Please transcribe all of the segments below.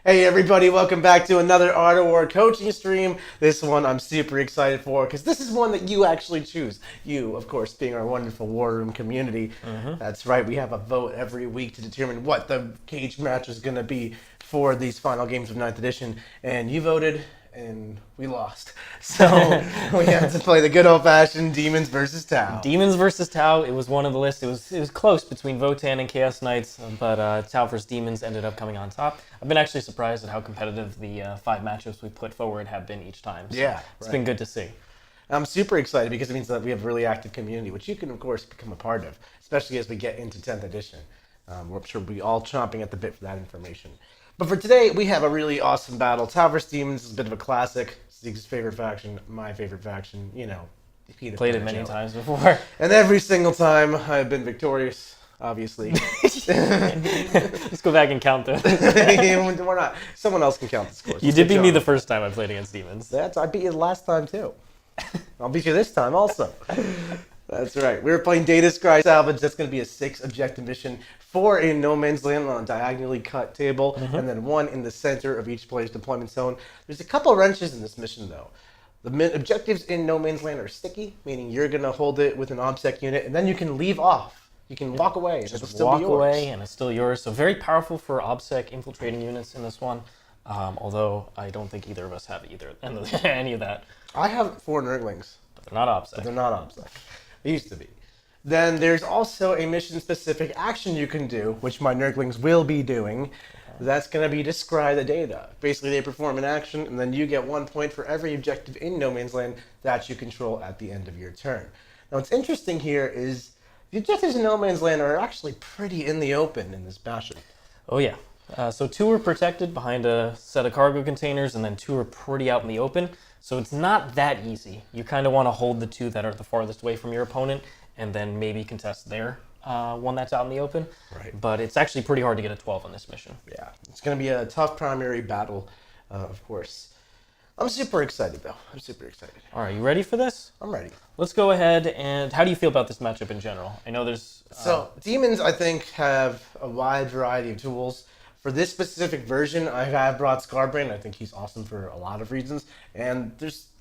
Hey everybody, welcome back to another Art of War coaching stream. This one I'm super excited for because this is one that you actually choose. You, of course, being our wonderful War Room community. That's right, we have a vote every week to determine what the cage match is going to be for these final games of 9th edition. And you voted, and we lost. So we had to play the good old-fashioned Demons versus Tau. Demons versus Tau. It was one of the lists. It was close between Votann and Chaos Knights, but Tau versus Demons ended up coming on top. I've been actually surprised at how competitive the 5 matchups we put forward have been each time. So Yeah, it's been good to see. I'm super excited because it means that we have a really active community, which you can, of course, become a part of, especially as we get into 10th edition. We're sure we'll be all chomping at the bit for that information. But for today, we have a really awesome battle. Tau vs. Demons is a bit of a classic. Zeke's favorite faction, my favorite faction, you know. Played it many times before. And every single time I've been victorious, obviously. Let's go back and count them. We're not. Someone else can count the scores. You did beat me the first time I played against Demons. I beat you the last time, too. I'll beat you this time, also. That's right. We're playing Data Scry Salvage. That's going to be a 6 objective mission. 4 in No Man's Land on a diagonally cut table, and then 1 in the center of each player's deployment zone. There's a couple wrenches in this mission, though. The objectives in No Man's Land are sticky, meaning you're going to hold it with an OBSEC unit, and then you can leave off. You can walk away, and it'll still be yours. Walk away, and it's still yours. So very powerful for OBSEC infiltrating units in this one. Although I don't think either of us have any of that. I have 4 Nurglings. But they're not OBSEC. But they're not OBSEC. They used to be. Then there's also a mission-specific action you can do, which my Nurglings will be doing. That's going to be describe the data. Basically, they perform an action, and then you get 1 point for every objective in No Man's Land that you control at the end of your turn. Now, what's interesting here is the objectives in No Man's Land are actually pretty in the open in this fashion. Oh, yeah. So 2 are protected behind a set of cargo containers, and then 2 are pretty out in the open. So it's not that easy. You kind of want to hold the 2 that are the farthest away from your opponent, and then maybe contest their one that's out in the open. Right. But it's actually pretty hard to get a 12 on this mission. Yeah, it's going to be a tough primary battle, of course. I'm super excited, though. I'm super excited. All right, you ready for this? I'm ready. Let's go ahead, and how do you feel about this matchup in general? I know there's... So, Demons, I think, have a wide variety of tools. For this specific version, I have brought Skarbrand. I think he's awesome for a lot of reasons. And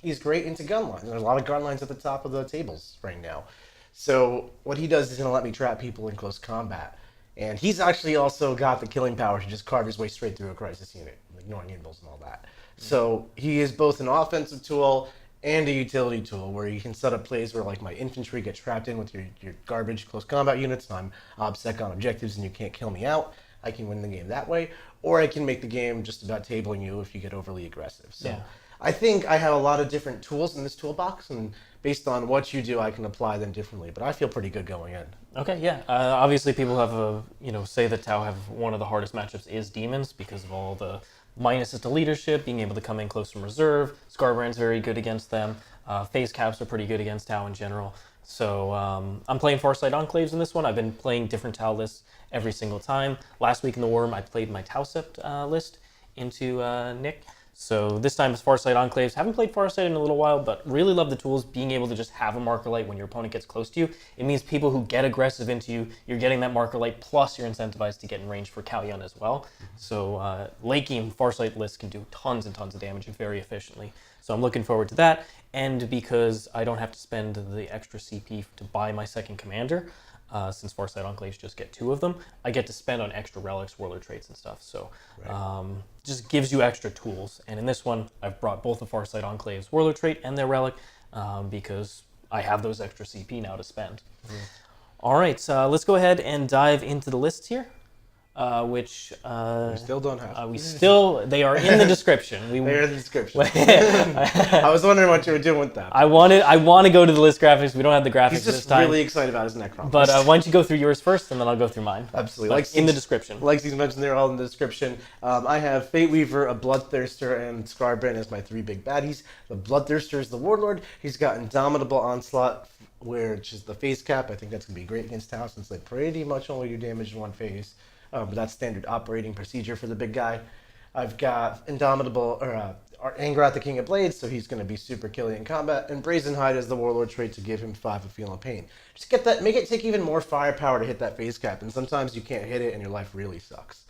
he's great into gun lines. There's a lot of gun lines at the top of the tables right now. So what he does is going to let me trap people in close combat. And he's actually also got the killing power to just carve his way straight through a crisis unit, ignoring inbuilds and all that. So he is both an offensive tool and a utility tool where you can set up plays where like my infantry gets trapped in with your garbage close combat units and I'm OBSEC on objectives and you can't kill me out. I can win the game that way, or I can make the game just about tabling you if you get overly aggressive. So yeah. I think I have a lot of different tools in this toolbox, and based on what you do, I can apply them differently. But I feel pretty good going in. Okay, yeah. Obviously, people have say that Tau have one of the hardest matchups is Demons because of all the minuses to leadership, being able to come in close from reserve. Skarbrand's very good against them. Phase caps are pretty good against Tau in general. So I'm playing Farsight Enclaves in this one. I've been playing different Tau lists every single time. Last week in the Worm, I played my Taucept list into Nick. So this time it's Farsight Enclaves. Haven't played Farsight in a little while, but really love the tools. Being able to just have a marker light when your opponent gets close to you. It means people who get aggressive into you, you're getting that marker light, plus you're incentivized to get in range for Kauyon as well. So late game Farsight lists can do tons and tons of damage very efficiently. So I'm looking forward to that. And because I don't have to spend the extra CP to buy my second commander, since Farsight Enclaves just get 2 of them, I get to spend on extra relics, warlord traits, and stuff. So just gives you extra tools. And in this one, I've brought both the Farsight Enclaves warlord trait and their relic because I have those extra CP now to spend. All right, so let's go ahead and dive into the lists here. Which we still don't have. They are in the description. They are in the description. I was wondering what you were doing with that. I want to go to the list graphics. We don't have the graphics this time. He's just really excited about his Necron. But why don't you go through yours first, and then I'll go through mine. Absolutely. Like in the description. Like Steve mentioned, they're all in the description. I have Fateweaver, a Bloodthirster, and Skarbrand as my 3 big baddies. The Bloodthirster is the Warlord. He's got Indomitable onslaught, which is the phase cap. I think that's going to be great against Tau since they pretty much only do damage in 1 phase. But that's standard operating procedure for the big guy. I've got Indomitable, Angarth, the King of Blades, so he's going to be super killy in combat. And Brazen Hide as the Warlord trait to give him 5 of Feeling Pain. Just get that, make it take even more firepower to hit that phase cap. And sometimes you can't hit it and your life really sucks.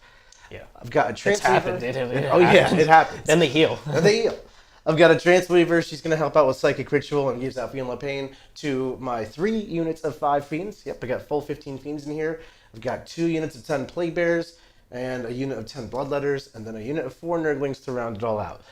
Yeah. I've got a It's Tranceweaver. happened. Oh yeah, it happens. Then they heal. And they heal. I've got a Tranceweaver. She's going to help out with Psychic Ritual and gives out Fiend Pain to my 3 units of 5 Fiends. Yep, I got full 15 Fiends in here. I've got 2 units of 10 Plaguebearers and a unit of 10 Bloodletters, and then a unit of 4 Nurglings to round it all out.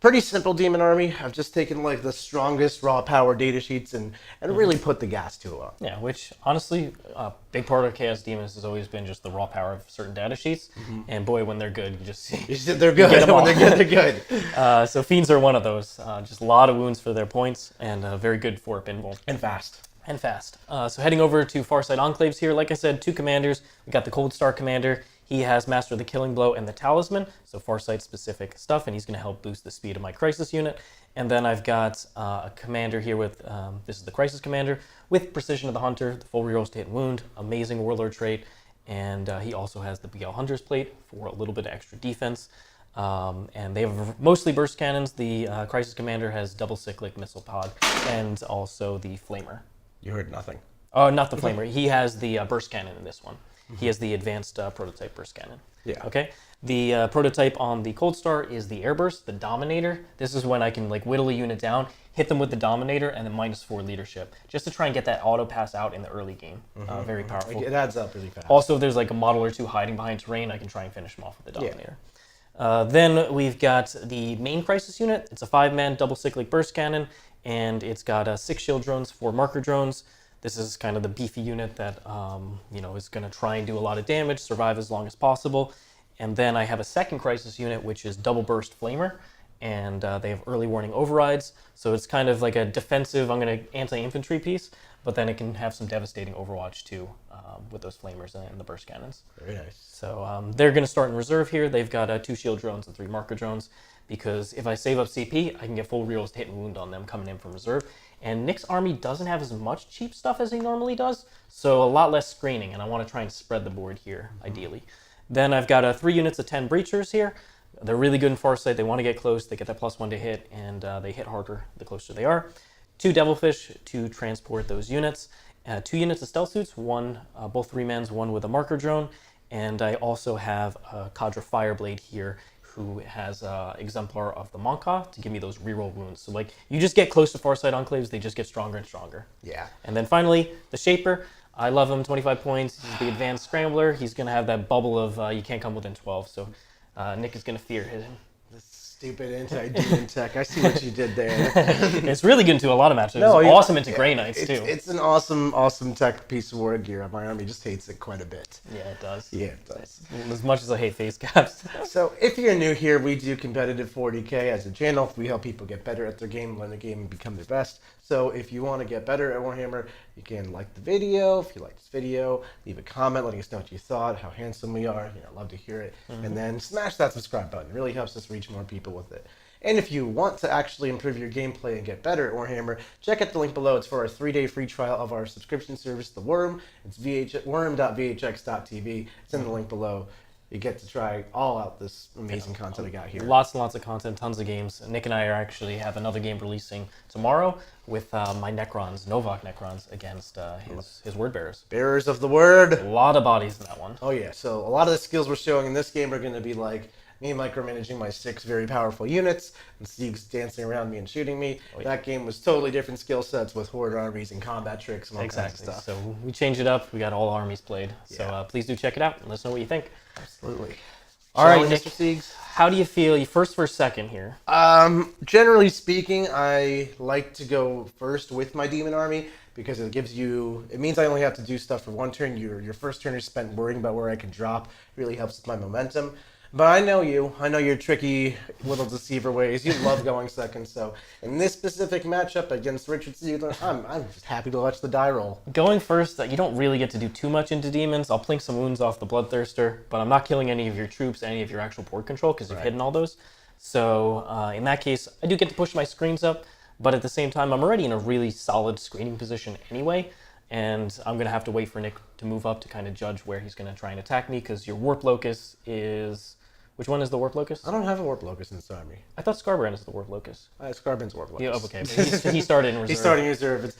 Pretty simple demon army. I've just taken like the strongest raw power data sheets and really put the gas to it. Yeah, which honestly, a big part of Chaos Demons has always been just the raw power of certain data sheets. And boy, when they're good, you just see. They're good. get 'em all. When they're good, they're good. So Fiends are one of those. Just a lot of wounds for their points, and very good for pinball. And fast. And fast. So heading over to Farsight Enclaves here, like I said, 2 commanders. We got the Coldstar commander. He has Master of the Killing Blow and the Talisman, so Farsight specific stuff, and he's going to help boost the speed of my Crisis unit. And then I've got a commander here with, this is the Crisis commander, with Precision of the Hunter, the full rerolls to hit and wound, amazing Warlord trait, and he also has the BL Hunter's plate for a little bit of extra defense. And they have mostly burst cannons. The Crisis commander has double cyclic missile pod, and also the Flamer. You heard nothing. Oh, not the Flamer. He has the burst cannon in this one. He has the advanced prototype burst cannon. Yeah. Okay. The prototype on the Coldstar is the Airburst, the Dominator. This is when I can like whittle a unit down, hit them with the Dominator, and then -4 leadership, just to try and get that auto pass out in the early game. Very powerful. It adds up really fast. Also, if there's like a model or 2 hiding behind terrain, I can try and finish them off with the Dominator. Then we've got the main Crisis unit. It's a 5-man double cyclic burst cannon, and it's got 6 shield drones, 4 marker drones. This is kind of the beefy unit that is going to try and do a lot of damage, survive as long as possible. And then I have a second Crisis unit, which is Double Burst Flamer, and they have early warning overrides. So it's kind of like a defensive, I'm going to anti-infantry piece, but then it can have some devastating Overwatch too with those Flamers and the burst cannons. Very nice. So they're going to start in reserve here. They've got 2 shield drones and 3 marker drones, because if I save up CP, I can get full rerolls to hit and wound on them coming in from reserve. And Nick's army doesn't have as much cheap stuff as he normally does, so a lot less screening, and I want to try and spread the board here, ideally. Then I've got 3 units of 10 Breachers here. They're really good in Farsight. They want to get close. They get that +1 to hit, and they hit harder the closer they are. 2 Devilfish to transport those units. 2 units of Stealth Suits, both 3-mans, 1 with a marker drone. And I also have a Cadre Fireblade here, who has Exemplar of the Monka to give me those reroll wounds. So like, you just get close to Farsight Enclaves, they just get stronger and stronger. Yeah. And then finally, the Shaper. I love him, 25 points. He's the advanced scrambler. He's going to have that bubble of you can't come within 12. So Nick is going to fear him. Stupid anti-demon tech. I see what you did there. It's really good into a lot of matches. No, It's awesome into Grey Knights, too. It's an awesome tech piece of war gear. My army just hates it quite a bit. Yeah, it does. Yeah, it does. As much as I hate face caps. So if you're new here, we do competitive 40K as a channel. We help people get better at their game, learn the game, and become their best. So if you want to get better at Warhammer, you can like the video. If you like this video, leave a comment letting us know what you thought, how handsome we are. I'd love to hear it. And then smash that subscribe button. It really helps us reach more people with it. And if you want to actually improve your gameplay and get better at Warhammer, check out the link below. It's for our 3-day free trial of our subscription service, The Worm. It's worm.vhx.tv. It's in the link below. You get to try all out this amazing content we got here. Lots and lots of content, tons of games. Nick and I actually have another game releasing tomorrow with my Necrons, Novak Necrons, against his Word Bearers. Bearers of the Word. A lot of bodies in that one. Oh yeah, so a lot of the skills we're showing in this game are going to be like me micromanaging my 6 very powerful units, and Sieg's dancing around me and shooting me. Oh, yeah. That game was totally different skill sets with horde armies and combat tricks and all kinds of stuff. So we changed it up. We got all armies played. Yeah. So please do check it out and let us know what you think. Absolutely. All right, Nick. Nick. Mr. Siegs. How do you feel? You first for second here? Generally speaking, I like to go first with my demon army because it means I only have to do stuff for 1 turn. Your first turn is spent worrying about where I can drop. It really helps with my momentum. But I know you. I know your tricky little deceiver ways. You love going second. So in this specific matchup against Richard Siegler, I'm just happy to watch the die roll. Going first, you don't really get to do too much into demons. I'll plink some wounds off the Bloodthirster, but I'm not killing any of your troops, any of your actual board control, because you've hidden all those. So in that case, I do get to push my screens up, but at the same time, I'm already in a really solid screening position anyway, and I'm going to have to wait for Nick to move up to kind of judge where he's going to try and attack me, because your Warp Locus is Which one is the Warp Locust? I don't have a Warp Locust in this army. I thought Skarbrand is the Warp Locust. Skarbrand's Warp Locust. Yeah, okay. But he started in reserve. He's starting in reserve.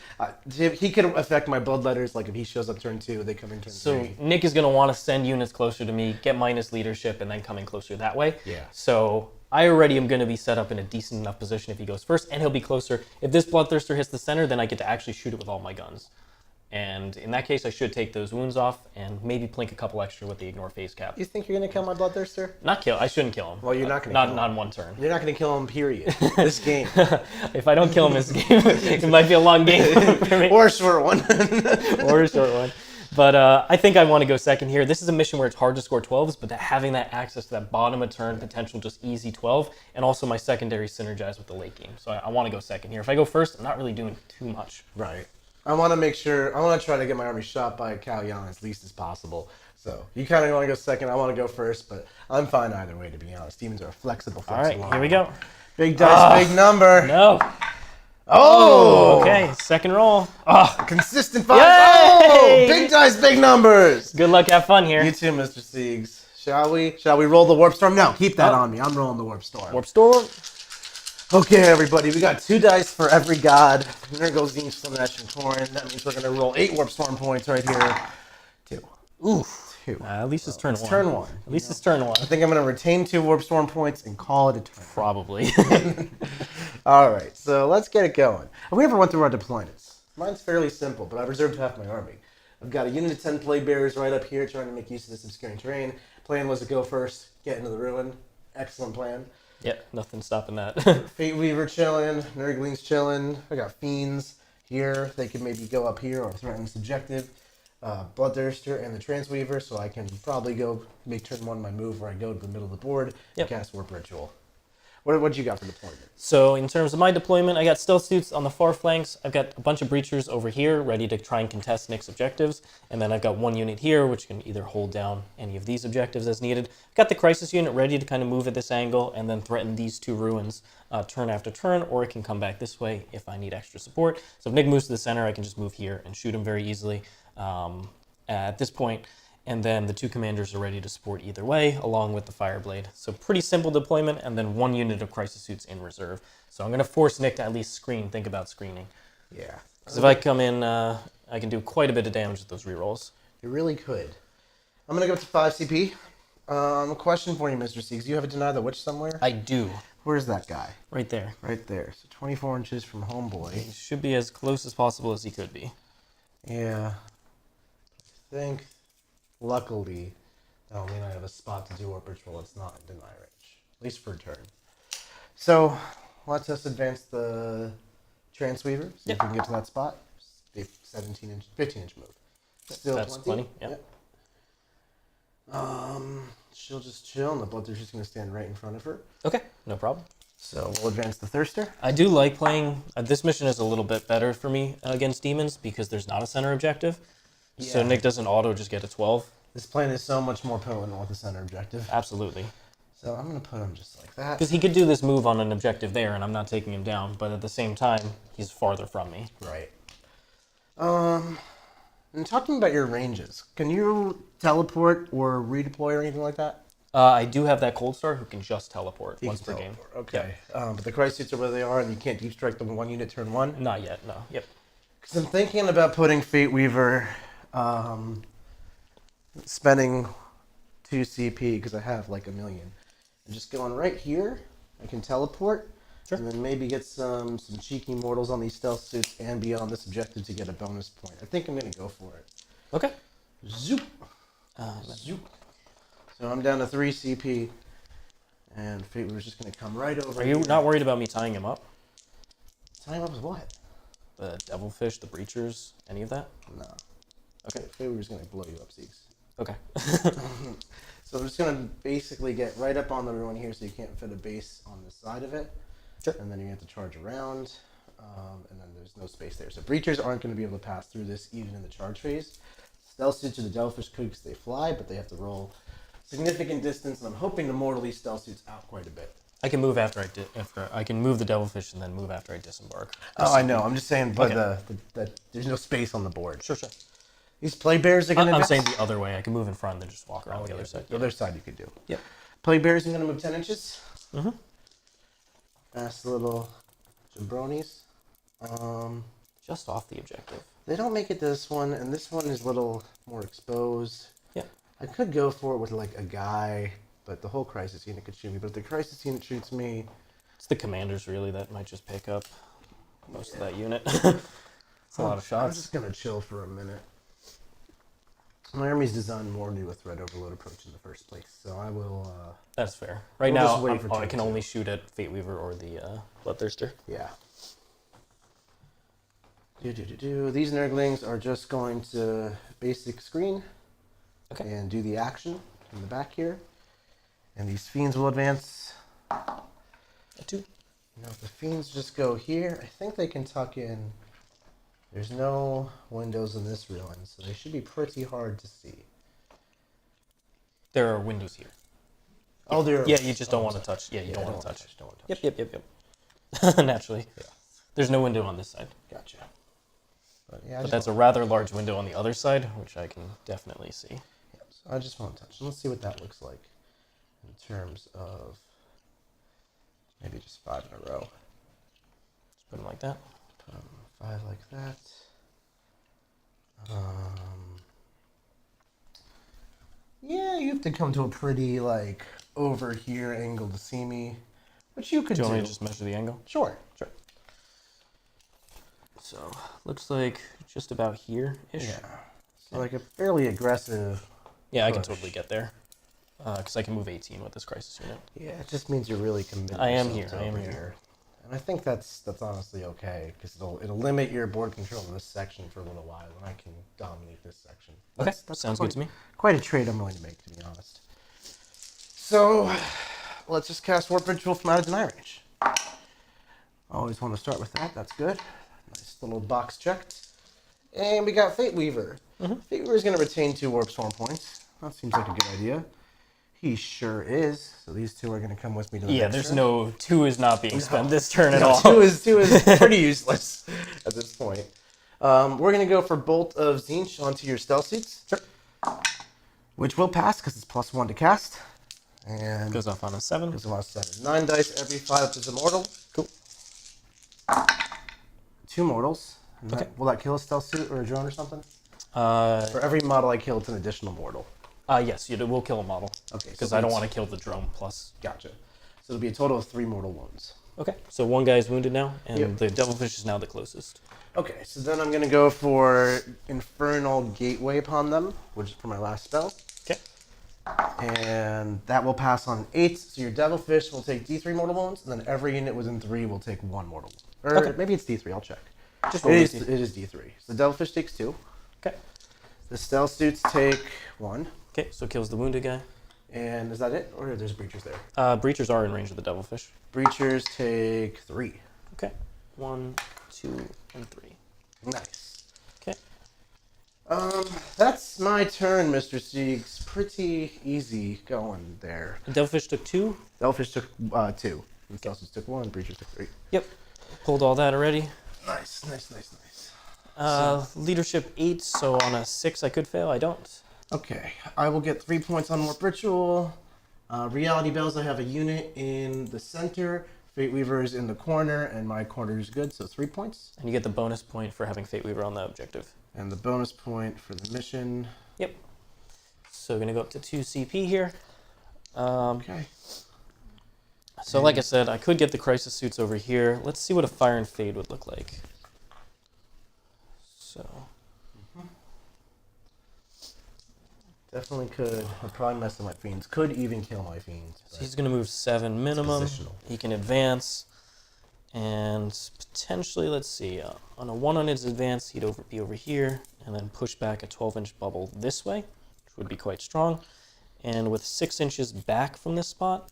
He could affect my Bloodletters, like if he shows up turn 2, they come in turn 3. So Nick is going to want to send units closer to me, get minus leadership, and then come in closer that way. Yeah. So I already am going to be set up in a decent enough position if he goes first, and he'll be closer. If this Bloodthirster hits the center, then I get to actually shoot it with all my guns. And in that case, I should take those wounds off and maybe plink a couple extra with the ignore phase cap. You think you're going to kill my Bloodthirster? Not kill. I shouldn't kill him. Well, you're not going to kill him. Not in one turn. You're not going to kill him, period. This game. If I don't kill him this game, it might be a long game for me. Or a short one. Or a short one. But I think I want to go second here. This is a mission where it's hard to score 12s, but having that access to that bottom of turn potential just easy 12, and also my secondary synergize with the late game. So I want to go second here. If I go first, I'm not really doing too much. Right. I want to make sure, I want to try to get my army shot by Kauyon as least as possible. So you kind of want to go second, I want to go first, but I'm fine either way, to be honest. Demons are flexible. All right, here we go. Big dice, big number. No. Oh! Okay, second roll. Consistent 5. Yay! Oh! Big dice, big numbers. Good luck, have fun here. You too, Mr. Siegs. Shall we? Shall we roll the Warp Storm? No, keep that on me. I'm rolling the Warp Storm. Warp Storm. Okay, everybody, we got 2 dice for every god. Nurglings, Slanesh, and Torin. That means we're going to roll 8 Warp Storm points right here. 2. Oof. 2. At least it's turn 1. Turn 1. At least it's turn 1. I think I'm going to retain 2 Warp Storm points and call it a turn. Probably. All right, so let's get it going. We never went through our deployments. Mine's fairly simple, but I've reserved half my army. I've got a unit of 10 Plaguebearers right up here trying to make use of this obscuring terrain. Plan was to go first, get into the ruin. Excellent plan. Yeah, nothing stopping that. Fateweaver chilling, Nurglings chilling. I got Fiends here. They could maybe go up here or threaten this objective. Bloodthirster and the Tranceweaver, so I can probably go make turn 1 my move where I go to the middle of the board and cast Warp Ritual. What you got for deployment? So in terms of my deployment, I got stealth suits on the far flanks. I've got a bunch of breachers over here ready to try and contest Nick's objectives. And then I've got 1 unit here which can either hold down any of these objectives as needed. I've got the crisis unit ready to kind of move at this angle and then threaten these 2 ruins turn after turn, or it can come back this way if I need extra support. So if Nick moves to the center, I can just move here and shoot him very easily at this point. And then the 2 commanders are ready to support either way, along with the Fireblade. So pretty simple deployment, and then 1 unit of crisis suits in reserve. So I'm going to force Nick to at least screen, think about screening. Yeah. Because if I come in, I can do quite a bit of damage with those rerolls. You really could. I'm going to go up to 5 CP. A question for you, Mr. Siegs. Do you have a Deny the Witch somewhere? I do. Where's that guy? Right there. Right there. So 24 inches from Homeboy. He should be as close as possible as he could be. Yeah. I think... Luckily, that'll mean I have a spot to do Warp Ritual that's not in deny range, at least for a turn. So, let's just advance the Tranceweaver, see if we can get to that spot. 15-inch move. Still That's 20. Yep. She'll just chill, and the Bloodthirster's just going to stand right in front of her. Okay, no problem. So, we'll advance the Thirster. I do like playing... this mission is a little bit better for me against demons because there's not a center objective. Yeah. So Nick doesn't auto just get a 12. This plan is so much more potent with the center objective. Absolutely. So I'm going to put him just like that. Because he could do this move on an objective there, and I'm not taking him down. But at the same time, he's farther from me. Right. And talking about your ranges, can you teleport or redeploy or anything like that? I do have that Coldstar who can just teleport once per game. Okay. But the crisis suits are where they are, and you can't deep strike them 1 unit turn 1? Not yet, no. Yep. Because I'm thinking about putting Fateweaver... spending 2 CP because I have like 1 million. And just going right here, I can teleport, and then maybe get some cheeky mortals on these stealth suits and be on this objective to get a bonus point. I think I'm going to go for it. Okay. Zoop. Zoop. So I'm down to 3 CP, and Fateweaver's just going to come right over. Are you not worried about me tying him up? Tying him up with what? The Devilfish, the Breachers, any of that? No. Okay, Fateweaver's going to blow you up, Siegs. Okay. So I'm just going to basically get right up on the ruin here so you can't fit a base on the side of it. Sure. And then you have to charge around, and then there's no space there. So breachers aren't going to be able to pass through this even in the charge phase. Stealth suits or the Devilfish could because they fly, but they have to roll significant distance, and I'm hoping to mortal these stealth suits out quite a bit. I can move after I can move the Devilfish and then move after I disembark. Oh, I know. I'm just saying, but there's no space on the board. Sure. These Plaguebearers are going to... I'm saying the other way. I can move in front and then just walk around the other side. The other side you could do. Yep. Plaguebearers are going to move 10 inches. Mm-hmm. Fast little jabronis. Just off the objective. They don't make it to this one, and this one is a little more exposed. Yeah. I could go for it with like a guy, but the whole crisis unit could shoot me. But if the crisis unit shoots me... It's the commanders, really, that might just pick up most of that unit. It's a lot of I'm shots. just going to chill for a minute. My army's designed more to do a threat overload approach in the first place, so I will... That's fair. Right we'll now, just wait for I can turn only shoot at Fateweaver or the Bloodthirster. Yeah. These Nurglings are just going to basic screen and do the action in the back here. And these Fiends will advance. A 2. Now, if the Fiends just go here, I think they can tuck in. There's no windows in this ruin, so they should be pretty hard to see. There are windows here. Oh, there are. Yeah, you just don't want to touch. Yeah, you don't want to touch. Don't want to touch. Yep. Naturally. Yeah. There's no window on this side. Gotcha. But, yeah, But that's a rather large window on the other side, which I can definitely see. Yeah, so I just want to touch. Let's see what that looks like in terms of maybe just 5 in a row. Just put them like that. 5 like that. Yeah, you have to come to a pretty like over here angle to see me, which you could Do do. you want me to just measure the angle? Sure. So, looks like just about here-ish. Yeah. So like a fairly aggressive. Yeah, I can push. totally get there. Because I can move 18 with this crisis unit. Yeah, it just means you're really committed. I am yourself here, to I am over here. And I think that's honestly okay because it'll limit your board control of this section for a little while, and I can dominate this section. Okay, sounds good to me. Quite a trade I'm willing to make, to be honest. So let's just cast Warp Ritual from out of deny range. Always want to start with that. That's good. Nice little box checked. And we got Fateweaver. Fateweaver is going to retain 2 Warp Storm points. That seems like a good idea. He sure is. So these 2 are going to come with me to the Yeah, next there's turn. no 2 is not being spent this turn at No, all. 2 is pretty useless at this point. We're going to go for Bolt of Tzeentch onto your stealth suits. Sure. Which will pass because it's +1 to cast. And Goes off on a 7. goes on 7. 9 dice, every 5 is immortal. Cool. 2 mortals. And Okay. will that kill a stealth suit or a drone or something? Uh, For every model I kill, it's an additional mortal. yes, you will kill a model. Okay, Because so I don't that's- want to kill the drone plus. Gotcha. So it'll be a total of 3 mortal wounds. Okay, so 1 guy is wounded now, and Yep. the Devilfish is now the closest. Okay, so then I'm going to go for Infernal Gateway upon them, which is for my last spell. Okay. And that will pass on 8, so your Devilfish will take D3 mortal wounds, and then every unit within 3 will take 1 mortal wound. Or Okay. maybe it's D3, I'll check. Just It roll is, with it is D3. So the Devilfish takes 2. Okay. The Stealth Suits take 1. Okay, so kills the wounded guy. And is that it? Or there's breachers there? Breachers are in range of the Devilfish. Breachers take 3. Okay. 1, 2, and 3. Nice. Okay. That's my turn, Mr. Siegs. Pretty easy going there. The Devilfish took 2. Devilfish took 2. And Stealth Suits took 1. Breachers took 3. Yep. Pulled all that already. Nice. Leadership 8, so on a 6 I could fail. I don't. Okay, I will get 3 points on Warp Ritual. Reality Bells, I have a unit in the center. Fateweaver is in the corner, and my corner is good, so 3 points. And you get the bonus point for having Fateweaver on the objective. And the bonus point for the mission. Yep. So going to go up to 2 CP here. Okay. So like I said, I could get the Crisis Suits over here. Let's see what a Fire and Fade would look like. So... Definitely could. I'd probably mess with my Fiends. Could even kill my Fiends. So he's going to move 7 minimum. positional. He can advance. And potentially, let's see, on a 1 on his advance, he'd be over here. And then push back a 12-inch bubble this way, which would be quite strong. And with 6 inches back from this spot,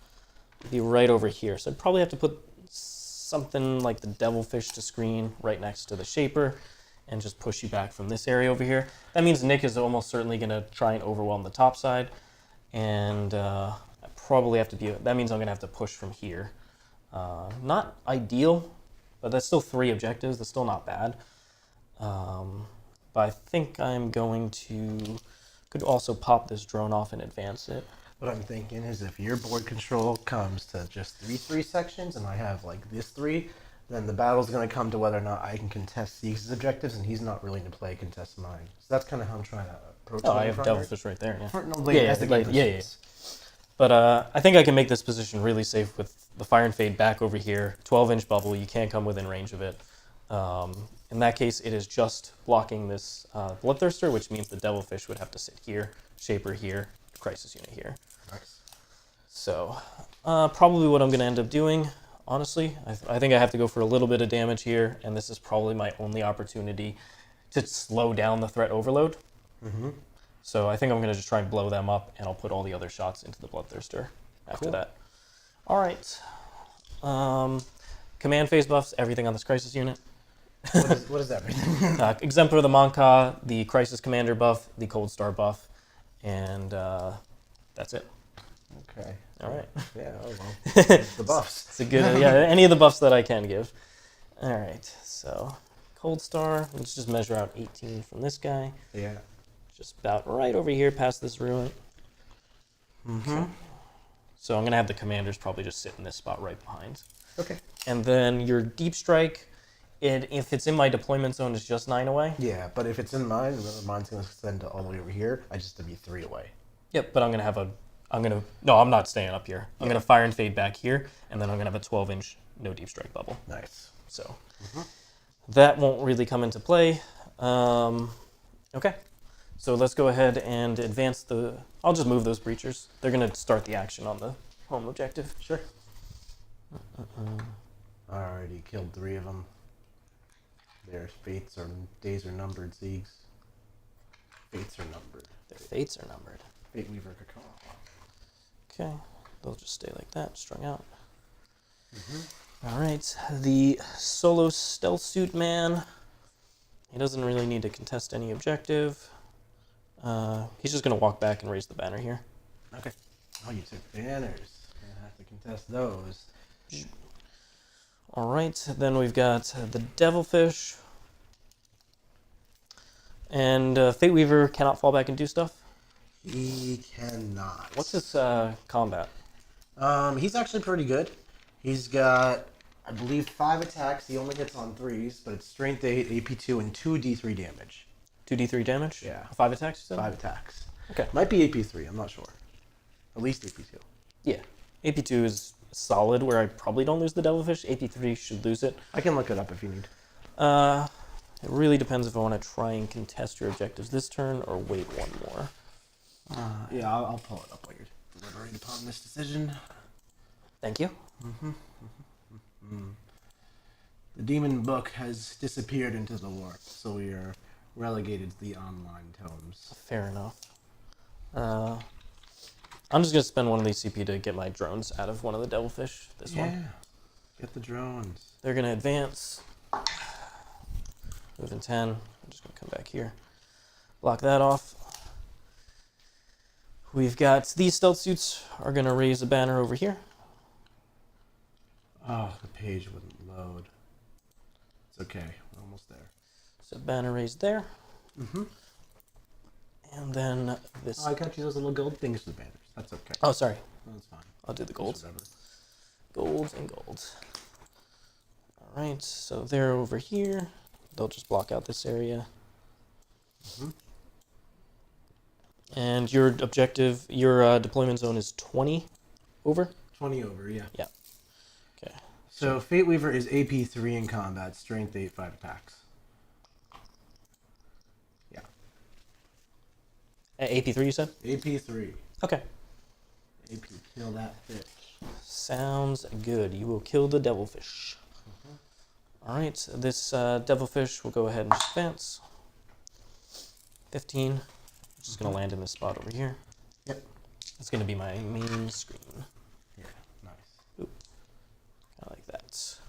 it'd be right over here. So I'd probably have to put something like the Devilfish to screen right next to the Shaper. And just push you back from this area over here. That means Nick is almost certainly going to try and overwhelm the top side. And I probably have to be... That means I'm going to have to push from here. Not ideal, but that's still 3 objectives. That's still not bad. But I think I'm going to... Could also pop this drone off and advance it. What I'm thinking is if your board control comes to just 3/3 sections and I have like this 3, then the battle's going to come to whether or not I can contest Siegs' objectives, and he's not willing to play contest mine. So that's kind of how I'm trying to approach it. Oh, I have Devilfish right there. Yeah. Yeah. But I think I can make this position really safe with the Fire and Fade back over here. 12-inch bubble. You can't come within range of it. In that case, it is just blocking this Bloodthirster, which means the Devilfish would have to sit here, Shaper here, Crisis Unit here. Nice. So probably what I'm going to end up doing, honestly, I think I have to go for a little bit of damage here, and this is probably my only opportunity to slow down the threat overload. Mm-hmm. So I think I'm going to just try and blow them up, and I'll put all the other shots into the Bloodthirster after that. All right. Command phase buffs, everything on this Crisis unit. What is everything? Exemplar the Monka, the Crisis Commander buff, the Coldstar buff, and that's it. Okay. All right. Yeah, oh well. The buffs. It's a good, yeah, any of the buffs that I can give. All right, so Coldstar, let's just measure out 18 from this guy. Yeah. Just about right over here past this ruin. Mm-hmm. So I'm going to have the commanders probably just sit in this spot right behind. Okay. And then your Deep Strike, if it's in my deployment zone, is just 9 away. Yeah, but if it's in mine, then mine's going to extend all the way over here. I just have to be 3 away. Yep, but I'm going to have no, I'm not staying up here. I'm going to Fire and Fade back here, and then I'm going to have a 12-inch no Deep Strike bubble. Nice. So that won't really come into play. Okay. So let's go ahead and advance the... I'll just move those breachers. They're going to start the action on the home objective. Sure. I already killed 3 of them. Their days are numbered, Siegs. Fates are numbered. Their fates are numbered. Fateweaver Kakao. Okay. They'll just stay like that, strung out. All right. The solo stealth suit man. He doesn't really need to contest any objective. He's just going to walk back and raise the banner here. Okay. Oh, you took banners. Gonna have to contest those. All right. Then we've got the Devilfish. And Fateweaver cannot fall back and do stuff. He cannot. What's his combat? He's actually pretty good. He's got, I believe, 5 attacks. He only hits on 3s, but it's Strength 8, AP 2, and 2 D3 damage. 2d3 damage? Yeah. 5 attacks, you said? 5 attacks. Okay. Might be AP 3, I'm not sure. At least AP 2. Yeah. AP2 is solid, where I probably don't lose the Devilfish. AP3 should lose it. I can look it up if you need. It really depends if I want to try and contest your objectives this turn or wait one more. Yeah, I'll pull it up while you're deliberating upon this decision. Thank you. The demon book has disappeared into the warp, so we are relegated to the online tomes. Fair enough. I'm just going to spend one of these CP to get my drones out of one of the Devilfish. This one. Get the drones. They're going to advance. Moving 10. I'm just going to come back here. Block that off. We've got these stealth suits are going to raise a banner over here. Oh, the page wouldn't load. It's okay. We're almost there. So banner raised there. And then this... Oh, I got you those little gold things for the banners. That's okay. Oh, sorry. That's fine. I'll do the golds. Whatever. Golds and golds. All right, so they're over here. They'll just block out this area. And your objective, your deployment zone is 20 over? 20 over, yeah. Yeah. Okay. So Fateweaver is AP 3 in combat, Strength 8, 5 attacks. Yeah. AP3 you said? AP 3. Okay. AP, kill that fish. Sounds good. You will kill the Devilfish. All right, this Devilfish will go ahead and just advance. 15. Just going to land in this spot over here. Yep. That's going to be my main screen. Yeah, nice. Oop. Kind of like that.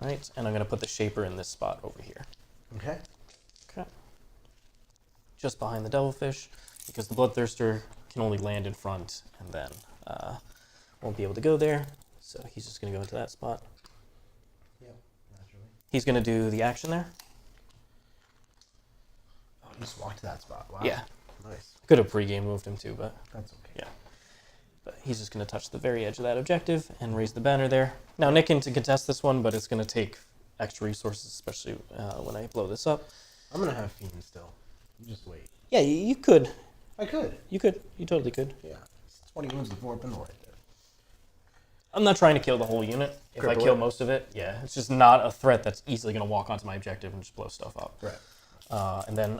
All right, and I'm going to put the Shaper in this spot over here. Okay. Okay. Just behind the Devilfish, because the Bloodthirster can only land in front and then won't be able to go there. So he's just going to go into that spot. Yep, naturally. He's going to do the action there. Oh, you just walked to that spot. Wow. Yeah. Nice. Could have pre-game moved him too, but That's okay. yeah. But he's just going to touch the very edge of that objective and raise the banner there. Now Nick can contest this one, but it's going to take extra resources, especially when I blow this up. I'm going to have Fiends still. You just wait. Yeah, you could. I could. You could. You totally could. Yeah. It's 20 wounds before up in the right there. I'm not trying to kill the whole unit. If I kill most of it, yeah. It's just not a threat that's easily going to walk onto my objective and just blow stuff up. Right. And then,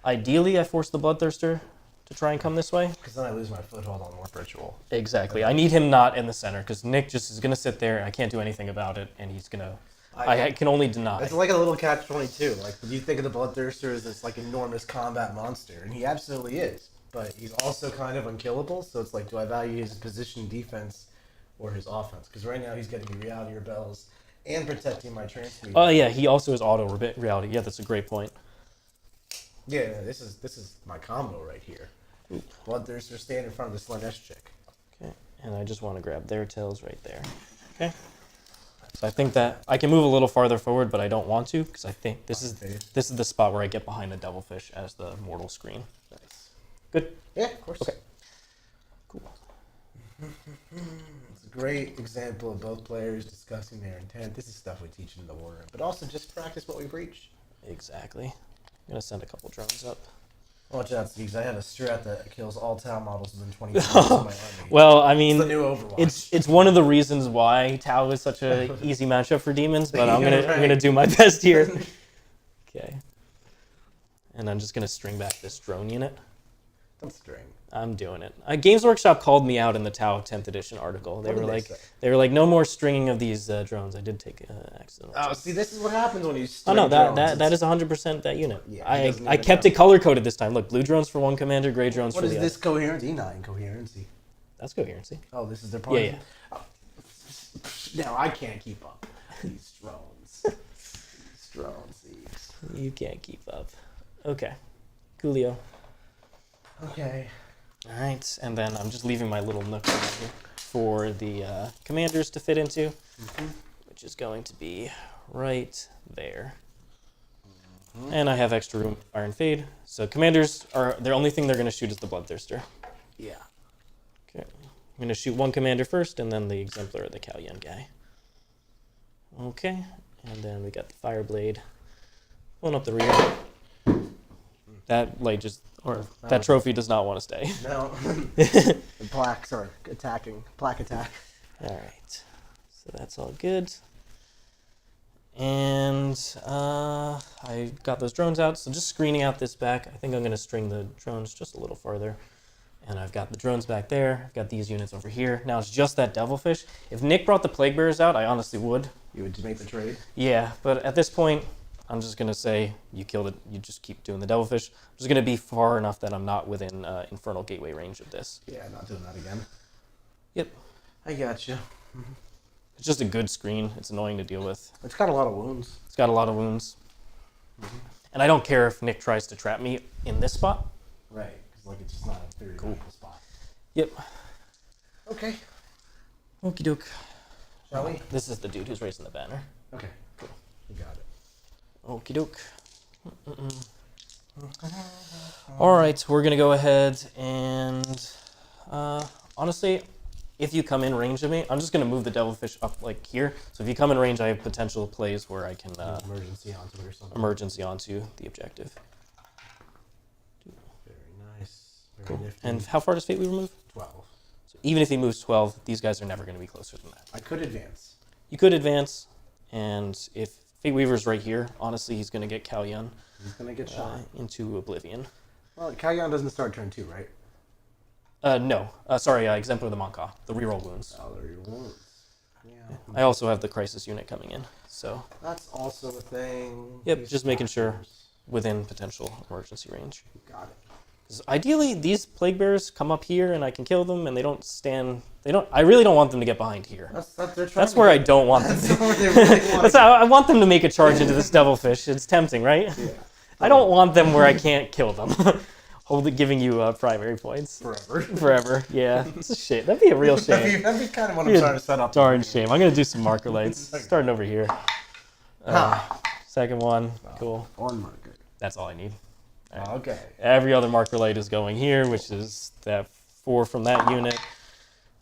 ideally, I force the Bloodthirster to try and come this way. Because then I lose my foothold on Warp Ritual. Exactly. I need him not in the center, because Nick just is going to sit there, and I can't do anything about it, and he's going to... I can only deny. It's like a little catch-22. Like, you think of the Bloodthirster as this, like, enormous combat monster, and he absolutely is. But he's also kind of unkillable, so it's like, do I value his position defense or his offense? Because right now he's getting me Reality Rebels and protecting my Tranceweaver. Oh, yeah, he also is auto-reality. Yeah, that's a great point. Yeah, this is my combo right here. Bloodthirster stand in front of the Slanesh chick. Okay, and I just want to grab their tails right there. Okay. So I think that I can move a little farther forward, but I don't want to, because I think this is the spot where I get behind the Devilfish as the mortal screen. Nice. Good? Yeah, of course. Okay. Cool. It's a great example of both players discussing their intent. This is stuff we teach in the war room, but also just practice what we preach. Exactly. I'm going to send a couple drones up. Watch out, Steve. I have a strat that kills all Tau models within 20 seconds of my army. Well, I mean, it's the new Overwatch. It's one of the reasons why Tau is such an easy matchup for demons, but I'm Yeah, gonna do my best here. Okay. And I'm just gonna string back this drone unit. Don't string. I'm doing it. Games Workshop called me out in the Tau 10th edition article. They were like, no more stringing of these drones. I did take accident. Oh, see, this is what happens when you string no, drones. that is 100% that unit. Yeah, I kept it color coded this time. Look, blue drones for one commander, gray drones for the other. What is this coherency? Not incoherency. That's coherency. Oh, this is their part. Yeah. Oh. Now I can't keep up. These drones. These drones. You can't keep up. Okay. Coolio. Okay. All right, and then I'm just leaving my little nook over here for the commanders to fit into, which is going to be right there. And I have extra room for Fire and Fade, so commanders are the only thing they're going to shoot is the Bloodthirster. Yeah. Okay, I'm going to shoot one commander first, and then the Exemplar or the Kauyon guy. Okay, and then we got the Fireblade pulling up the rear. That that trophy does not want to stay. No. The plaques are attacking. Plaque attack. All right. So that's all good. And I got those drones out. So just screening out this back. I think I'm going to string the drones just a little farther. And I've got the drones back there. I've got these units over here. Now it's just that Devilfish. If Nick brought the Plaguebearers out, I honestly would. You would just make the trade? Yeah, but at this point, I'm just going to say you killed it. You just keep doing the Devilfish. I'm just going to be far enough that I'm not within Infernal Gateway range of this. Yeah, not doing that again. Yep. I got you. It's just a good screen. It's annoying to deal with. It's got a lot of wounds. It's got a lot of wounds. And I don't care if Nick tries to trap me in this spot. Right, because like it's just not a very cool spot. Yep. Okay. Okie doke. Shall we? This is the dude who's raising the banner. Okay, cool. You got it. Okie doke. All right, we're gonna go ahead and honestly, if you come in range of me, I'm just gonna move the Devilfish up like here. So if you come in range, I have potential plays where I can emergency onto it or something. Emergency onto the objective. Very nice. Very Cool. nifty. And how far does Fateweaver move? 12. So even if he moves 12, these guys are never gonna be closer than that. I could advance. You could advance, and if Fateweaver's right here, honestly, he's gonna get Kauyon. He's gonna get shot into oblivion. Well, Kauyon doesn't start turn 2, right? No. Sorry, Exemplar the Monka. The reroll wounds. Oh, there you wounds. Yeah. I also have the Crisis unit coming in, so... That's also a thing. Yep, These just making sure factors. within potential emergency range. Got it. 'Cause ideally, these Plaguebearers come up here and I can kill them, and they don't stand... I really don't want them to get behind here. That's where I don't want them That's where they really want to... I want them to make a charge into this Devilfish. It's tempting, right? Yeah. I don't want them where I can't kill them. Giving you primary points. Forever, yeah. It's a shit. That'd be a real shame. That'd be kind of what I'm trying to set up. Darn shame. I'm going to do some marker lights. Starting over here. Second one. Cool. One marker. That's all I need. All right. Okay. Every other marker light is going here, which is that 4 from that unit.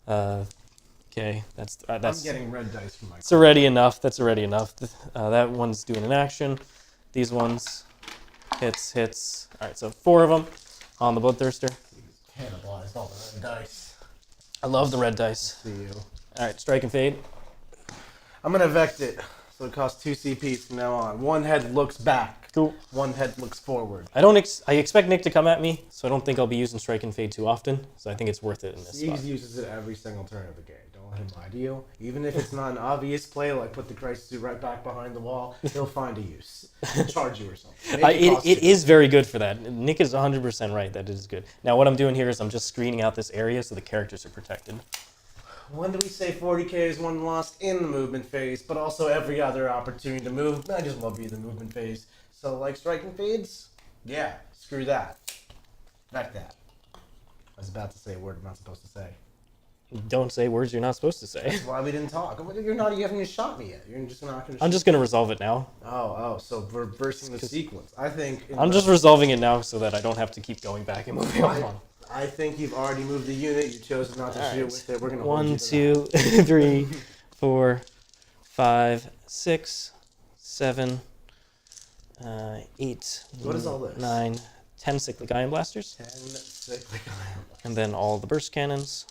Okay, that's I'm getting red dice from my. It's already enough. That's already enough. That one's doing an action. These ones, hits. All right, so 4 of them on the Bloodthirster. Cannibalized all the red dice. I love the red dice. See you. All right, strike and fade. I'm gonna Vect it, so it costs 2 CP from now on. One head looks back. Cool. One head looks forward. I expect Nick to come at me, so I don't think I'll be using strike and fade too often. So I think it's worth it in this spot. He uses it every single turn of the game. Don't let him lie to you. Even if it's not an obvious play, like put the Crisis Suit right back behind the wall, he'll find a use. Charge you or something. It is very good for that. Nick is 100% right that it is good. Now what I'm doing here is I'm just screening out this area so the characters are protected. When do we say 40k is one lost in the movement phase, but also every other opportunity to move might as well be the movement phase. So like striking fades? Yeah, screw that. Back that. I was about to say a word I'm not supposed to say. Don't say words you're not supposed to say. That's why we didn't talk. You haven't even shot me yet. You're just not going to I'm just going to resolve it now. So reversing the sequence. I think... I'm just resolving it now so that I don't have to to back and moving on. I think you've already moved the unit. You chose not to shoot with it. We're going to 1, 2, 3, 4, 5, 6, 7, 8, what is all this? 9, 10 cyclic ion blasters. 10 cyclic ion blasters. And then all the burst cannons.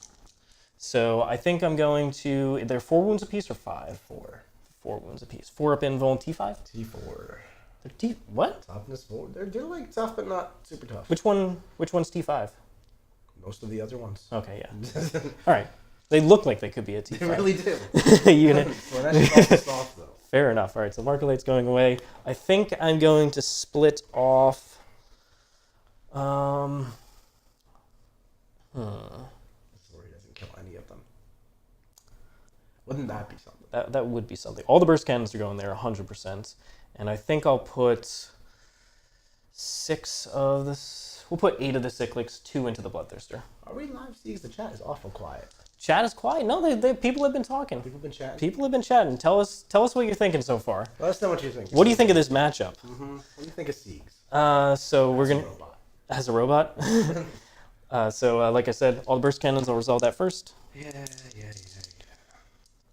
So I think I'm going to... They're 4 wounds apiece or 5? 4. 4 wounds apiece. 4 up invul and T5? T4. They're what? Toughness 4. They're like tough, but not super tough. Which one's T5? Most of the other ones. Okay, yeah. All right. They look like they could be a T5. They really do. Unit. So that's soft, though. Fair enough. All right, so Markolate's going away. I think I'm going to split off... This story doesn't kill any of them. Wouldn't that be something? That would be something. All the burst cannons are going there 100%. And I think I'll put 6 of this... We'll put 8 of the cyclics, 2 into the Bloodthirster. Are we live, Steve's? The chat is awful quiet. Chat is quiet. No, people have been talking. People have been chatting? People have been chatting. Tell us what you're thinking so far. Let us know what you think. What do you think of this matchup? Mm-hmm. What do you think of Siegs? So we're going to... As a robot? Like I said, all the burst cannons, I'll resolve that first. Yeah.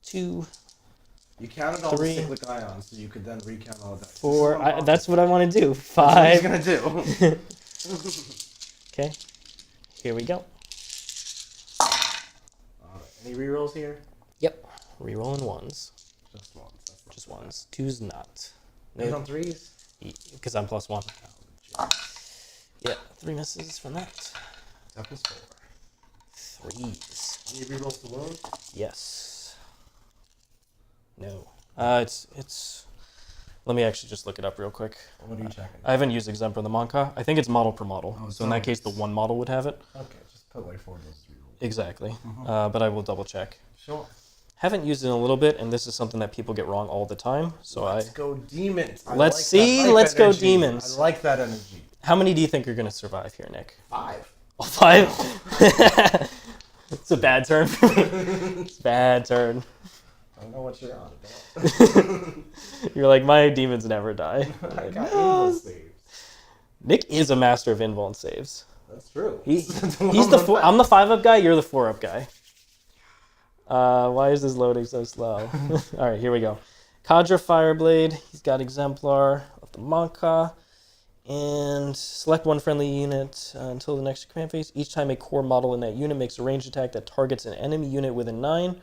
2... You counted all the cyclic ions, so you could then recount all of that. 4... That's what I want to do. 5... That's what he's going to do. Okay. Here we go. Any rerolls here? Yep. Rerolling 1s. Just 1s. Just 1s. 2s not. No. On 3s? Because I'm +1. Yeah, 3 misses from that. Toughness 4. 3s. Any rerolls to wound? Yes. No. It's. Let me actually just look it up real quick. What are you checking? I haven't used Exemplar the Monka. I think it's model per model. So in that case, the one model would have it. Okay, just put like 4 of those rerolls. Exactly. But I will double check. Sure. Haven't used it in a little bit, and this is something that people get wrong all the time. So Let's go Demons. Let's go Demons. I like that energy. How many do you think are going to survive here, Nick? 5. Oh, 5? It's a bad turn for me. It's a bad turn. I don't know what you're on about. You're like, my demons never die. I got invul saves. Nick is a master of invul and saves. That's true. He's the I'm the 5-up guy, you're the 4-up guy. Why is this loading so slow? All right, here we go. Cadre Fireblade. He's got Exemplar of the Monka. And select one friendly unit until the next command phase. Each time a core model in that unit makes a ranged attack that targets an enemy unit within 9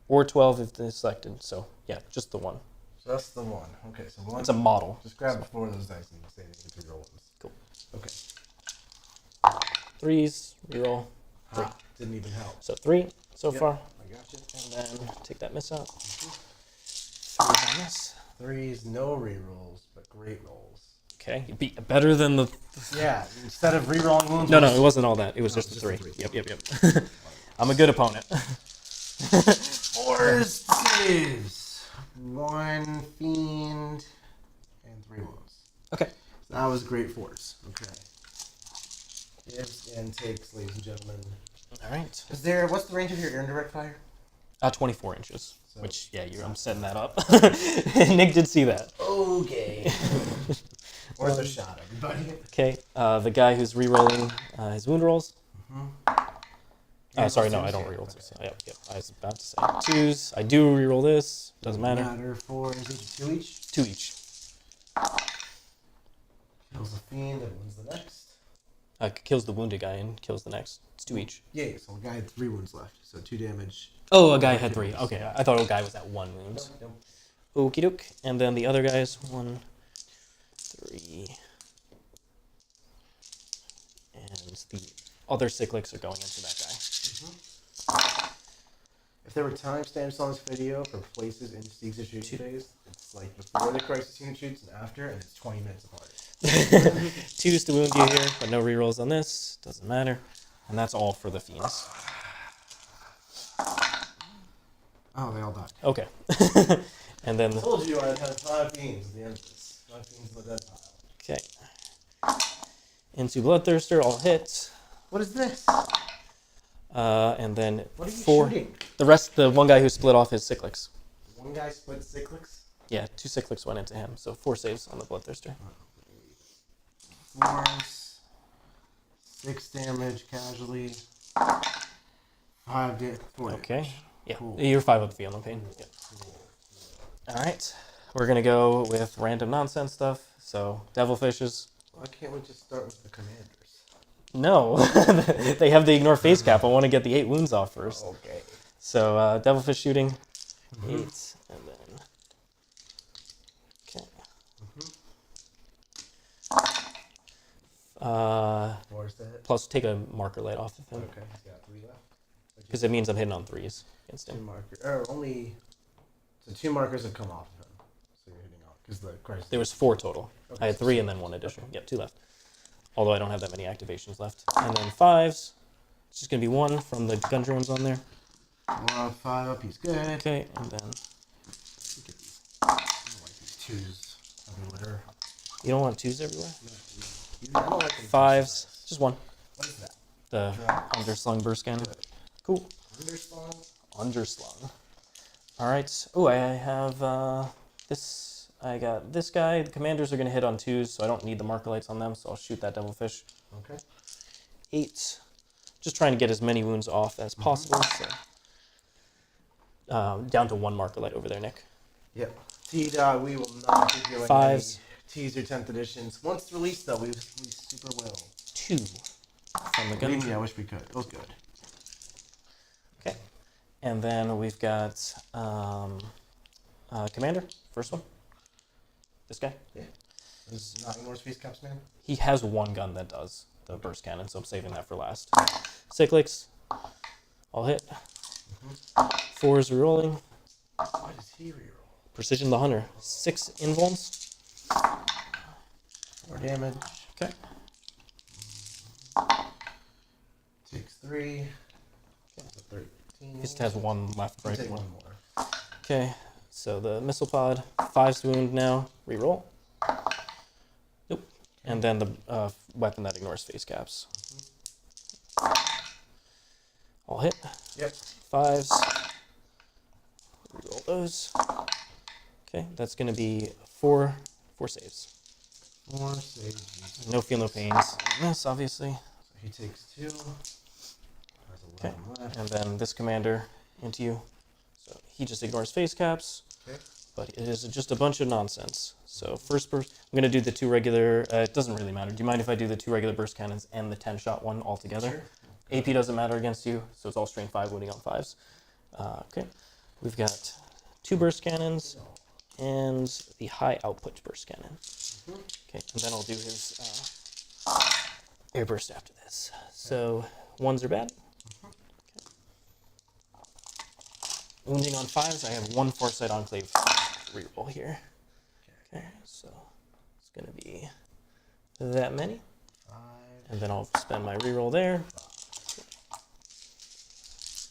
or 12 if they're selected. So, yeah, just the 1. Just the 1. Okay, so 1. It's a model. Just grab 4 of those dice and say they can reroll ones. Cool. Okay. 3s, reroll. 3. Didn't even help. So 3 so far. I got you. And then take that miss out. 3s on this. 3s, no rerolls, but great rolls. Okay, you beat better than the... Yeah, instead of rerolling wounds... No, it wasn't all that. It was just a 3. Yep. I'm a good opponent. 4 saves. 1 fiend and 3 wounds. Okay. So that was great force. Okay. Gives and takes, ladies and gentlemen. All right. What's the range of your air and direct fire? 24 inches. So, which, yeah, I'm setting that up. Nick did see that. Okay. Worth a shot, everybody. Okay, the guy who's re-rolling his wound rolls. Sorry, no, I don't reroll twos. Yep, I was about to say twos. I do reroll this. Doesn't matter. Four, is it two each? Two each. Kills the fiend and wins the next. Kills the wounded guy and kills the next. It's two each. Yeah, so the guy had 3 wounds left, so 2 damage. Oh, a guy had 3. Okay, I thought a guy was at 1 wound. Nope. Okie doke. And then the other guys, 1, 3. And the other cyclics are going into that guy. If there were timestamps on this video for places in the execution phase, it's like before the crisis unit shoots and after, and it's 20 minutes apart. 2s to wound you here, but no rerolls on this. Doesn't matter. And that's all for the Fiends. Oh, they all died. Okay. And then... I told you I'd have 5 Fiends at the end of this. 5 Fiends in the dead pile. Okay. Into Bloodthirster, all hit. What is this? And then What are you 4. shooting? The one guy who split off his cyclics. One guy split cyclics? Yeah, 2 cyclics went into him, so 4 saves on the Bloodthirster. 4s, 6 damage casually, 5 damage. Okay. Yeah, Cool. you're 5 up field, no pain. Yeah. Alright, we're gonna go with random nonsense stuff. So, Devilfishes. Why can't we just start with the commanders? No, they have the ignore face cap. I want to get the 8 wounds off first. Okay. So, Devilfish shooting. 8, and then... Okay. Where's that? Plus, take a marker light off of him. Okay, he's got 3 left. Because it means I'm hitting on 3s against 2 him. markers. Only. So 2 markers have come off of him. So you're hitting off. Because the crisis. There was 4 total. Okay, I had so 3 and then 1 additional. Yep, 2 left. Although I don't have that many activations left. And then 5s. It's just going to be 1 from the gun drones on there. 1 5 up, he's good. Okay, and then... Get these. I don't like these 2s everywhere. You don't want 2s everywhere? I don't like them 5s. Just 1. What is that? The underslung burst cannon. Cool. Underslung? Underslung. Alright. Oh, I have this. I got this guy. The commanders are going to hit on 2s, so I don't need the marker lights on them, so I'll shoot that Devilfish. Okay. 8. Just trying to get as many wounds off as possible. So down to 1 marker light over there, Nick. Yep. T-Dog, we will not be doing 5s. any teaser 10th editions. Once released, though, we super will. 2 from the gun. Believe me, I wish we could. It was good. Okay. And then we've got Commander, first one. This guy. Yeah. This is not ignore space caps, man. He has 1 gun that does the burst cannon, so I'm saving that for last. Cyclics. All hit. 4s rerolling. Why does he reroll? Precision the Hunter. 6 invulns. 4 damage. Okay. Takes 3. That's a 13. He just has 1 left, right? Take 1 more. Okay. So the missile pod. 5's wound now. Reroll. Nope. And then the weapon that ignores face caps. All hit. Yep. 5s. Reroll those. Okay, that's going to be 4 saves. 4 saves. No feel, no pains. Miss, obviously. So he takes 2. Has 11 Okay, left. and then this commander into you. So he just ignores face caps, Okay. but it is just a bunch of nonsense. So first burst, I'm going to do the 2 regular, it doesn't really matter. Do you mind if I do the 2 regular burst cannons and the 10-shot one all together? Sure. AP doesn't matter against you, so it's all strength 5 wounding on 5s. Okay, we've got 2 burst cannons and the high output burst cannon. Okay, and then I'll do his airburst after this. So 1s are bad. Okay. Wounding on 5s, I have 1 Farsight Enclave reroll here. Okay, so it's going to be that many. 5. And then I'll spend my reroll there.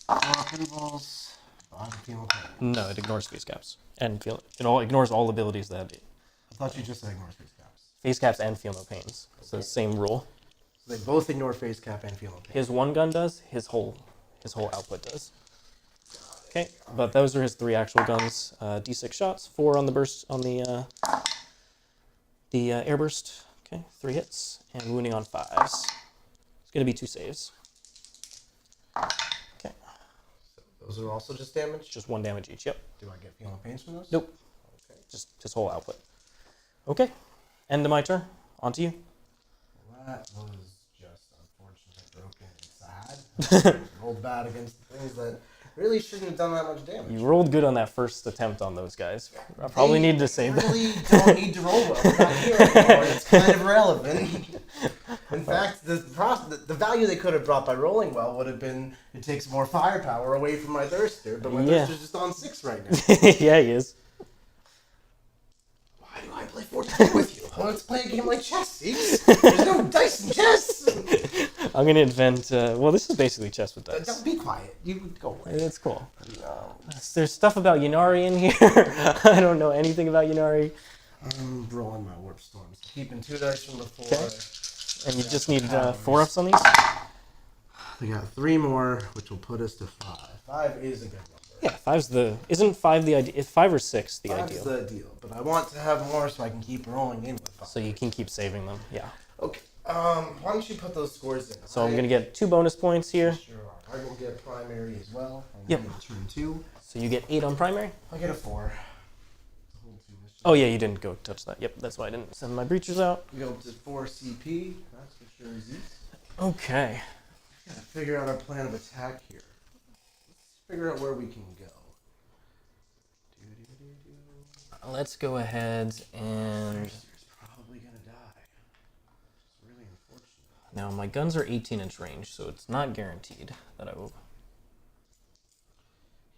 4 approvals. 5 feel pain. No, it ignores face caps. And feel, it all ignores all abilities that I thought you just said ignore face caps. face caps and feel no pains. So the same rule. So they both ignore face cap and feel no pain. His 1 gun does, his whole output does. Okay, but those are his 3 actual guns. D6 shots, 4 on the burst on the airburst. Okay, 3 hits and wounding on 5s. It's gonna be 2 saves. Those are also just damage? Just 1 damage each. Yep. Do I get Feeling Pains from those? Nope. Okay. Just whole output. Okay. End of my turn. On to you. Well, that was just unfortunate, broken, and sad. Rolled bad against things that really shouldn't have done that much damage. You rolled good on that first attempt on those guys. I probably need to save them. Really don't need to roll well. We're not here anymore. It's kind of irrelevant. In fact, the value they could have brought by rolling well would have been it takes more firepower away from my Thirster, but my Thirster's just on 6 right now. Yeah, he is. Why do I play 4-2 with you? Let's play a game like chess, see? There's no dice in chess! I'm going to invent... well, this is basically chess with dice. Don't be quiet. You go away. It's cool. There's stuff about Ynnari in here. I don't know anything about Ynnari. I'm rolling my Warp Storms. Keeping 2 dice from before. Okay. And you just need 4-ups on these? We got 3 more, which will put us to 5. 5 is a good number. Yeah, 5's the... Isn't 5 the ideal? 5 or 6 the 5's ideal? the ideal, but I want to have more so I can keep rolling in with 5. So you can keep saving them, yeah. Okay, why don't you put those scores in? So I'm going to get 2 bonus points here. Sure are. I will get primary as well. Yep. Turn 2. So you get 8 on primary? I'll get a 4. Oh yeah, you didn't go touch that. Yep, that's why I didn't send my breachers out. We go up to 4 CP. That's for sure. Okay. We gotta figure out our plan of attack here. Let's figure out where we can go. Let's go ahead and... Thirster's probably gonna die. It's really unfortunate. Now my guns are 18-inch range, so it's not guaranteed that I will...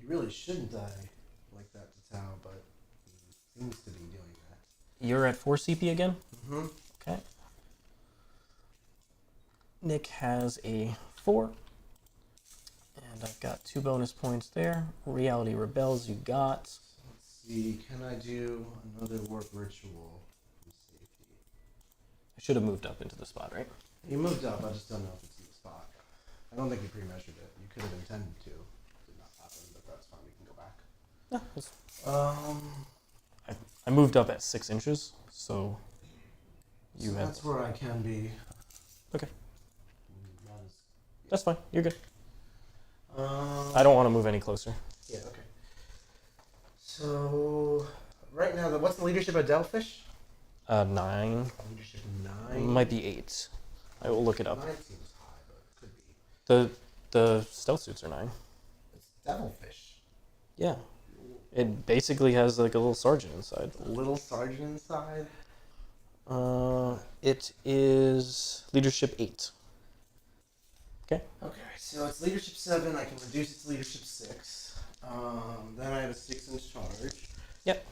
He really shouldn't die like that to Tau, but he seems to be doing that. You're at 4 CP again? Mm-hmm. Okay. Nick has a 4. And I've got 2 bonus points there. Reality Rebels you got. Let's see, can I do another warp ritual for safety? I should have moved up into the spot, right? You moved up, I just don't know if it's in the spot. I don't think you pre-measured it. You could have intended to. Did not happen, but that's fine, we can go back. Yeah, I moved up at 6 inches, so you so have... that's where I can be. Okay, Not as, that's fine. You're good. I don't want to move any closer. yeah, okay. So, right now, what's the leadership of Delphish? 9. Leadership It 9. might be 8. I will look it up. 9 seems high, but it could be. The stealth suits are 9. It's Devilfish. Yeah. It basically has like a little sergeant inside. A little sergeant inside. It is leadership 8. Okay. Okay, so it's leadership 7. I can reduce it to leadership 6. Then I have a 6-inch charge. Yep.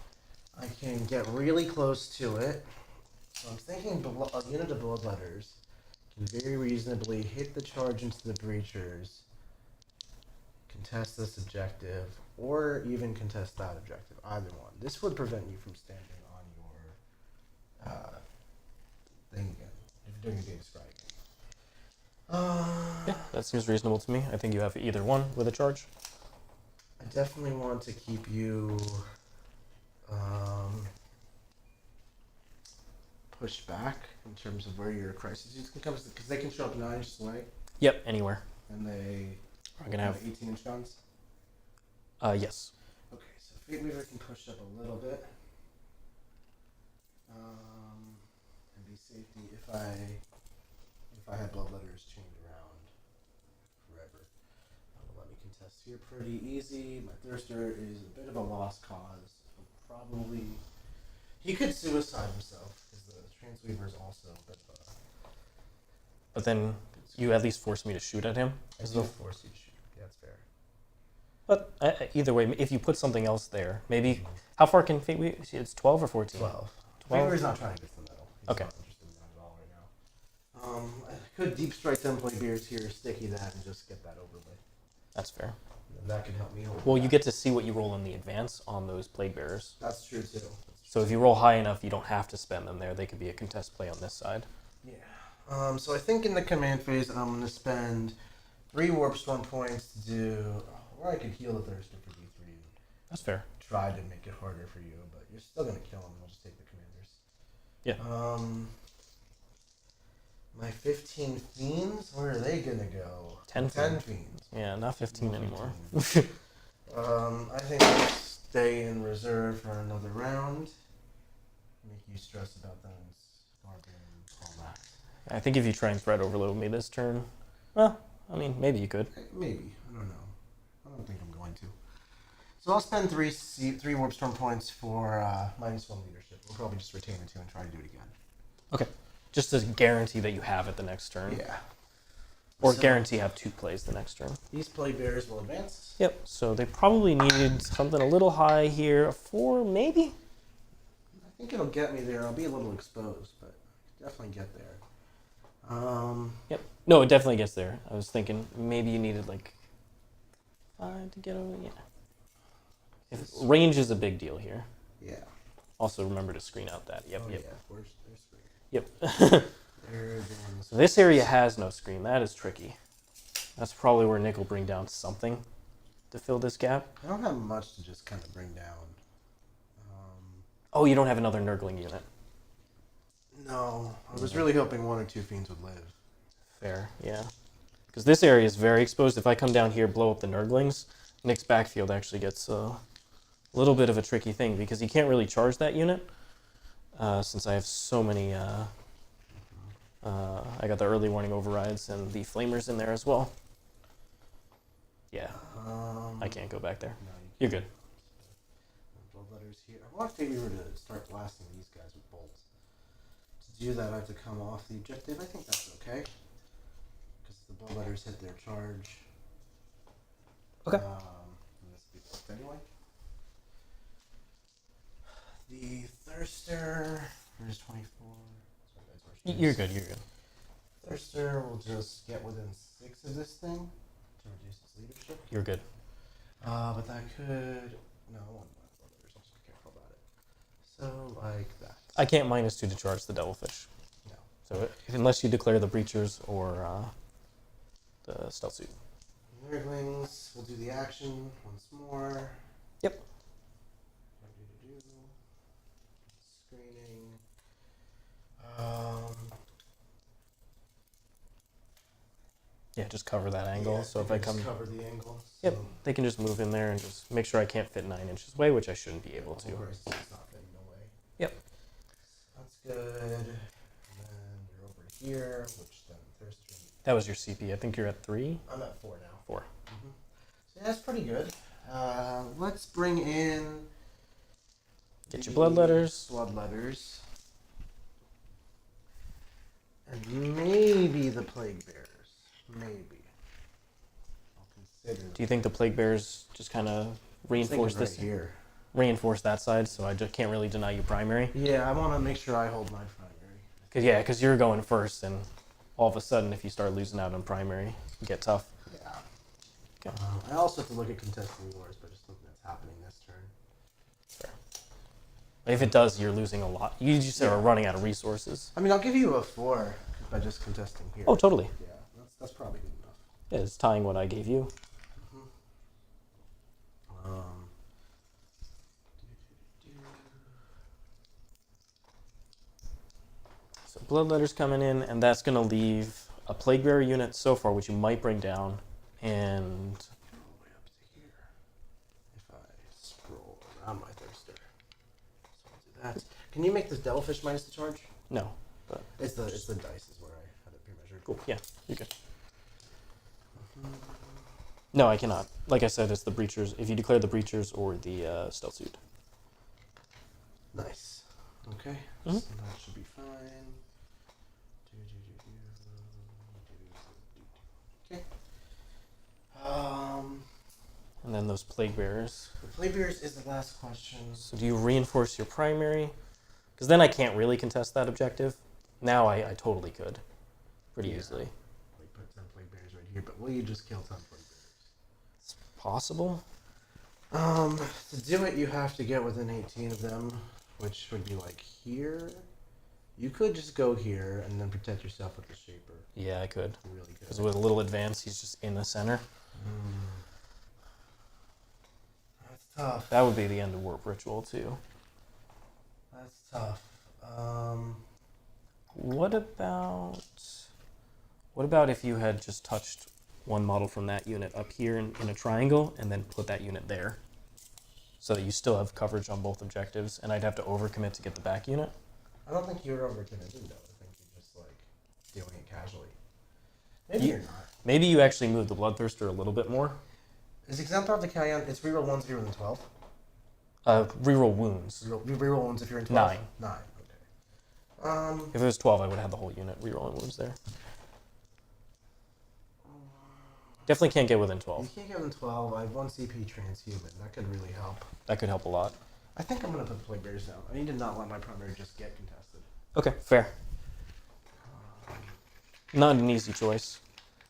I can get really close to it. So I'm thinking a unit of Bloodletters can very reasonably hit the charge into the breachers, contest this objective, or even contest that objective. Either one. This would prevent you from standing on your thing again. If you're doing a data strike. Yeah, that seems reasonable to me. I think you have either one with a charge. I definitely want to keep you pushed back in terms of where your crisis units can come, because they can show up 9 inches away, Yep, anywhere. and they I'm gonna have 18-inch guns. yes. Okay, so Fateweaver can push up a little bit, and be safety if I had Bloodletters chained around forever. Let me contest here pretty easy. My Thirster is a bit of a lost cause. Probably he could suicide himself because the Tranceweaver is also a bit of a. But then you at least force me to shoot at him. I do force you to shoot. Yeah, that's fair. But either way, if you put something else there, maybe how far can Fateweaver? It's 12 or 14. 12. 12? Fateweaver's not trying to get to the middle. He's Okay. not interested in that at all right now. I could deep strike them Plaguebeares here, sticky that, and just get that over with. That's fair. And that could help me. Well, you get to see what you roll in the advance on those Plaguebearers. That's true too. So if you roll high enough, you don't have to spend them there. They could be a contest play on this side. Yeah. So I think in the command phase, I'm going to spend 3 Warp Storm points to do, or I could heal the Thirster for D3 and That's fair. try to make it harder for you, but you're still going to kill him. I'll just take the commanders. Yeah. My 15 Fiends, where are they going to go? 10 10 Fiends. Fiends. Yeah, not 15 Not anymore. 15. I think I'll stay in reserve for another round. Make you stress about them, Skarbrand, all that. I think if you try and threat overload me this turn, well, I mean, maybe you could. Maybe. I don't know. I don't think I'm going to. So I'll spend three Warp Storm points for -1 leadership. We'll probably just retain the 2 and try to do it again. Okay. Just to guarantee that you have it the next turn. Yeah. Or So- guarantee have 2 plays the next turn. These Plaguebearers will advance. Yep. So they probably needed something a little high here. A 4, maybe? I think it'll get me there. I'll be a little exposed, but definitely get there. Yep. No, it definitely gets there. I was thinking maybe you needed like 5 to get over. Yeah. Range is a big deal here. Yeah. Also, remember to screen out that. Yep. Oh, Yep. yeah. Where's screen? Yep. There. So this area has no screen. That is tricky. That's probably where Nick will bring down something to fill this gap. I don't have much to just kind of bring down. Oh, you don't have another Nurgling unit. No, I was really hoping 1 or 2 Fiends would live. Fair, yeah. Because this area is very exposed. If I come down here, blow up the Nurglings, Nick's backfield actually gets a little bit of a tricky thing because he can't really charge that unit since I have so many. I got the early warning overrides and the flamers in there as well. Yeah, I can't go back there. No, You're good. Bloodletters here. I want Fateweaver to start blasting these guys with bolts. To do that, I have to come off the objective. I think that's okay. Because the Bloodletters hit their charge. Okay. And this will be blocked anyway. The Thirster. There's 24. You're good, you're good. Thirster will just get within 6 of this thing to reduce its leadership. You're good. But that could... No, I want Bloodletters. I'll just be careful about it. So, like that. I can't -2 to charge the Devilfish. No. So unless you declare the Breachers or the Stealth Suit. Nurglings, we'll do the action once more. Yep. Screening. Yeah, just cover that angle. Yeah, so if I come... just cover the angle. Yep, So they can just move in there and just make sure I can't fit 9 inches away, which I shouldn't be able to. of course, it's not fitting away. Yep. That's good. And then you're over here, which then Thirster. That was your CP. I think you're at 3? I'm at 4 now. 4. Mm-hmm. So that's pretty good. Let's bring in. Get your the Bloodletters. Bloodletters. And maybe the Plaguebearers. Maybe. I'll consider. Do you think the Plaguebearers just kind of reinforce this here? Reinforce that side, so I just can't really deny you primary? Yeah, I want to make sure I hold my primary. Because you're going first, and all of a sudden, if you start losing out on primary, it get tough. Yeah. Okay. I also have to look at contesting wars, but just looking at what's happening this turn. Fair. If it does, you're losing a lot. You just are running out of resources. I mean, I'll give you a 4 by just contesting here. Oh, totally. Yeah, that's probably good enough. Yeah, it's tying what I gave you. So Bloodletters coming in, and that's going to leave a Plaguebearer unit so far, which you might bring down, and... All the way up to here. If I scroll around my Thirster. So I'll do that. Can you make this Devilfish minus the charge? No, but... It's the dice is where I had it pre-measured. Cool, yeah, you're good. No, I cannot. Like I said, it's the Breachers. If you declare the Breachers or the Stealth Suit. Nice. Okay. Mhm. So that should be fine. Okay. And then those Plaguebearers. The Plaguebearers is the last question. So do you reinforce your primary? Because then I can't really contest that objective. Now I totally could. Pretty easily. Like put 10 Plaguebearers right here, but will you just kill 10 Plaguebearers? It's possible. To do it, you have to get within 18 of them, which would be like here. You could just go here and then protect yourself with the Shaper. Yeah, I could. You really could. Because with a little advance, he's just in the center. That's tough. That would be the end of Warp Ritual, too. That's tough. What about if you had just touched one model from that unit up here in a triangle, and then put that unit there, so that you still have coverage on both objectives. And I'd have to overcommit to get the back unit. I don't think you're overcommitting though. I think you're just like doing it casually. Maybe you're not. Maybe you actually move the Bloodthirster a little bit more. Is Exemplar of the Kauyon? It's reroll 1, 0, and 12. Reroll wounds. Reroll ones if you're in 12. 9. Okay. If it was 12, I would have the whole unit rerolling wounds there. Definitely can't get within 12. You can't get within 12. I have 1 CP transhuman. That could really help. That could help a lot. I think I'm gonna put Plaguebeares down. I need to not let my primary just get contested. Okay, fair. Not an easy choice.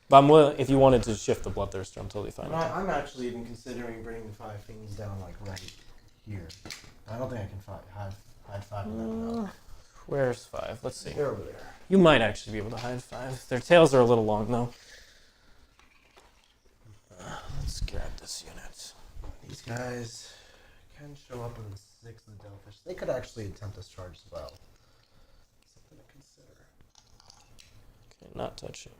But I'm willing, if you wanted to shift the Bloodthirster, I'm totally fine with that. I'm actually even considering bringing the 5 Fiends down like right here. I don't think I can hide 5 in that. No. Where's 5? Let's see. They're over there. You might actually be able to hide 5. Their tails are a little long, though. Let's grab this unit. These guys can show up within 6 of the Devilfish. They could actually attempt this charge as well. Something to consider. Okay, not touching.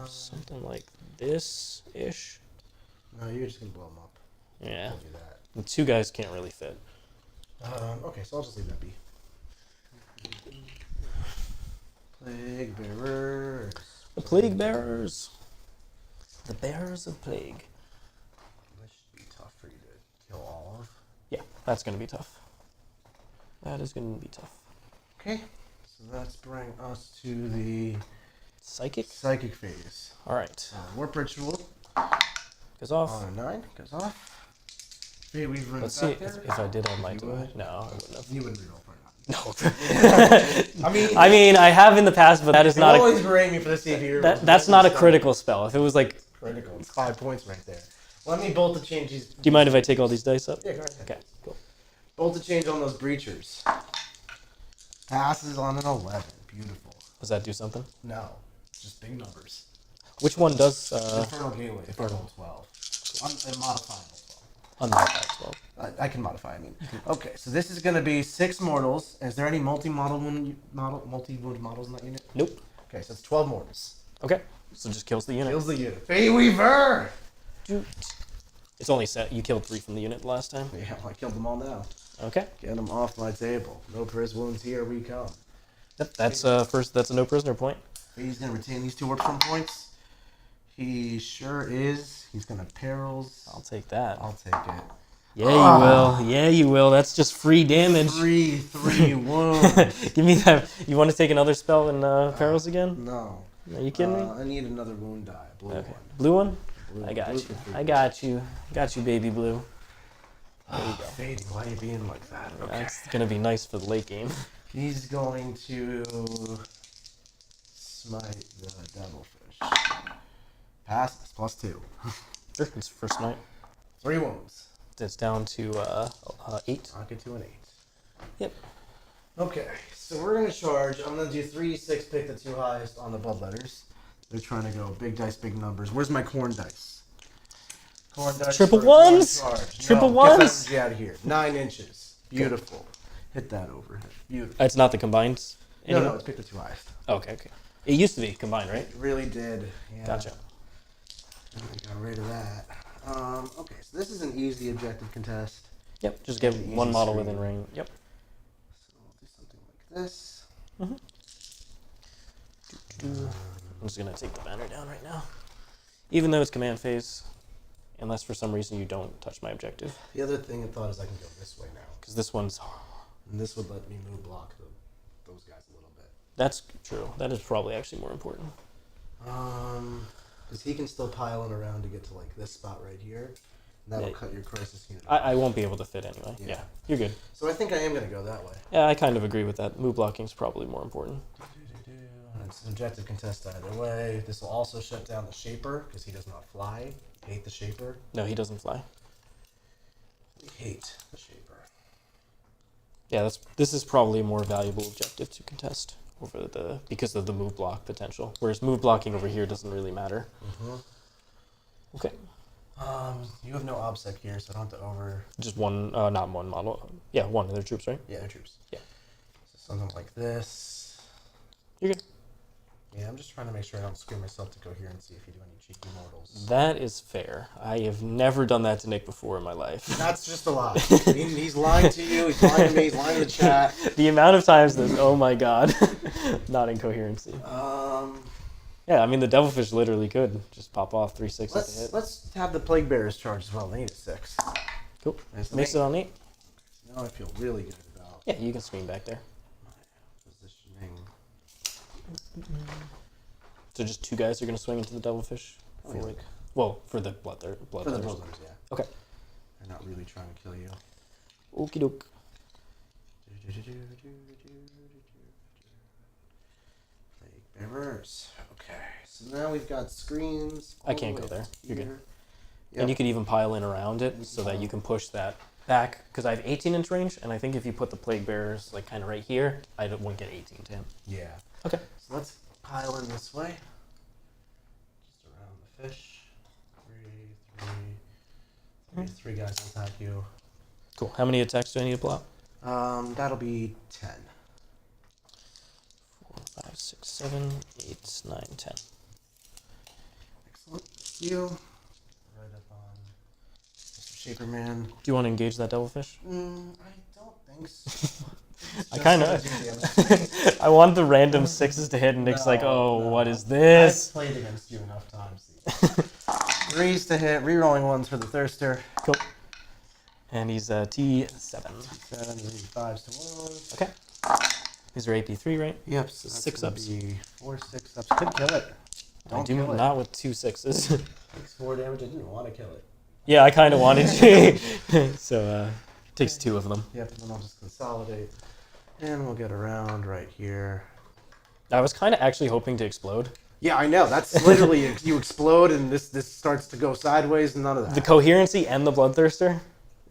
Something like this-ish. No, you're just going to blow them up. Yeah. Don't do that. The 2 guys can't really fit. Okay, so I'll just leave that be. Plaguebearers. The Plaguebearers. The Bearers of Plague. This should be tough for you to kill all of. Yeah, that's going to be tough. That is going to be tough. Okay, so that's bring us to the Psychic? psychic phase. Alright. Warp Ritual. Goes off. On a 9, goes off. Fateweaver Let's see if I did have my do it. No, I wouldn't have. You wouldn't reroll for it. No. I mean, I have in the past, but that is not always berate me for the CP. that's not a critical spell. If it was like, Critical. It's 5 points right there. Let me bolt to change these. do you mind if I take all these dice up? Yeah, go ahead. Okay, cool. Bolt to change on those breachers. Passes on an 11. Beautiful. Does that do something? No, just big numbers. Which one does Infernal Gateway. Infernal 12. Modifiable 12. unmodified 12? I can modify. I mean, okay. So this is going to be 6 mortals. Is there any multi-wound models in that unit? Nope. Okay, so it's 12 mortals. Okay, so just kills the unit. Kills the unit. Fateweaver! It's only set. You killed 3 from the unit last time. Yeah, I killed them all now. Okay. Get them off my table. No priz wounds here we come. Yep, that's first. That's a no prisoner point. He's going to retain these 2 warp stone points. He sure is. He's going to perils. I'll take that. I'll take it. Yeah, you will. Yeah, you will. That's just free damage. 3 wounds. Give me that. You want to take another spell in perils again? No. Are you kidding me? I need another wound die. Blue one. Blue one? Blue, I got blue you. for 3 I got you. Got you, baby blue. There you go. Fading. Why are you being like that? Okay. That's gonna be nice for the late game. He's going to smite the devilfish. Passes. +2. Sure, it's first night. 3 wounds. It's down to 8. I'll get to an 8. Yep. Okay, so we're gonna charge. I'm gonna do 3, 6, pick the 2 highest on the Bloodletters. They're trying to go big dice, big numbers. Where's my corn dice? Corn dice. Triple for a corn ones? charge. Triple no, ones? Get that out of here. 9 inches. Beautiful. Hit that overhead. Beautiful. It's not the combined. No, it's pick the 2 highest. Okay. It used to be combined, right? It really did. Yeah. Gotcha. I got rid of that. Okay, so this is an easy objective contest. Yep. Just get Easy one model screen. within range. Yep. So we'll do something like this. I'm just gonna take the banner down right now, even though it's command phase, unless for some reason you don't touch my objective, The other thing I thought is I can go this way now. because this one's. And this would let me move block those guys a little bit. That's true. That is probably actually more important. Because he can still pile in around to get to like this spot right here. And that'll Yeah. cut your crisis unit. I won't be able to fit anyway. Yeah. Yeah, you're good. So I think I am going to go that way. Yeah, I kind of agree with that. Move blocking is probably more important. It's an objective contest either way. This will also shut down the Shaper because he does not fly. Hate the Shaper. No, he doesn't fly. We hate the Shaper. Yeah, this is probably a more valuable objective to contest over because of the move block potential. Whereas move blocking over here doesn't really matter. Okay. You have no obsec here, so I don't have to over. Just one, not one model. Yeah, one of their troops, right? Yeah, they're troops. Yeah. So something like this. You're good. Yeah, I'm just trying to make sure I don't screw myself to coherency if you do any cheeky mortals. That is fair. I have never done that to Nick before in my life. That's just a lie. He's lying to you, he's lying to me, he's lying to the chat. The amount of times this, oh my god, not incoherency. Yeah, I mean the Devilfish literally could just pop off 3 6s to hit. Let's have the Plaguebearers charge as well. They need a 6. Cool. Nice. Makes it on 8. Now I feel really good about Yeah, you can screen back there. my positioning. So just 2 guys are going to swing into the Devilfish? Oh, yeah. For the Bloodthirster. For the Bloodletters, yeah. Okay. They're not really trying to kill you. Okie doke. Plaguebearers. Okay. So now we've got screens. I can't go there. You're good. Yep. And you could even pile in around it so that you can push that back. Because I have 18-inch range, and I think if you put the Plaguebearers like kind of right here, I wouldn't get 18 to him. Yeah. Okay. So let's pile in this way. Just around the fish. Three guys will attack you. Cool. How many attacks do I need to blow out? That'll be 10. 4, 5, 6, 7, 8, 9, 10. Excellent. Thank you. Right up on Mr. Shaperman. Do you want to engage that Devilfish? I don't think so. I kind of. I want the random 6s to hit, and Nick's like, "Oh, what is this?" I've played against you enough times. 3s to hit, rerolling 1s for the Thirster. Cool. And he's T7. 7, 5s to 1. Okay. These are AP3, right? Yep. So that's 6 gonna ups. be 4 6 ups. Could kill it. Don't I do kill it. not with 2 6s. Takes 4 damage. I didn't want to kill it. Yeah, I kind of wanted to. So takes 2 of them. Yep. And then I'll just consolidate, and we'll get around right here. I was kind of actually hoping to explode. Yeah, I know. That's literally you explode, and this starts to go sideways. None of that. The coherency and the Bloodthirster.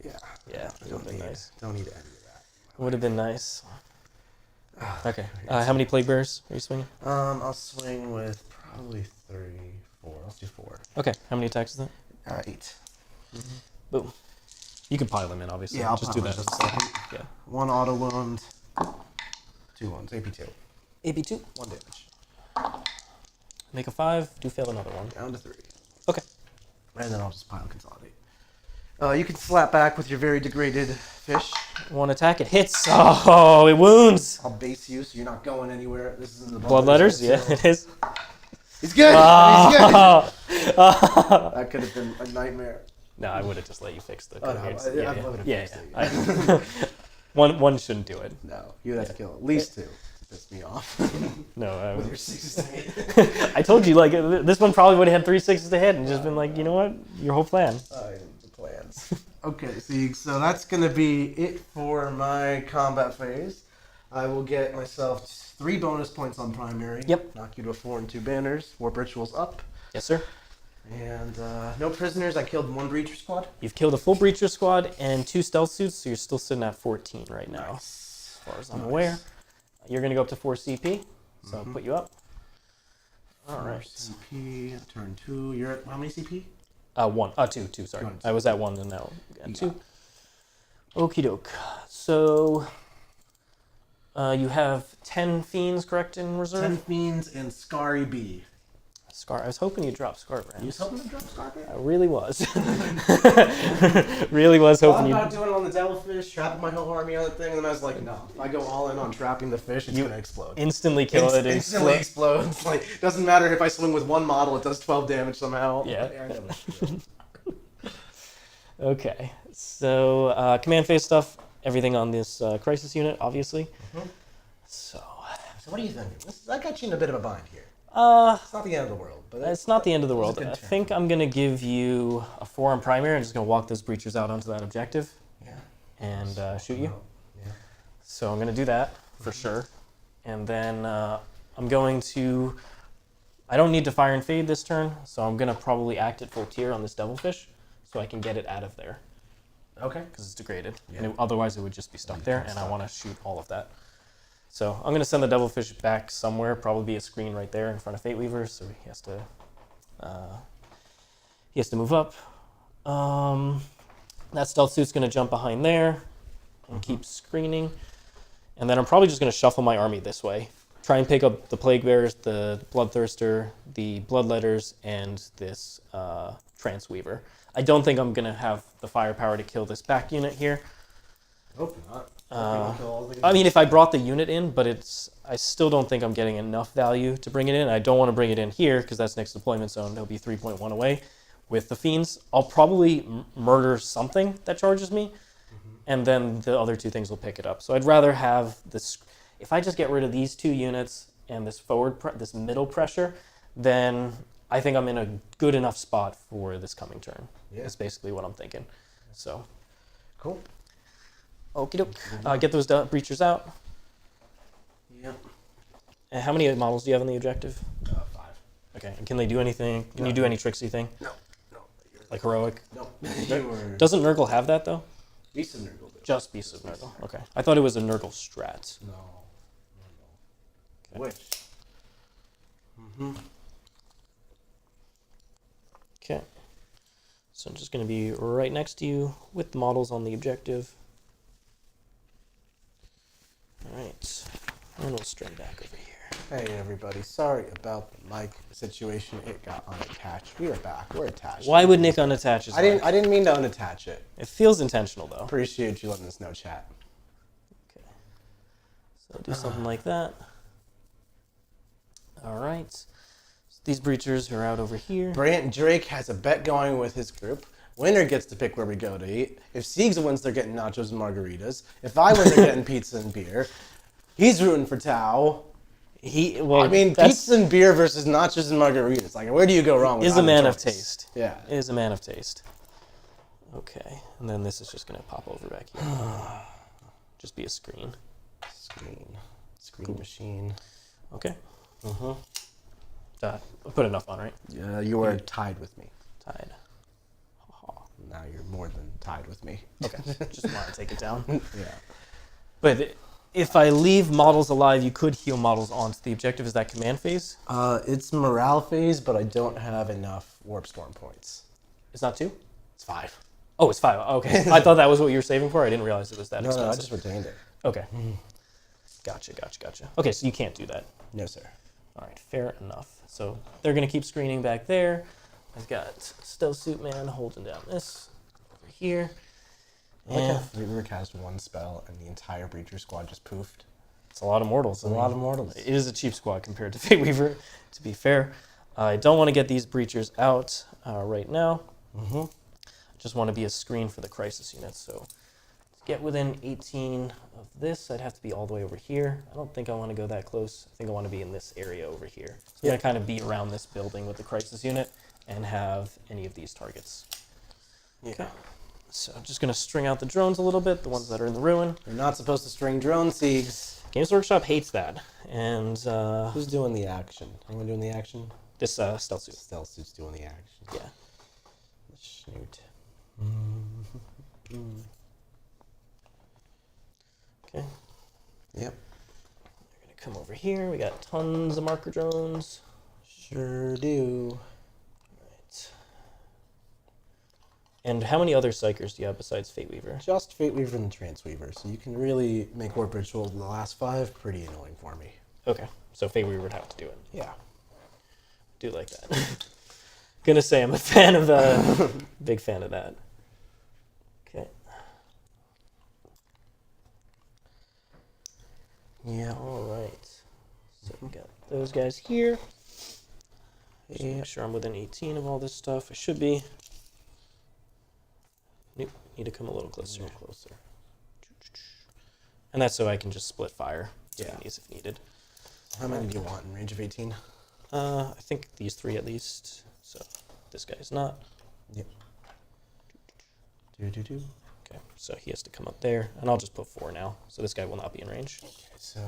Yeah. Yeah, it would have been nice. Don't need any of that. Would have been nice. Okay. How many Plaguebearers are you swinging? I'll swing with probably 3, 4. Let's do 4. Okay. How many attacks is that? 8. Boom. You can pile them in, obviously. Yeah, I'll just pile do in that. just a second. Yeah. 1 auto wound. 2 wounds. AP2. AP2. 1 damage. Make a 5. Do fail another one. Down to 3. Okay. And then I'll just pile consolidate. You can slap back with your very degraded fish. 1 attack. It hits. Oh, it wounds. I'll base you, so you're not going anywhere. This is in the Bloodletters. Yeah, it is. He's good. Oh. He's good. That could have been a nightmare. No, I would have just let you fix the Oh, no, coherency. I would have fixed it. Yeah. One shouldn't do it. No, you'd have to kill at least 2 to piss me off. No. With your 6s to hit. I told you, like, this one probably would have had 3 6s to hit and just been like, you know what? Your whole plan. The plans. Okay, so that's going to be it for my combat phase. I will get myself 3 bonus points on primary. Yep. Knock you to a 4 and 2 banners. Warp rituals up. Yes, sir. And no prisoners. I killed 1 breacher squad. You've killed a full breacher squad and 2 stealth suits, so you're still sitting at 14 right now, Nice. as far as I'm aware. You're going to go up to 4 CP, so I'll put you up. All right. CP, turn 2. You're at how many CP? 1. 2, sorry. Two. I was at 1 and now at 2. Okie doke. So you have 10 Fiends, correct, in reserve? 10 Fiends and Scary B. I was hoping you'd drop Skarbrand. You was hoping to drop Skarbrand? I really was. Really was hoping I you'd... thought about doing it on the Devilfish, trapping my whole army on the thing, and then I was like, no. If I go all in on trapping the fish, it's going to explode. Instantly kill it. Instantly explodes. Like, doesn't matter if I swing with 1 model, it does 12 damage somehow. Yeah. I know. Okay. So, command phase stuff. Everything on this crisis unit, obviously. So what are you thinking? That got you in a bit of a bind here. It's not the end of the world. But It's not the end of the that was world. a good I turn. think I'm going to give you a 4 on primary. I'm just going to walk those breachers out onto that objective Yeah. and shoot you. Yeah. So I'm going to do that for sure. And then I'm going to... I don't need to fire and fade this turn, so I'm going to probably act at full tier on this Devilfish so I can get it out of there Okay. because it's degraded. Yeah. And otherwise it would just be stuck there, and I want to shoot all of that. So I'm going to send the Devilfish back somewhere, probably be a screen right there in front of Fateweaver, so he has to move up. That stealth suit's going to jump behind there and keep screening. And then I'm probably just going to shuffle my army this way, try and pick up the Plaguebearers, the Bloodthirster, the Bloodletters, and this Tranceweaver. I don't think I'm going to have the firepower to kill this back unit here. Hope not. I mean, if I brought the unit in, but I still don't think I'm getting enough value to bring it in. I don't want to bring it in here because that's next deployment zone. It'll be 3.1 away. With the Fiends, I'll probably murder something that charges me, and then the other two things will pick it up. So I'd rather have this. If I just get rid of these two units and this this middle pressure, then I think I'm in a good enough spot for this coming turn. Yeah. That's basically what I'm thinking. So, Cool. okie doke. Get those breachers out. Yep. And how many models do you have on the objective? 5. Okay. And can they do anything? Can you do any tricksy thing? No. Like heroic? No. Doesn't Nurgle have that though? Beast of Nurgle. Just Beast of Nurgle. Okay. I thought it was a Nurgle strat. No. Which? Okay. So I'm just going to be right next to you with the models on the objective. All right. And we'll string back over here. Hey everybody, sorry about the mic situation. It got unattached. We are back. We're attached. Why would Nick unattach his mic? I didn't mean to unattach it. It feels intentional though. Appreciate you letting us know, chat. Okay. So do something like that. All right. So these breachers are out over here. Brant Drake has a bet going with his group. Winner gets to pick where we go to eat. If Siegs wins, they're getting nachos and margaritas. If I win, they're getting pizza and beer. He's rooting for Tao. Pizza and beer versus nachos and margaritas. Like, where do you go wrong with Is a man of taste. Yeah. Is a man of taste. Okay. And then this is just going to pop over back here. Just be a screen. Screen machine. Okay. I put enough on, right? Yeah, you are tied with me. Tied. Now you're more than tied with me. Okay. Just want to take it down. Yeah. But if I leave models alive, you could heal models onto the objective. Is that command phase? It's morale phase, but I don't have enough warp storm points. It's not 2? It's 5. Oh, it's 5. Okay. I thought that was what you were saving for. I didn't realize it was that expensive. No, I just retained it. Okay. Gotcha. Okay, so you can't do that. No, sir. All right, fair enough. So they're going to keep screening back there. I've got Stealth Suit Man holding down this over here. I like how Fateweaver cast one spell and the entire Breacher squad just poofed. It's a lot of mortals. A lot of mortals. It is a cheap squad compared to Fateweaver, to be fair. I don't want to get these Breachers out right now. I just want to be a screen for the crisis units. So to get within 18 of this, I'd have to be all the way over here. I don't think I want to go that close. I think I want to be in this area over here. So I'm going to kind of be around this building with the crisis unit and have any of these targets. Okay. So I'm just going to string out the drones a little bit, the ones that are in the ruin. You're not supposed to string drone Siegs. Games Workshop hates that. And who's doing the action? Anyone doing the action? This Stealth Suit. Stealth Suit's doing the action. Yeah. Snoot. Okay. Yep. They're going to come over here. We got tons of marker drones. Sure do. Right. And how many other Psychers do you have besides Fateweaver? Just Fateweaver and Tranceweaver, so you can really make Warp Ritual in the last 5 pretty annoying for me. Okay, so Fateweaver would have to do it. Yeah. Do like that. Gonna say I'm a fan of big fan of that. Okay. Yeah. All right. So we got those guys here. Just make sure I'm within 18 of all this stuff. I should be. Nope. Need to come a little closer. And that's so I can just split fire between these if needed. How many do you want in range of 18? I think these 3 at least. So this guy's not. Yep. Okay, so he has to come up there, and I'll just put 4 now. So this guy will not be in range. Okay, so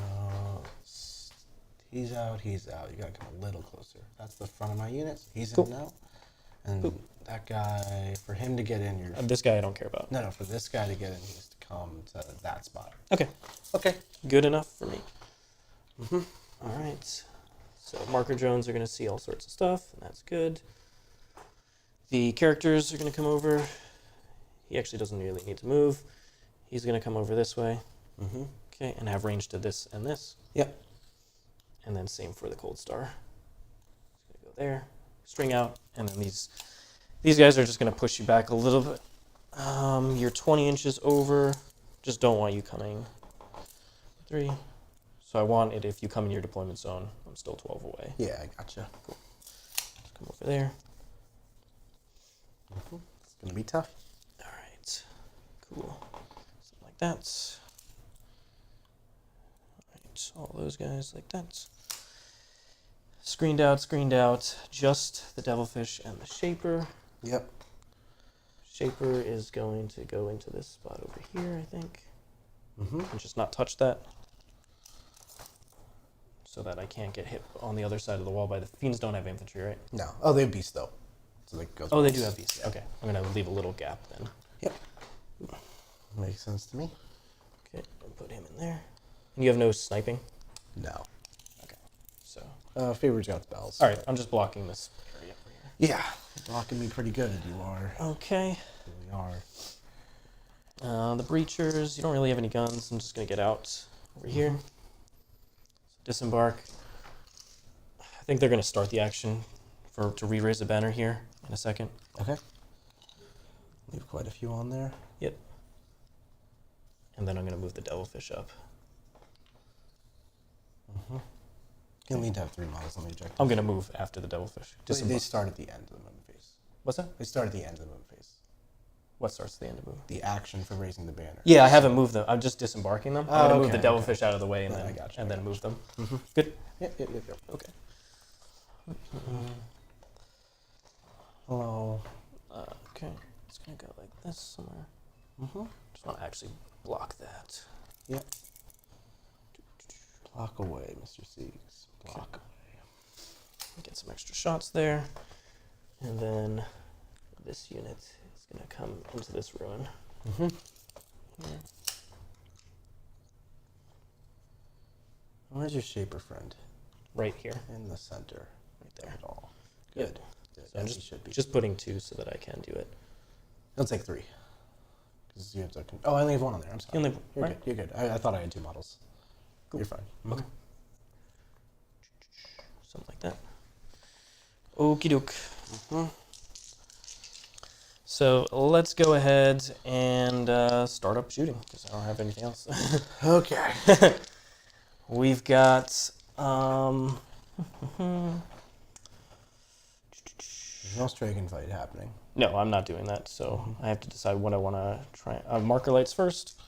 he's out. You gotta come a little closer. That's the front of my unit. He's in now. And that guy, for him to get in, this guy I don't care about. No, for this guy to get in, he has to come to that spot. Okay. Okay. Good enough for me. All right. So marker drones are going to see all sorts of stuff, and that's good. The characters are going to come over. He actually doesn't really need to move. He's going to come over this way. Okay, and have range to this and this. Yep. and then same for the Coldstar. It's gonna go there, string out, and then these guys are just gonna push you back a little bit. You're 20 inches over. Just don't want you coming 3. So I want it if you come in your deployment zone. I'm still 12 away. Yeah, I gotcha. Cool. Just come over there. It's gonna be tough. All right. Cool. Something like that. All right. All those guys like that. Screened out. Just the Devilfish and the Shaper. Yep. Shaper is going to go into this spot over here, I think. Mm-hmm. And just not touch that. So that I can't get hit on the other side of the wall by the Fiends. Don't have infantry, right? No. Oh, they have beast though. So they go. Oh, they do have beasts. Yeah. Okay, I'm gonna leave a little gap then. Yep. Makes sense to me. Okay, and put him in there. And you have no sniping? No. Okay, so. Favor's got spells. All right, I'm just blocking this area over here. Yeah. Blocking me pretty good. You are. Okay. You are. The breachers. You don't really have any guns. I'm just gonna get out over here. Disembark. I think they're going to start the action to re-raise the banner here in a second. Okay. Leave quite a few on there. Yep. And then I'm going to move the Devilfish up. Mm-hmm. You'll need to have 3 models on the objective. I'm going to move after the Devilfish. They start at the end of the moon phase. What's that? They start at the end of the moon phase. What starts at the end of the move? The action for raising the banner. Yeah, I haven't moved them. I'm just disembarking them. I'm going to move the okay. Devilfish out of the way and then move them. Mm-hmm. Good? Yep. Okay. Hello. Okay. It's going to go like this somewhere. Mm-hmm. Just want to actually block that. Yep. Block away, Mr. Siegs. Block away. Get some extra shots there. And then this unit is going to come into this ruin. Mm-hmm. Here. Where's your Shaper friend? Right here. In the center. Right there. At all. Yep. Good. So I'm should be. just putting 2 so that I can do it. It'll take 3. Because you have to. Oh, I only have 1 on there. I'm sorry. You're right? good. You're good. I thought I had 2 models. Cool. You're fine. Mm-hmm. Okay. Something like that. Okie doke. Mm-hmm. So let's go ahead and start up shooting because I don't have anything else. Okay. We've got. There's no Stragon fight happening. No, I'm not doing that. So I have to decide what I want to try. Marker lights first.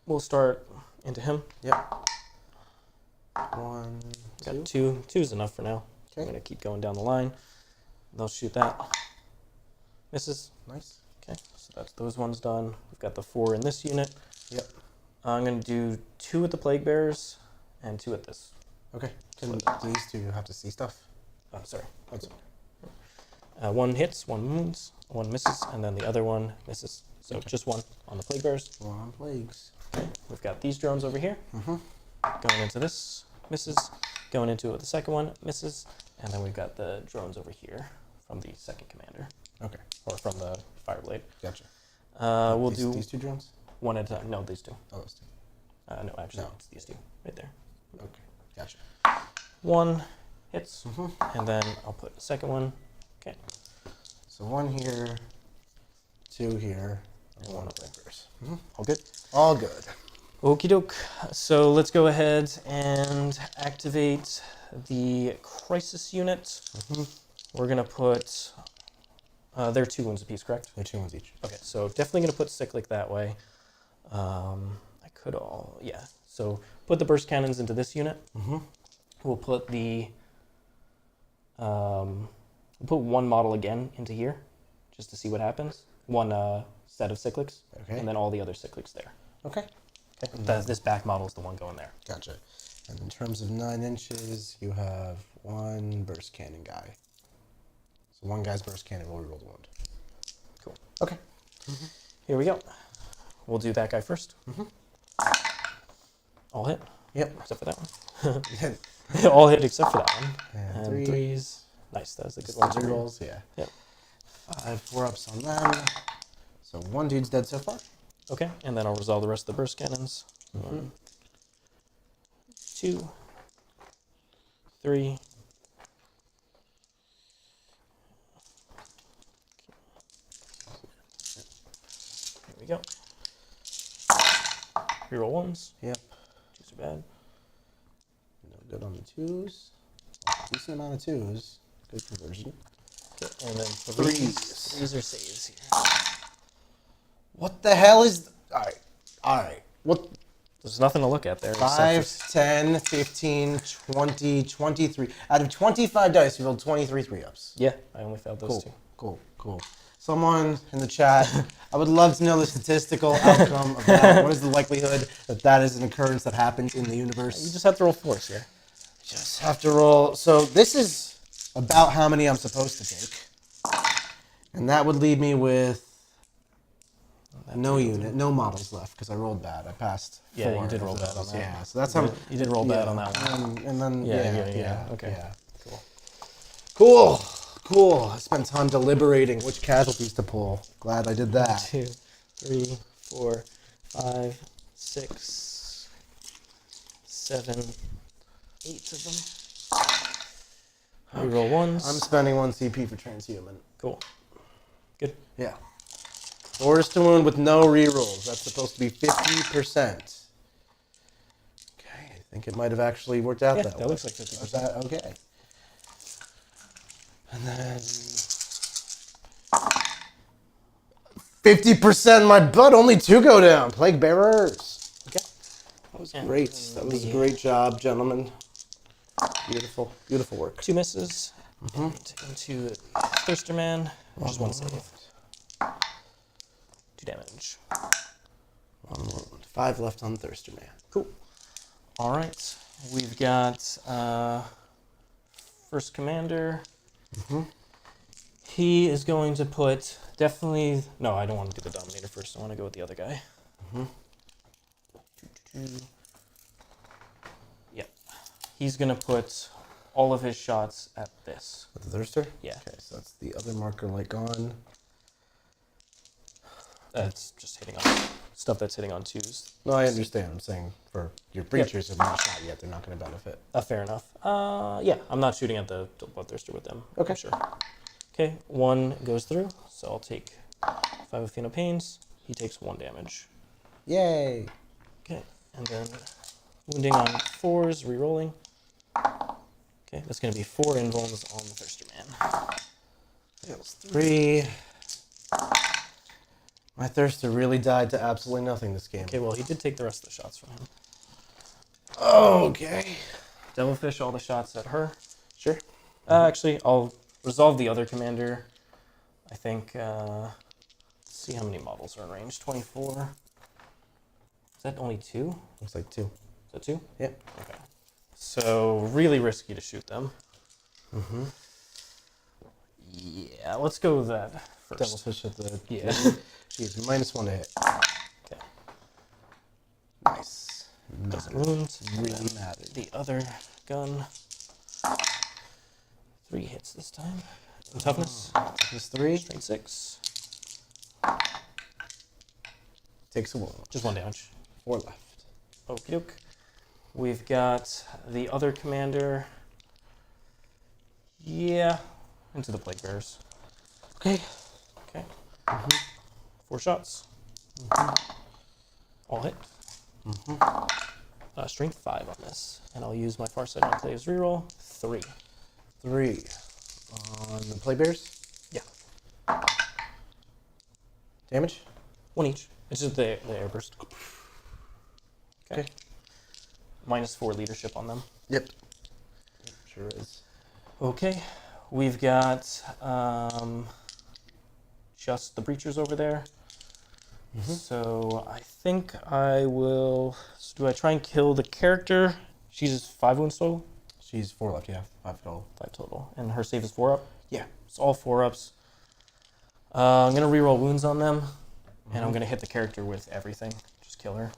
We'll start into him. Yep. 1, 2. Got 2. 2 is enough for now. Okay. I'm going to keep going down the line. They'll shoot that. Misses. Nice. Okay, so that's those ones done. We've got the 4 in this unit. Yep. I'm going to do 2 at the Plaguebearers and 2 at this. Okay. Can these 2 have to see stuff? Oh, sorry. That's okay. 1 hits, 1 wounds, 1 misses, and then the other one misses. So just 1 on the Plaguebearers. 1 on plagues. Okay. We've got these drones over here. Mm-hmm. Going into this, misses. Going into it with the second one, misses. And then we've got the drones over here from the second commander. Okay. Or from the Fireblade. Gotcha. We'll do these 2 drones? 1 at a time. No, these 2. Oh, those 2. No, actually, No. it's these 2 right there. Okay. Gotcha. 1 hits, Mm-hmm. and then I'll put the second one. Okay. So 1 here, 2 here, and 1 1 up there. Mm-hmm. All good? All good. Okie doke. So let's go ahead and activate the crisis unit. Mm-hmm. We're going to put... they're 2 wounds apiece, correct? They're 2 ones each. Okay, so definitely going to put Cyclic that way. I could all... Yeah. So put the burst cannons into this unit. Mm-hmm. We'll put the... we'll put 1 model again into here, just to see what happens. 1 set of Cyclics, Okay. and then all the other Cyclics there. Okay. Okay. This back model is the one going there. Gotcha. And in terms of 9 inches, you have 1 burst cannon guy. So 1 guy's burst cannon will reroll the wound. Cool. Okay. Here we go. We'll do that guy first. Mm-hmm. All hit, Yep. except for that one. All hit except for that one. And And 3. 3s. Nice, that was a good Just one. the rerolls, yeah. Yep. 5 4-ups on them. So 1 dude's dead so far. Okay, and then I'll resolve the rest of the burst cannons. Mm-hmm. 1, 2, 3. There we go. Reroll ones. Yep. 2s are bad. No good on the 2s. Decent amount of 2s. Good conversion. Okay, and then 3s. 3s are saves here. What the hell is... Alright. Alright. What... There's nothing to look at there. 5, 10, 15, 20, 23. Out of 25 dice, you rolled 23 3-ups. Yeah, I only failed those 2. Cool. Someone in the chat, I would love to know the statistical outcome of that. What is the likelihood that that is an occurrence that happens in the universe? You just have to roll 4s here. Just have to roll. So this is about how many I'm supposed to take. And that would leave me with no models left because I rolled bad. I passed 4. Yeah, you did roll bad on that. Yeah, so that's how you did roll bad on that one. And then Okay. Yeah. Cool. I spent time deliberating which casualties to pull. Glad I did that. 2, 3, 4, 5, 6, 7, 8 of them. Reroll ones. I'm spending 1 CP for transhuman. Cool. Good. Yeah. Force to wound with no rerolls. That's supposed to be 50%. Okay, I think it might have actually worked out that way. That looks like 50%. Is that okay? And then 50% my butt. Only 2 go down. Plaguebearers. Okay. That was great. That was a great job, gentlemen. Beautiful work. 2 misses. Into Thirster Man. Just 1 save. 2 damage. 1 wound. 5 left on Thirster Man. Cool. All right. We've got first commander. He is going to put definitely... No, I don't want to do the Dominator first. I want to go with the other guy. Yep. He's going to put all of his shots at this. With the Thirster? Yeah. Okay, so that's the other marker light gone. That's just hitting on stuff that's hitting on 2s. No, I understand. I'm saying for your breachers have not shot yet, they're not going to benefit. Fair enough. Yeah, I'm not shooting at the Bloodthirster with them. Okay. Sure. Okay, 1 goes through, so I'll take 5 Athena Pains. He takes 1 damage. Yay! Okay, and then wounding on 4s, re-rolling. Okay, that's going to be 4 invulns on the Thirster Man. Fails 3. My Thirster really died to absolutely nothing this game. Okay, well, he did take the rest of the shots from him. Okay. Devilfish all the shots at her. Sure. Actually, I'll resolve the other commander. I think, let's see how many models are in range. 24. Is that only 2? Looks like 2. Is that 2? Yep. Okay. So, really risky to shoot them. Yeah, let's go with that first. Devilfish at the... Yeah. Jeez, -1 to hit. Okay. Nice. Doesn't wound. Really mattered. The other gun. 3 hits this time. And toughness. Toughness 3. Strength 6. Takes a wound. Just 1 damage. 4 left. Okie doke. We've got the other commander. Yeah. Into the Plaguebearers. Okay. Okay. 4 shots. All hit. Strength 5 on this. And I'll use my Farsight Enclaves reroll. 3. 3. On the Plaguebearers? Yeah. Damage? 1 each. It's just the airburst. Okay. -4 leadership on them. Yep. Sure is. Okay. We've got just the breachers over there. So I think I will... So do I try and kill the character? She's 5 wounds total? She's 4 left, yeah. 5 total. 5 total. And her save is 4 up? Yeah. It's all 4 ups. I'm going to reroll wounds on them. And I'm going to hit the character with everything. Just kill her.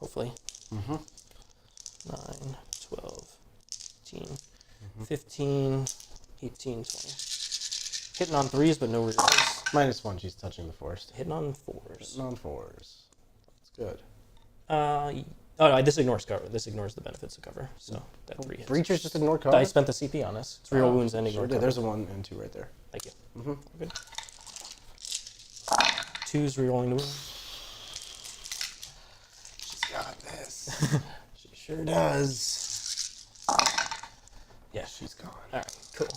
Hopefully. 9, 12, 18, 15, 18, 20. Hitting on 3s, but no rerolls. -1, she's touching the forest. Hitting on 4s. Non 4s. That's good. Oh, no, this ignores cover. This ignores the benefits of cover. So that 3 hits. Breachers just ignore cover? I spent the CP on this. It's reroll wounds and ignore Sure did. cover. There's a 1 and 2 right there. Thank you. Mm-hmm. Good. 2's rerolling the wound. She's got this. She sure does. Yeah. She's gone. All right, cool.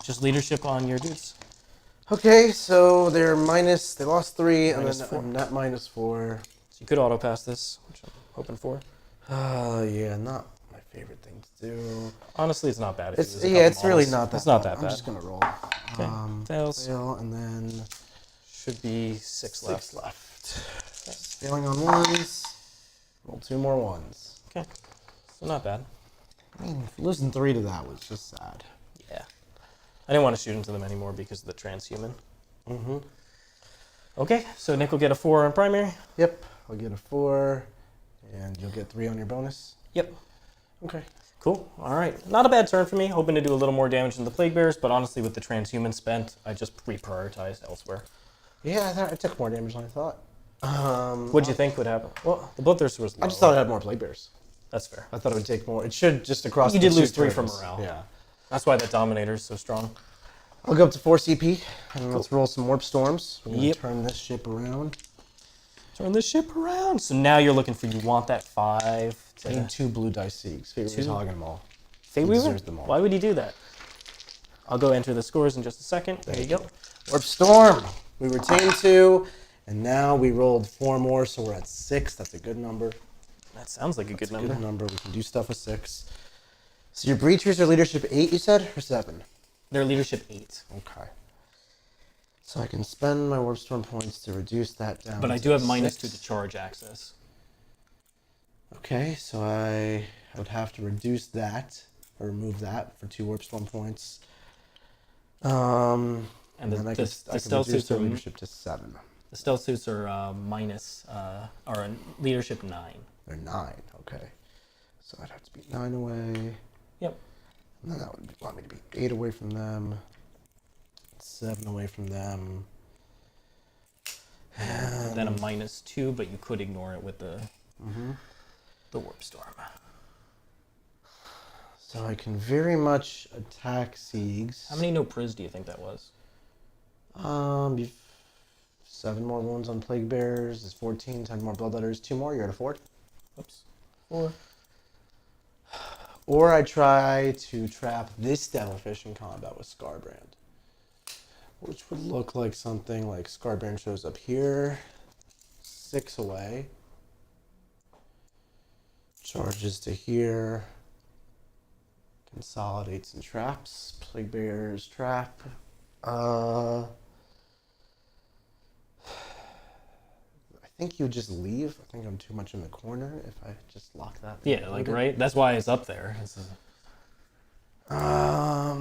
Just leadership on your dudes. Okay, so they're minus, they lost 3, Minus and 4. then net minus 4. So you could auto pass this, which I'm hoping for. Yeah, not my favorite thing to do. Honestly, it's not bad. If you lose a Yeah, couple it's really models. not that It's not bad. that bad. I'm just going to roll. Okay. Fails. Fail, and then Should be 6 left. 6 left. Failing on 1s. Roll 2 more 1s. Okay. So not bad. I mean, losing 3 to that was just sad. Yeah. I didn't want to shoot into them anymore because of the transhuman. Mm-hmm. Okay, so Nick will get a 4 on primary. Yep, I'll get a 4, and you'll get 3 on your bonus. Yep. Okay. Cool. All right. Not a bad turn for me. Hoping to do a little more damage than the Plaguebearers, but honestly, with the transhuman spent, I just reprioritized elsewhere. Yeah, I took more damage than I thought. What'd you think would happen? Well, the Bloodthirster was low. I just thought it had more Plaguebearers. That's fair. I thought it would take more. It should just across You the did lose 2 3 from turns. morale. Yeah. That's why that Dominator is so strong. I'll go up to 4 CP, and let's roll some Warp Storms. We're going to Yep. turn this ship around. Turn this ship around. So now you're looking for, you want that 5 I need to... 2 blue dice Siegs. Fateweaver's 2? hogging them all. Fateweaver? deserves them all. Why would he do that? I'll go enter the scores in just a second. There you go. Warp Storm. We retained 2, and now we rolled 4 more, so we're at 6. That's a good number. That sounds like a good number. Good number. We can do stuff with 6. So your breachers are leadership 8, you said, or 7? They're leadership 8. Okay. So I can spend my Warp Storm points to reduce that down. But I to do have -2 6. to charge access. Okay, so I would have to reduce that, or remove that for 2 Warp Storm points. And then I can stealth reduce suits their are leadership to 7. the stealth suits are are a leadership 9. They're 9, okay. So I'd have to be 9 away. Yep. And then that would want me to be 8 away from them. 7 away from them. And then a -2, but you could ignore it with the warp storm. So I can very much attack Siegs. How many no pris do you think that was? You've 7 more wounds on Plaguebearers is 14, 10 more Bloodletters, 2 more, you're at a 4. Oops. 4. Or I try to trap this Devilfish in combat with Skarbrand. Which would look like something like Skarbrand shows up here, 6 away. Charges to here. Consolidates and traps. Plaguebearers trap. I think you would just leave. I think I'm too much in the corner if I just lock that. Yeah, like, right? That's why it's up there. I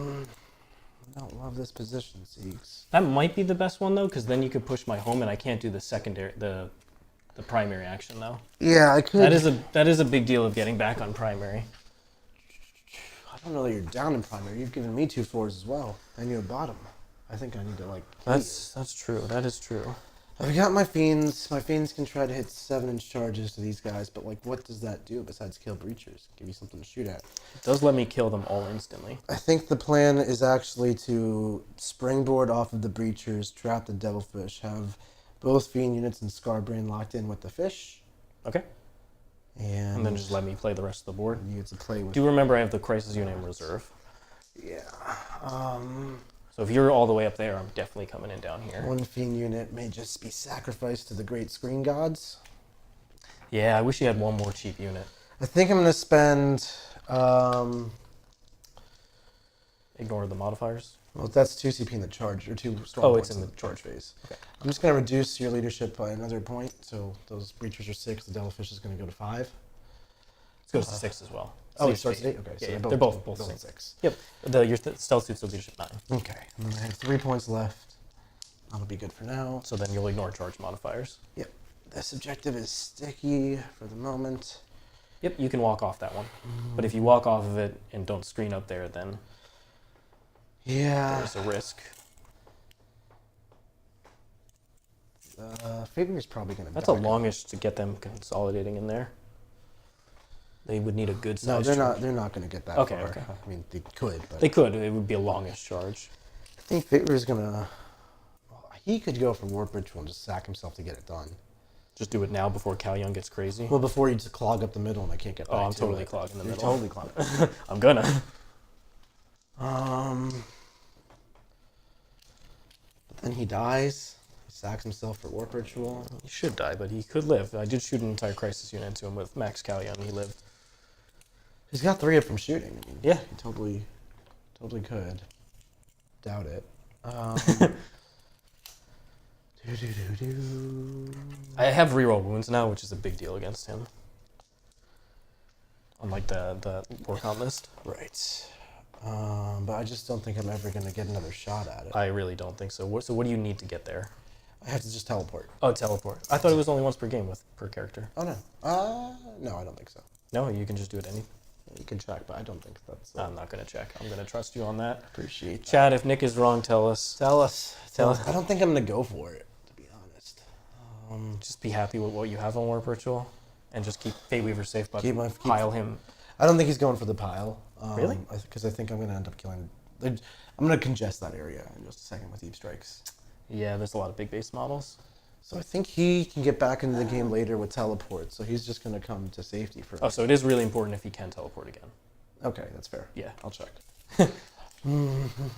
don't love this position, Siegs. That might be the best one, though, because then you could push my home, and I can't do the secondary, the primary action, though. Yeah, I could. That is a big deal of getting back on primary. I don't know that you're down in primary. You've given me 2 floors as well, and you're bottom. I think I need to kill That's true. That is true. you. I've got my Fiends. My Fiends can try to hit 7-inch charges to these guys, but what does that do besides kill breachers? Give you something to shoot at. It does let me kill them all instantly. I think the plan is actually to springboard off of the breachers, trap the Devilfish, have both Fiend units and Skarbrand locked in with the fish, Okay. and then just let me play the rest of the board. you get to play with. Do remember I have the Crisis unit in reserve. Yeah. So if you're all the way up there, I'm definitely coming in down here. One Fiend unit may just be sacrificed to the great screen gods. Yeah, I wish you had one more cheap unit. I think I'm going to spend. Ignore the modifiers. Well, that's 2 CP in the charge, or 2 storm Oh, points it's in in the the charge phase. Okay. I'm just going to reduce your leadership by another point, so those breachers are 6, the Devilfish is going to go to 5. It goes to 6 as well. Oh, it you're starts at 8? safe. Okay, Yeah, so yeah, they're they're both both at 6. Yep. Your stealth suits are leadership 9. Okay, and then I have 3 points left. That'll be good for now. So then you'll ignore charge modifiers. Yep. This objective is sticky for the moment. Yep, you can walk off that one. But if you walk off of it and don't screen up there, then Yeah. there's a risk. Fateweaver is probably going to That's a longish to get them consolidating in there. They would need a good size. No, they're charge. not. They're not going to get that Okay, far. okay. I mean, they could, but They could. It would be a longish charge. I think Fateweaver's gonna. He could go for Warp Ritual and just sack himself to get it done. Just do it now before Kauyon gets crazy. Well, before you just clog up the middle and I can't get back Oh, I'm to totally it. clogging the You're middle. totally clogging. I'm gonna. But then he dies. He sacks himself for Warp Ritual. He should die, but he could live. I did shoot an entire Crisis unit into him with Max Kauyon. He lived. He's got 3 up from shooting. I mean, Yeah. he totally could. Doubt it. I have reroll wounds now, which is a big deal against him. Unlike the Warcom list. Right. But I just don't think I'm ever going to get another shot at it. I really don't think so. So what do you need to get there? I have to just teleport. Oh, teleport. I thought it was only once per game per character. Oh, no. No, I don't think so. No, you can just do it any. You can check, but I don't think that's... I'm not going to check. I'm going to trust you on that. Appreciate that. Chad, if Nick is wrong, tell us. Tell us. Tell us. I don't think I'm going to go for it, to be honest. Just be happy with what you have on Warp Ritual, and just keep Fateweaver safe, but Keep pile him. I don't think he's going for the pile. Really? Because I think I'm going to end up killing... I'm going to congest that area in just a second with Deep Strikes. Yeah, there's a lot of big base models. So I think he can get back into the game later with teleport, so he's just going to come to safety for... Oh, so it is really important if he can teleport again. Okay, that's fair. Yeah. I'll check.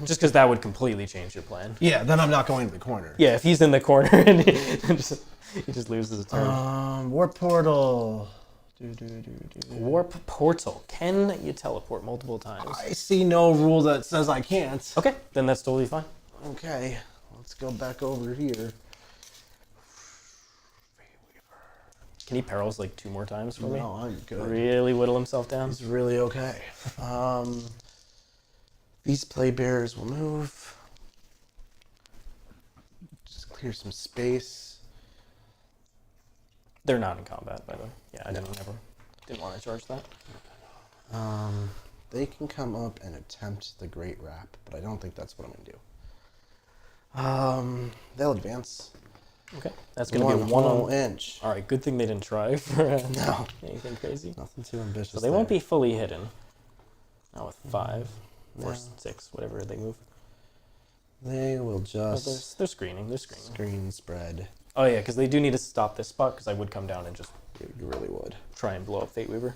Just because that would completely change your plan. Yeah, then I'm not going to the corner. Yeah, if he's in the corner and he just loses a turn. Warp Portal. Warp Portal. Can you teleport multiple times? I see no rule that says I can't. Okay, then that's totally fine. Okay, let's go back over here. Can he perils like 2 more times for me? No, I'm good. Really whittle himself down? He's really okay. These Plaguebearers will move. Just clear some space. They're not in combat, by the way. Yeah, I didn't want to charge that. They can come up and attempt the Great Wrap, but I don't think that's what I'm going to do. They'll advance. Okay, that's going to be a 1 whole on... inch. All right, good thing they didn't try for No. anything crazy. Nothing too ambitious. So they won't be fully hidden. Now with 5 or No. 6, whatever they move. They will Oh, just they're screening. They're screening. screen spread. Oh yeah, because they do need to stop this spot. Because I would come down and just You really would. try and blow up Fateweaver.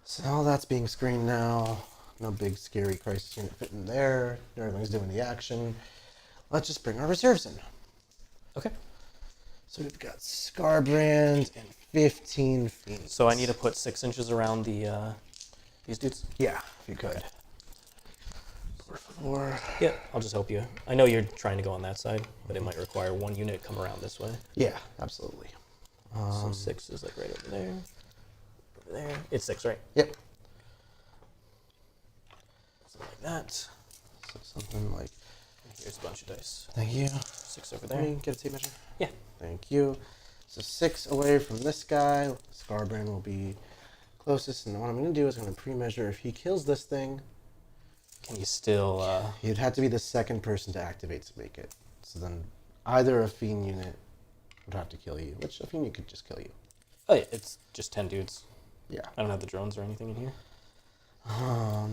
So all that's being screened now. No big scary crisis unit fitting there. Nurglings doing the action. Let's just bring our reserves in. Okay. So we've got Skarbrand and 15 Fiends. So I need to put 6 inches around the these dudes. Yeah, if you could. Por favor. Yeah, I'll just help you. I know you're trying to go on that side, but it might require 1 unit come around this way. Yeah, absolutely. So 6 is like right over there. Over there. It's 6, right? Yep. Something like that. So something like, Here's a bunch of dice. thank you. 6 over There, there. you get a tape measure. Yeah. Thank you. So 6 away from this guy. Skarbrand will be closest, and what I'm going to do is I'm going to pre-measure if he kills this thing. Can you still? He'd have to be the second person to activate to make it. So then either a Fiend unit would have to kill you, which a Fiend unit could just kill you. Oh yeah, it's just 10 dudes. Yeah. I don't have the drones or anything in here.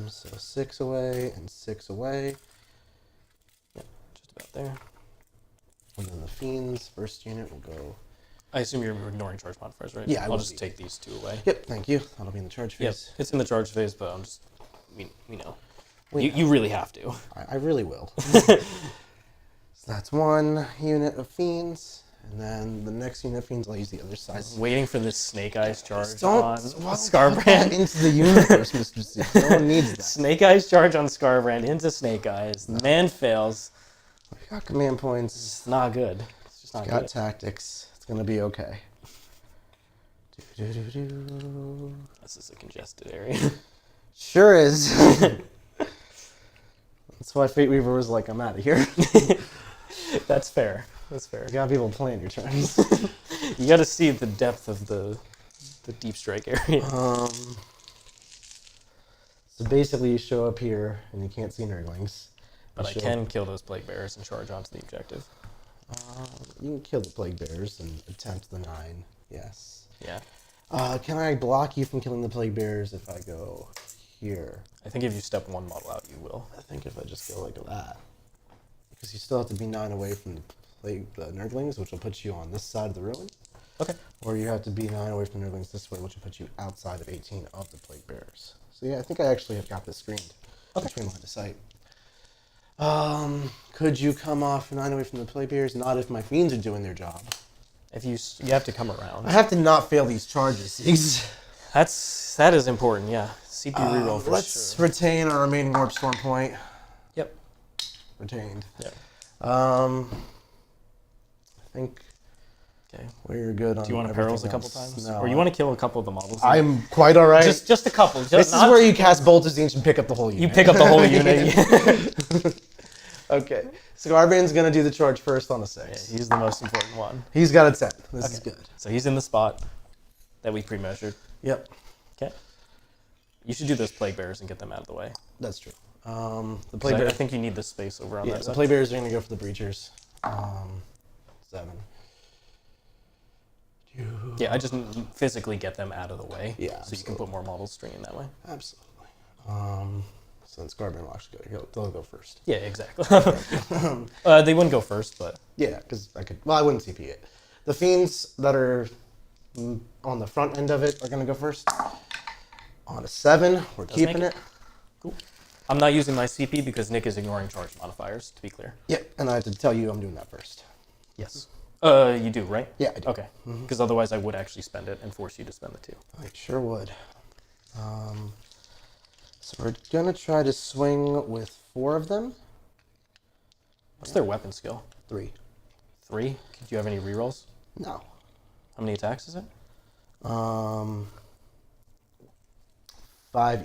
So 6 away and 6 away. Yeah, just about there. And then the Fiends, first unit will go... I assume you're ignoring charge modifiers, right? Yeah, I I'll will just be. take these 2 away. Yep, thank you. That'll be in the charge Yep, phase. it's in the charge phase, but I'm just, we know. You really have to. I really will. So that's 1 unit of Fiends, and then the next unit of Fiends, I'll use the other side. Waiting for this Snake Eyes charge Don't on put that Skarbrand. into the universe, Mr. C. No one needs that. Snake Eyes charge on Skarbrand into Snake Eyes. The man fails. We got command points. It's not good. It's just not Got good. tactics. It's gonna be okay. Do-do-do-do. This is a congested area. Sure is. That's why Fateweaver was like, I'm out of here. That's fair. That's fair. You got people playing your turns. You got to see the depth of the deep strike area. So basically, you show up here and you can't see Nurglings. But I can kill those Plaguebearers and charge onto the objective. You can kill the Plaguebearers and attempt the 9. Yes. Yeah. Can I block you from killing the Plaguebearers if I go here? I think if you step one model out, you will. I think if I just go like that. Because you still have to be 9 away from the Nurglings, which will put you on this side of the ruin. Okay. Or you have to be 9 away from the Nurglings this way, which will put you outside of 18 of the Plaguebearers. So yeah, I think I actually have got this screened between line of sight. Could you come off 9 away from the Plaguebearers? Not if my Fiends are doing their job. If you have to come around. I have to not fail these charges. That is important, yeah. CP reroll for Let's sure. retain our remaining Warp Storm point. Yep. Retained. Yep. I think Okay. we're good on. Do you want to perils a couple else. times? No. Or you want to kill a couple of the models? I'm quite alright. Just a couple. This is where you cast Bolt of Zinch and pick up the whole unit. you pick up the whole unit. Okay. Skarbrand's going to do the charge first on the 6. He's the most important one. He's got a 10. This is good. So he's in the spot that we pre-measured. Yep. Okay. You should do those Plaguebearers and get them out of the way. That's true. The 'Cause I Plaguebearers. think you need the space over on Yeah, that the side. Plaguebearers are going to go for the Breachers. 7. Yeah, I just physically get them out of the way. Yeah, So you can put more models stringing that way. Absolutely. So then Skarbrand will actually go. They'll go first. Yeah, exactly. They wouldn't go first, but Yeah, because I could. Well, I wouldn't CP it. The Fiends that are on the front end of it are going to go first. On a 7, we're keeping make it. cool. I'm not using my CP because Nick is ignoring charge modifiers, to be clear. Yep, and I have to tell you I'm doing that first. Yes. You do, right? Yeah, I do. Okay. Because otherwise I would actually spend it and force you to spend the 2. I sure would. So we're going to try to swing with 4 of them. What's their weapon skill? 3. 3? Do you have any rerolls? No. How many attacks is it? 5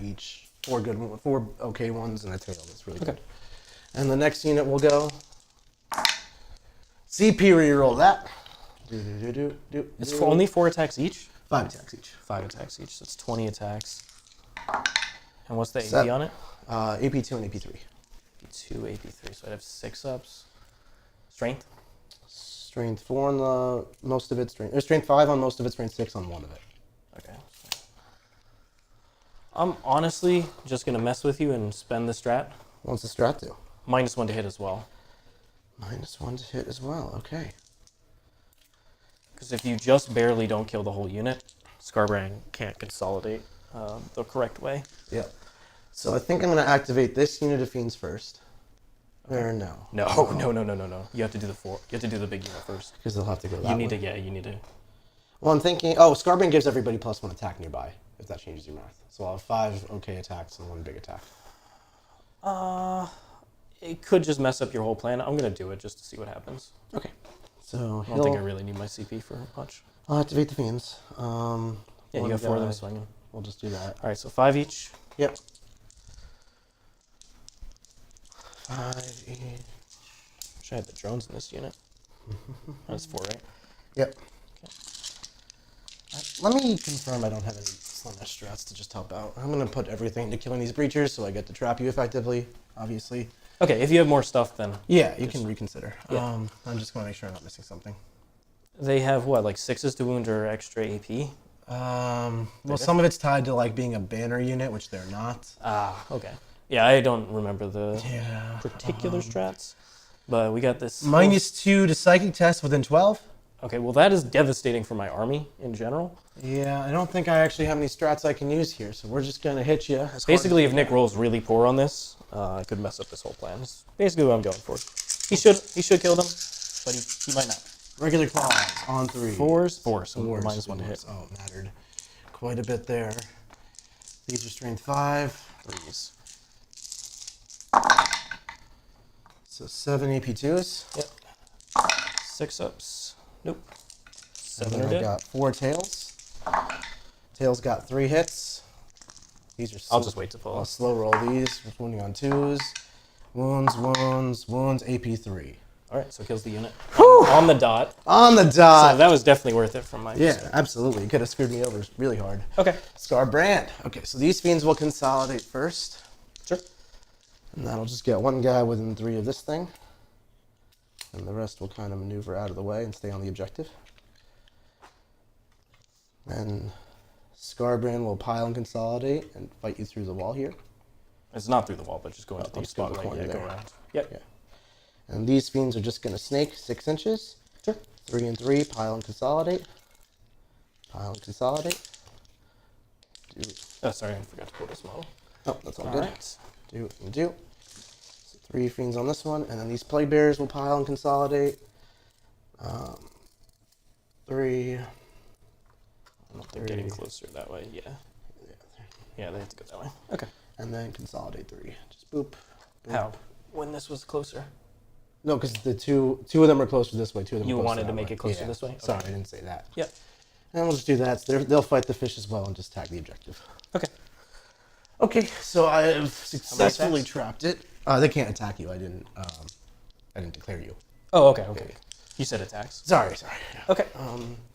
each. 4 good, 4 okay ones, and a tail. That's really good. And the next unit will go. CP reroll that. It's only 4 attacks each? 5 attacks each. 5 attacks each. So it's 20 attacks. And what's the AP 7. on it? AP2 and AP3. AP2, AP3. So I'd have 6 ups. Strength? Strength 4 on the most of it. Strength 5 on most of it. Strength 6 on one of it. Okay. I'm honestly just going to mess with you and spend the strat. What's the strat do? -1 to hit as well. -1 to hit as well. Okay. Because if you just barely don't kill the whole unit, Skarbrand can't consolidate the correct way. Yep. So I think I'm going to activate this unit of Fiends first. Or no. No. You have to do the 4. You have to do the big unit first. Because they'll have to go that You way. need to, yeah, you need to. Well, I'm thinking... Oh, Skarbrand gives everybody +1 attack nearby, if that changes your math. So I'll have 5 okay attacks and 1 big attack. It could just mess up your whole plan. I'm going to do it just to see what happens. Okay. So I don't think I really need my CP for much. I'll activate the Fiends. Yeah, you got 4 of them swinging. We'll just do that. All right, so 5 each. Yep. 5 each. Wish I had the drones in this unit. That's 4, right? Yep. Let me confirm I don't have any Slaanesh strats to just help out. I'm going to put everything into killing these breachers so I get to trap you effectively, obviously. Okay, if you have more stuff, then Yeah, you can reconsider. Yeah. I'm just going to make sure I'm not missing something. they have what, like 6s to wound or extra AP? Well, some of it's tied to like being a banner unit, which they're not. Ah, okay. Yeah, I don't remember the Yeah. particular strats, but we got this. -2 to psychic test within 12. Okay, well that is devastating for my army in general. Yeah, I don't think I actually have any strats I can use here, so we're just gonna hit you. Basically, if Nick rolls really poor on this, I could mess up this whole plan. That's basically what I'm going for. He should kill them, but he might not. Regular claws on 3. 4s, so Fours. -1 to hit. Oh, it mattered quite a bit there. These are strength 5. 3s. So 7 AP2s. Yep. 6 ups. Nope. And 7 then are I dead. got 4 tails. Tails got 3 hits. These are. I'll just wait to pull. I'll slow roll these. Wounding on 2s. Wounds. AP3. All right, so kills the unit on the dot. On the So dot. that was definitely worth it from my Yeah, perspective. absolutely. You could have screwed me over really hard. Okay. Skarbrand. Okay, so these fiends will consolidate first. Sure. And that'll just get 1 guy within 3 of this thing. And the rest will kind of maneuver out of the way and stay on the objective. And Skarbrand will pile and consolidate and fight you through the wall here. It's not through the wall, but just go into the just go spot to the right. corner Yeah, go there. around. Yep. Yeah. And these fiends are just going to snake 6 inches. Sure. 3 and 3, pile and consolidate. Pile and consolidate. Oh, sorry, I forgot to pull this model. Oh, that's all All good. right. Do and do. So 3 fiends on this one, and then these Plaguebearers will pile and consolidate. 3. They're getting closer that way. Yeah. Yeah, they have to go that way. Okay. And then consolidate 3. Just boop. Boop. How? When this was closer? No, because the two of them are closer this way. 2 of them. You are closer wanted to that make way. it closer Yeah. this way? Sorry, Okay. I didn't say that. Yep. And we'll just do that. So they'll fight the fish as well and just tag the objective. Okay. Okay, so I have successfully attacks? trapped it. They can't attack you. I didn't declare you. Oh, okay, okay. You said attacks. Sorry. Yeah. Okay.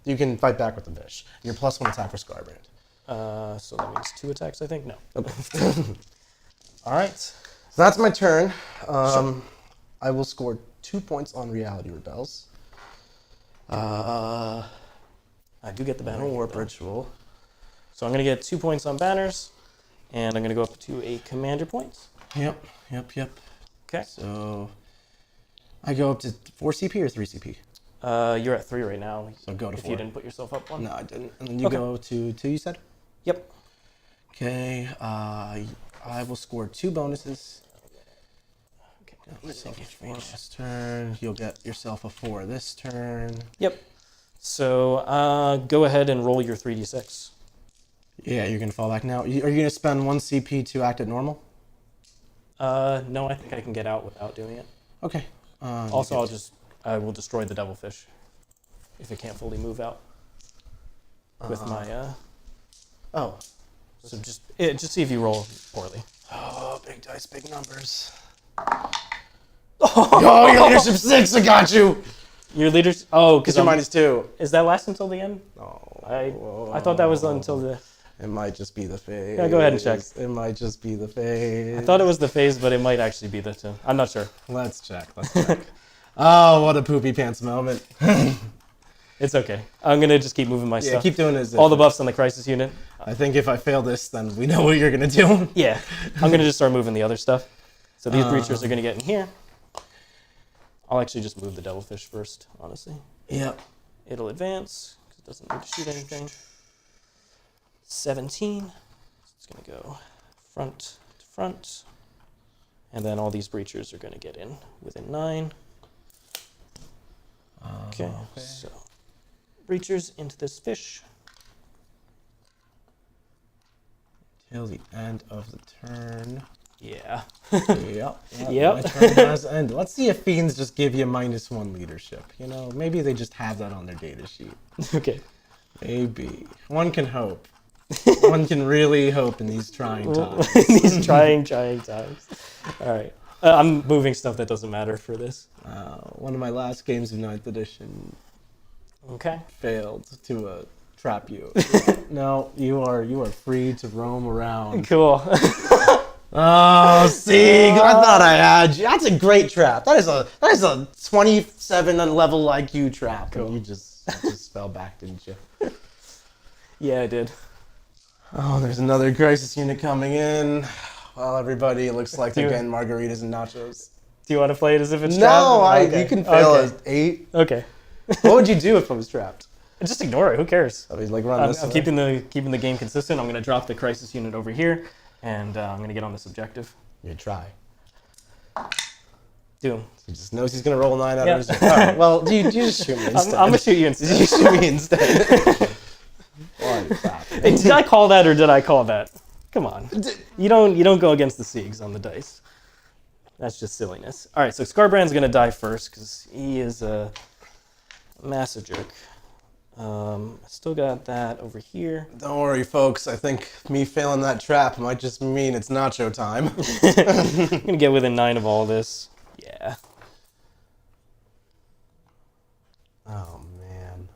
You can fight back with the fish. Your +1 attack for Skarbrand. So that means 2 attacks, I think? No. Okay. All right. So that's my turn. I will score 2 points on Reality Rebels. I do get the banner. No here, Warp though. Ritual. So I'm going to get 2 points on banners, and I'm going to go up to 8 commander points. Yep. Okay. So I go up to 4 CP or 3 CP? You're at 3 right now. So go to if 4. you didn't put yourself up one. No, I didn't. And then you Okay. go to 2, you said? Yep. Okay. I will score 2 bonuses. Okay. Get yourself a 4 this turn. You'll get yourself a 4 this turn. Yep. So go ahead and roll your 3d6. Yeah, you're going to fall back now. Are you going to spend 1 CP to act at normal? No, I think I can get out without doing it. Okay. Also, I will destroy the devilfish if it can't fully move out with my. Oh. So just see if you roll poorly. Oh, big dice, big numbers. Oh, your leadership 6, I got you. Your leaders. Oh, Because because you're -2. Is that last until the end? Oh. I thought that was until the. It might just be the phase. Yeah, go ahead and check. It might just be the phase. I thought it was the phase, but it might actually be the 2. I'm not sure. Let's check. Oh, what a poopy pants moment. It's okay. I'm gonna just keep moving my Yeah, stuff. keep doing as if. All the buffs on the crisis unit. I think if I fail this, then we know what you're going to do. Yeah, I'm gonna just start moving the other stuff. So these breachers are gonna get in here. I'll actually just move the devilfish first, honestly. Yep. It'll advance, 'cause it doesn't need to shoot anything. 17. It's going to go front to front. And then all these breachers are going to get in within 9. Okay, so breachers into this fish. Till the end of the turn. Yeah. Yep. Yep. My turn has ended. Let's see if Fiends just give you -1 leadership. You know, maybe they just have that on their data sheet. Okay. Maybe. One can hope. One can really hope in these trying times. These trying times. All right. I'm moving stuff that doesn't matter for this. One of my last games of 9th edition Okay. failed to trap you. No, you are free to roam around. Cool. Oh, Sieg, I thought I had you. That's a great trap. That is a 27 level IQ trap. Cool. And you just fell back, didn't you? Yeah, I did. Oh, there's another crisis unit coming in. Well, everybody, it looks like they're Dude. getting margaritas and nachos. Do you want to play it as if it's No, trapped? Okay. you can fail Okay. at 8. Okay. What would you do if I was trapped? Just ignore it. Who cares? I mean, like run I'm this way. keeping the game consistent. I'm going to drop the crisis unit over here, and I'm going to get on this objective. You try. Do. He just knows he's gonna roll a 9 out Yeah. of his. All right, well, you just shoot me instead. I'm going to shoot you instead. You shoot me instead. Why crap? Hey, did I call that or did I call that? Come on. You don't go against the Siegs on the dice. That's just silliness. All right, so Skarbrand's going to die first because he is a massive jerk. I still got that over here. Don't worry, folks. I think me failing that trap might just mean it's nacho time. I'm going to get within 9 of all this. Yeah. Oh man,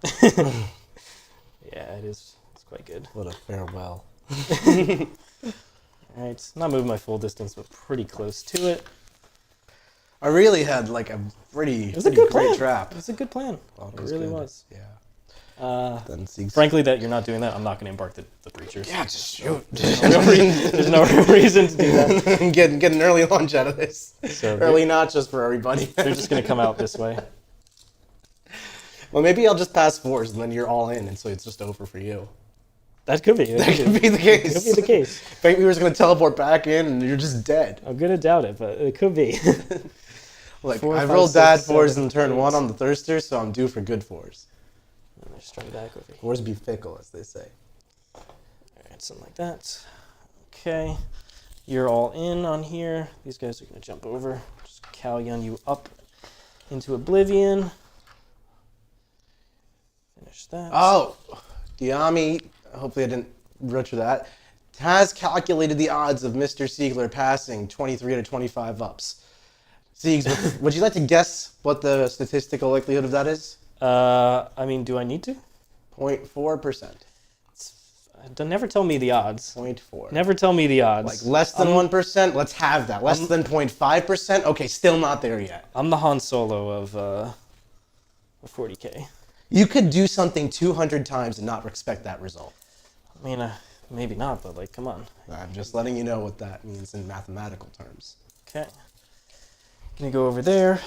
Yeah, it is. It's quite good. what a farewell. All right, not moving my full distance, but pretty close to it. I really had like a pretty, It was a pretty good great plan. trap. It was a good plan. Well, It really good. was. Yeah. Then Sieg's... Frankly, that you're not doing that, I'm not going to embark the breachers. Yeah, just shoot. There's no reason to do that. Get an early lunch out of this. So early nachos for everybody. They're just going to come out this way. Well, maybe I'll just pass 4s and then you're all in, and so it's just over for you. That could be. That could be the case. Could be the case. Fateweaver's going to teleport back in, and you're just dead. I'm going to doubt it, but it could be. Like, 4, I 5, rolled 6, bad 7, 4s in turn 8. 1 on the Thirster, so I'm due for good 4s. They're straight back over here. 4s be fickle, as they say. Alright, something like that. Okay. You're all in on here. These guys are going to jump over. Just Kauyon you up into Oblivion. Finish that. Oh! Diami, hopefully I didn't butcher that, has calculated the odds of Mr. Siegler passing 23 out of 25 ups. Siegs, would you like to guess what the statistical likelihood of that is? I mean, do I need to? 0.4%. Never tell me the odds. 0.4. Never tell me the odds. Like less than 1%? Let's have that. Less than 0.5%? Okay, still not there yet. I'm the Han Solo of 40K. You could do something 200 times and not expect that result. I mean, maybe not, but like, come on. I'm just letting you know what that means in mathematical terms. Okay. Gonna go over there.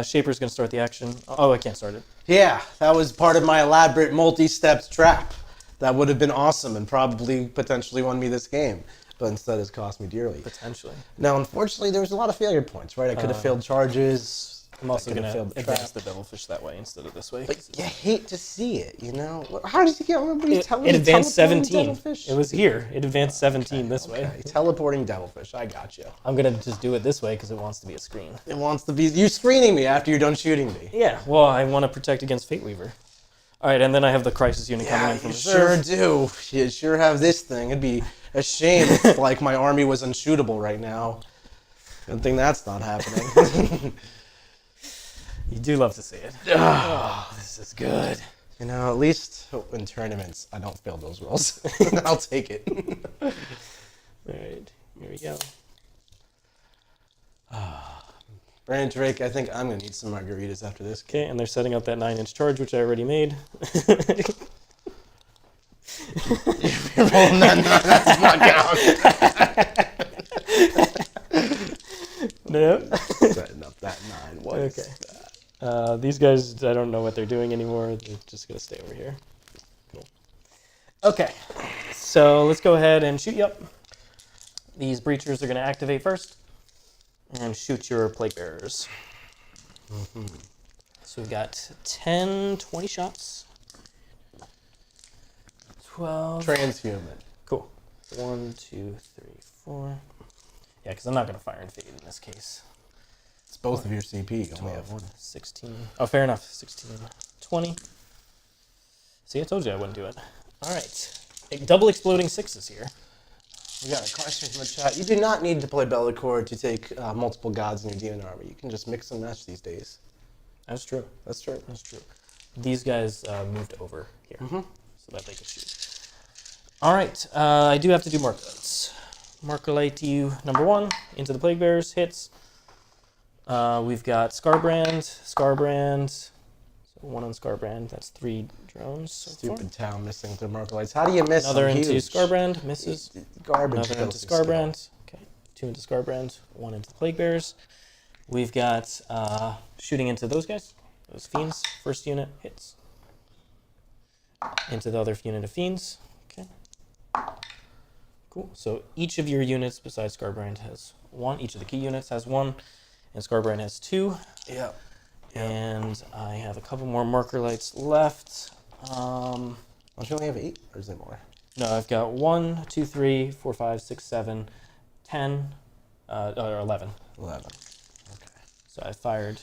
Shaper's gonna start the action. Oh, I can't start it. Yeah, that was part of my elaborate multi-stepped trap. That would have been awesome and probably potentially won me this game, but instead it's cost me dearly. Potentially. Now, unfortunately, there was a lot of failure points, right? I could have failed charges. I'm also I could gonna have failed advance the Devilfish that way instead of this way. But you hate to see it, you know? How did you get... It advanced 17. It was here. It advanced 17 this way. Okay, teleporting Devilfish, I got you. I'm gonna just do it this way because it wants to be a screen. It wants to be... You're screening me after you're done shooting me. Yeah, well, I want to protect against Fateweaver. All right, and then I have the Crisis unit coming in from you reserve. sure do. You sure have this thing. It'd be a shame if like my army was unshootable right now. Good thing that's not happening. You do love to see it. Oh, this is good. You know, at least in tournaments, I don't fail those rolls. I'll take it. All right, here we go. Brandon Drake, I think I'm going to need some margaritas after this. Okay, and they're setting up that 9-inch charge, which I already made. You're rolling that 9, that's not count. Nope. Setting up that 9. What is that? These guys, I don't know what they're doing anymore. They're just going to stay over here. Cool. Okay, so let's go ahead and shoot you up. These breachers are going to activate first and shoot your Plaguebearers. Mm-hmm. So we've got 10, 20 shots. 12. Transhuman. Cool. 1, 2, 3, 4. Yeah, because I'm not going to fire and fade in this case. It's both of your CP. You only 12, have one. 16. Oh, fair enough. 16, 20. See, I told you I wouldn't do it. All right. Double exploding 6s here. We got a question from the chat. You do not need to play Bellacore to take multiple gods in your demon army. You can just mix and match these days. That's true. That's true. That's true. These guys moved over here so that they can shoot. All right. I do have to do Marklights. Marklight you, number 1, into the Plaguebearers, hits. We've got Skarbrand. So 1 on Skarbrand. That's 3 drones. So Stupid town missing the Marklights. How do you miss Another them? into Huge. Skarbrand, misses. Garbage. Another into Skarbrand. Okay, 2 into Skarbrand, 1 into the Plaguebearers. We've got shooting into those guys, those Fiends. First unit hits. Into the other unit of Fiends. Okay. Cool. So each of your units besides Skarbrand has 1. Each of the key units has 1. And Skarbrand has 2. Yeah. And I have a couple more marker lights left. Don't you only have 8, or is there more? No, I've got 1, 2, 3, 4, 5, 6, 7, 10, or 11. 11. Okay. So I fired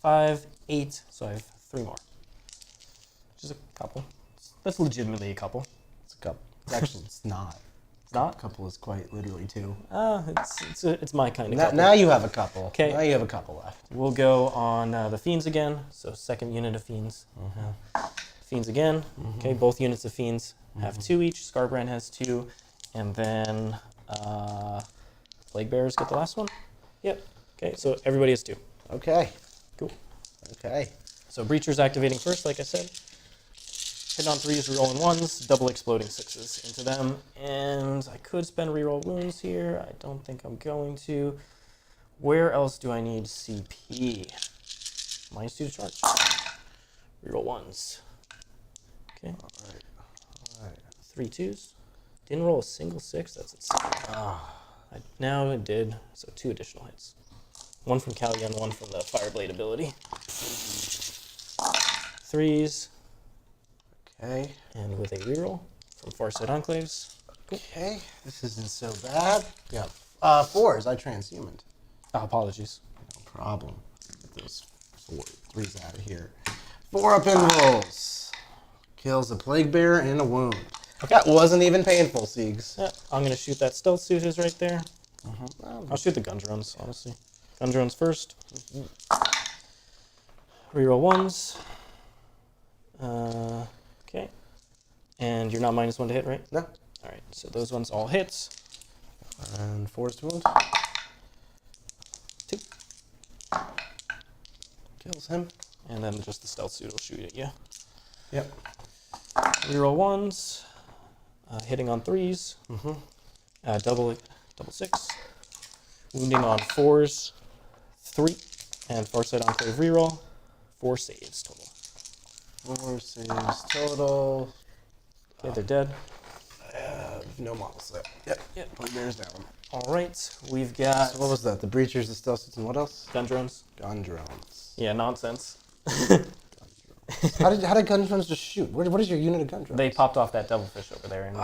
5, 8, so I have 3 more. Which is a couple. That's legitimately a couple. It's a couple. Actually, it's not. It's not? A couple is quite literally 2. It's my kind of couple. Now you have a couple. Okay. Now you have a couple left. We'll go on the Fiends again. So second unit of Fiends. Fiends again. Okay, both units of Fiends have 2 each. Skarbrand has 2. And then Plaguebearers get the last one. Yep. Okay, so everybody has 2. Okay. Cool. Okay. So Breacher's activating first, like I said. Hit on 3s, rerolling 1s, double exploding 6s into them. And I could spend reroll wounds here. I don't think I'm going to. Where else do I need CP? -2 to charge. Reroll 1s. Okay. All right. 3 2s. Didn't roll a single 6. That's insane. Now it did. So 2 additional hits. One from Kauyon, one from the Fireblade ability. 3s. Okay. And with a reroll from Farsight Enclaves. Okay. This isn't so bad. Yeah. 4s. I transhumaned. Apologies. No problem. Get those 3s out of here. 4 up in rolls. Kills a Plaguebearer and a wound. Okay. That wasn't even painful, Siegs. Yeah, I'm going to shoot that stealth suit is right there. I'll shoot the gun drones, honestly. Gun drones first. Reroll 1s. Okay. And you're not -1 to hit, right? No. All right, so those ones all hits. And 4's to wound. 2. Kills him. And then just the stealth suit will shoot at you. Yep. Reroll 1s. Hitting on 3s. Double 6. Wounding on 4s. 3. And Farsight Enclave reroll. 4 saves total. 4 saves total. Okay, they're dead. I have no models there. Yep. Plaguebearers down. All right, we've got So what was that? The breachers, the stealth suits, and what else? gun drones. Gun drones. Yeah, nonsense. How did gun drones just shoot? What is your unit of gun drones? They popped off that devilfish over there, and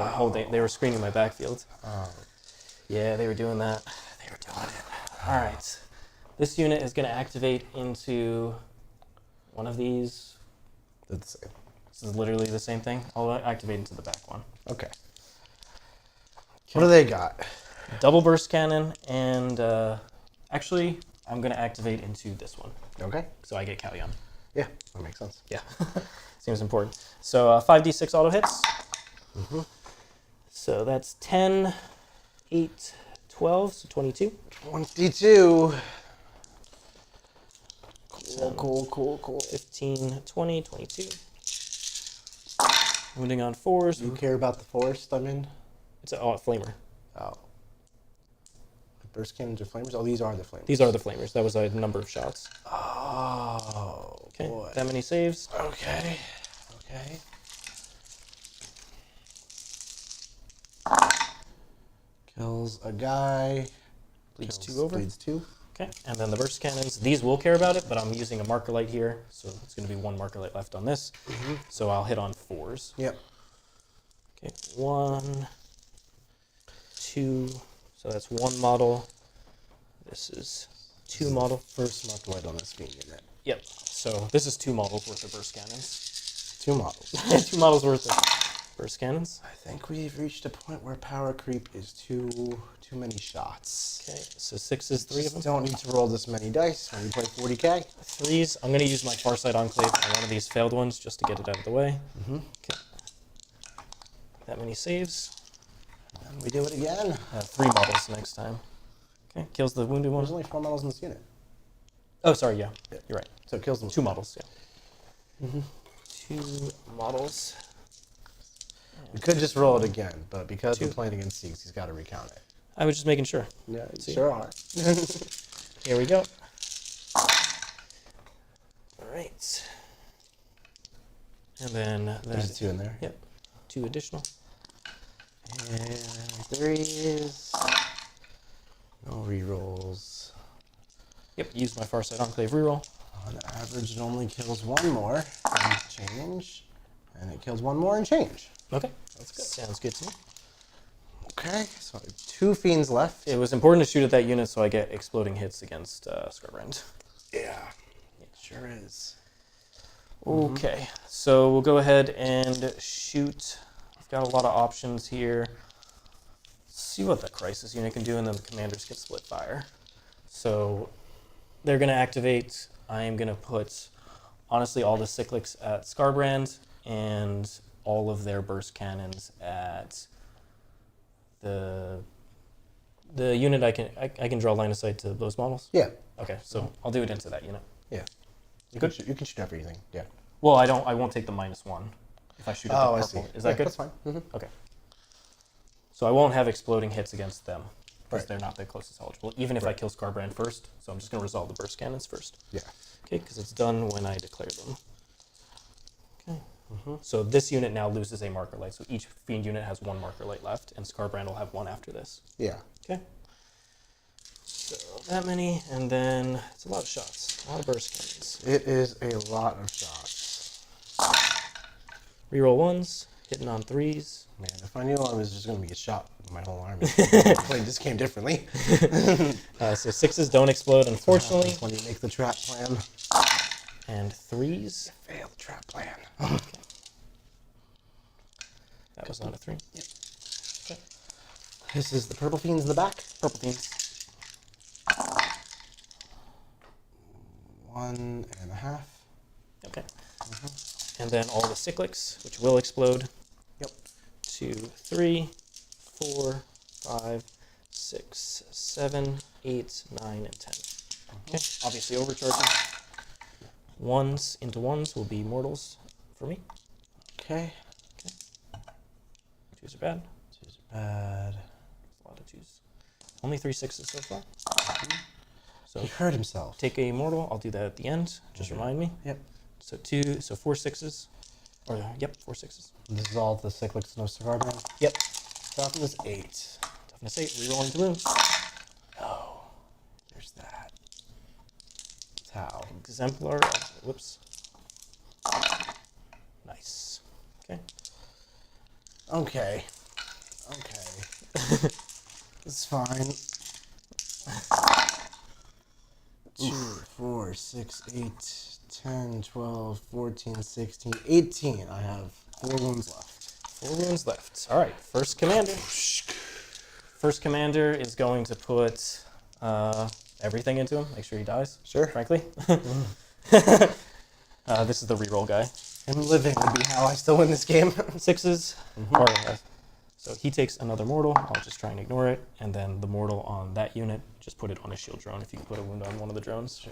they were screening my backfield. Oh. Yeah, they were doing that. They were doing it. All right, this unit is going to activate into one of these. That's the same. This is literally the same thing. I'll activate into the back one. Okay. What do they got? Double burst cannon, and actually, I'm going to activate into this one. Okay. So I get Kauyon. Yeah, that makes sense. Yeah, seems important. So 5d6 auto hits. So that's 10, 8, 12, so 22. 22. Cool. 15, 20, 22. Wounding on 4s. You care about the forest I'm in? It's a flamer. Oh. Burst cannons or flamers? Oh, these are the flamers. These are the flamers. That was a number of shots. Oh, Okay, boy. that many saves. Okay. Kills a guy. Bleeds 2 over. Bleeds 2. Okay, and then the burst cannons. These will care about it, but I'm using a marker light here, so it's going to be 1 marker light left on this. So I'll hit on 4s. Yep. Okay, 1, 2. So that's 1 model. This is 2 model. First mark light on this fiend unit. Yep. So this is 2 models worth of burst cannons. 2 models. 2 models worth of burst cannons. I think we've reached a point where power creep is too many shots. Okay, so 6 is 3 of them. Don't need to roll this many dice when you play 40k. 3s. I'm going to use my Farsight Enclave on one of these failed ones just to get it out of the way. Okay. That many saves. And we do it again. 3 models next time. Okay, kills the wounded one. There's only 4 models in this unit. Oh, sorry, yeah. You're right. So it kills them. 2 models, yeah. 2 models. We could just roll it again, but because we're playing against Siegs, he's got to recount it. I was just making sure. Yeah, See? sure are. Here we go. All right. And then There's 2 in there. Yep. 2 additional. And 3s. No rerolls. Yep, use my Farsight Enclave reroll. On average, it only kills 1 more and change. And it kills 1 more and change. Okay, that's good. Sounds good to me. Okay, so I have 2 fiends left. It was important to shoot at that unit so I get exploding hits against Skarbrand. Yeah, it sure is. Okay, so we'll go ahead and shoot. I've got a lot of options here. See what the crisis unit can do, and then the commanders can split fire. So they're going to activate. I am going to put, honestly, all the cyclics at Skarbrand and all of their burst cannons at the unit. I can draw line of sight to those models. Yeah. Okay, so I'll do it into that unit. Yeah. You can shoot everything. Yeah. Well, I won't take the -1. If I shoot at the I purple. see. Is that good? That's fine. Okay. So I won't have exploding hits against them because Right. they're not the closest eligible, even if I kill Skarbrand first. So I'm just going to resolve the burst cannons first. Yeah. Okay, because it's done when I declare them. Okay. So this unit now loses a marker light. So each Fiend unit has 1 marker light left, and Skarbrand will have 1 after this. Yeah. Okay. So that many, and then it's a lot of shots, a lot of burst cannons. It is a lot of shots. Reroll 1s, hitting on 3s. Man, if I knew I was just going to be shot with my whole army, I played this game differently. So 6s don't explode, unfortunately. When you make the trap plan. And 3s. Fail the trap plan. That was not a 3. Yep. Okay. This is the purple fiends in the back. Purple Fiends. 1.5. Okay. And then all the cyclics, which will explode. Yep. 2, 3, 4, 5, 6, 7, 8, 9, and 10. Okay. Obviously overcharging. 1s into 1s will be mortals for me. Okay. 2s are bad. 2s are bad. A lot of 2s. Only 3 6s so far. So He hurt himself. take a mortal. I'll do that at the end. Just remind me. Yep. So 4 6s. Or, yep, 4 6s. This is all the cyclics, no Skarbrand. Yep. Toughness 8. Toughness 8, rerolling to wounds. Oh, there's that. Tau. Exemplar. Whoops. Nice. Okay. Okay. It's fine. 2, 4, 6, 8, 10, 12, 14, 16, 18. I have 4 wounds left. 4 wounds left. All right, first commander. First commander is going to put everything into him. Make sure he dies. Sure. Frankly. This is the reroll guy. Him living would be how I still win this game. 6s. So he takes another mortal. I'll just try and ignore it. And then the mortal on that unit, just put it on a shield drone if you can put a wound on one of the drones. Sure.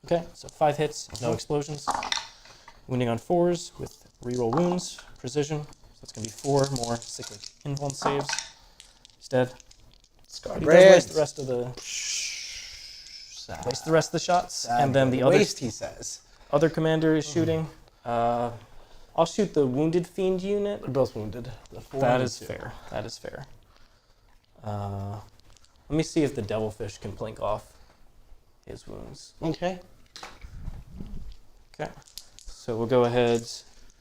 Okay, so 5 hits, no explosions. Wounding on 4s with reroll wounds, precision. So it's going to be 4 more cyclic invuln saves. He's dead. But he does waste the rest of the shots. And then the other waste, he says. other commander is shooting. I'll shoot the wounded fiend unit. They're both wounded. That is fair. That is fair. Let me see if the devilfish can blink off his wounds. Okay. Okay. So we'll go ahead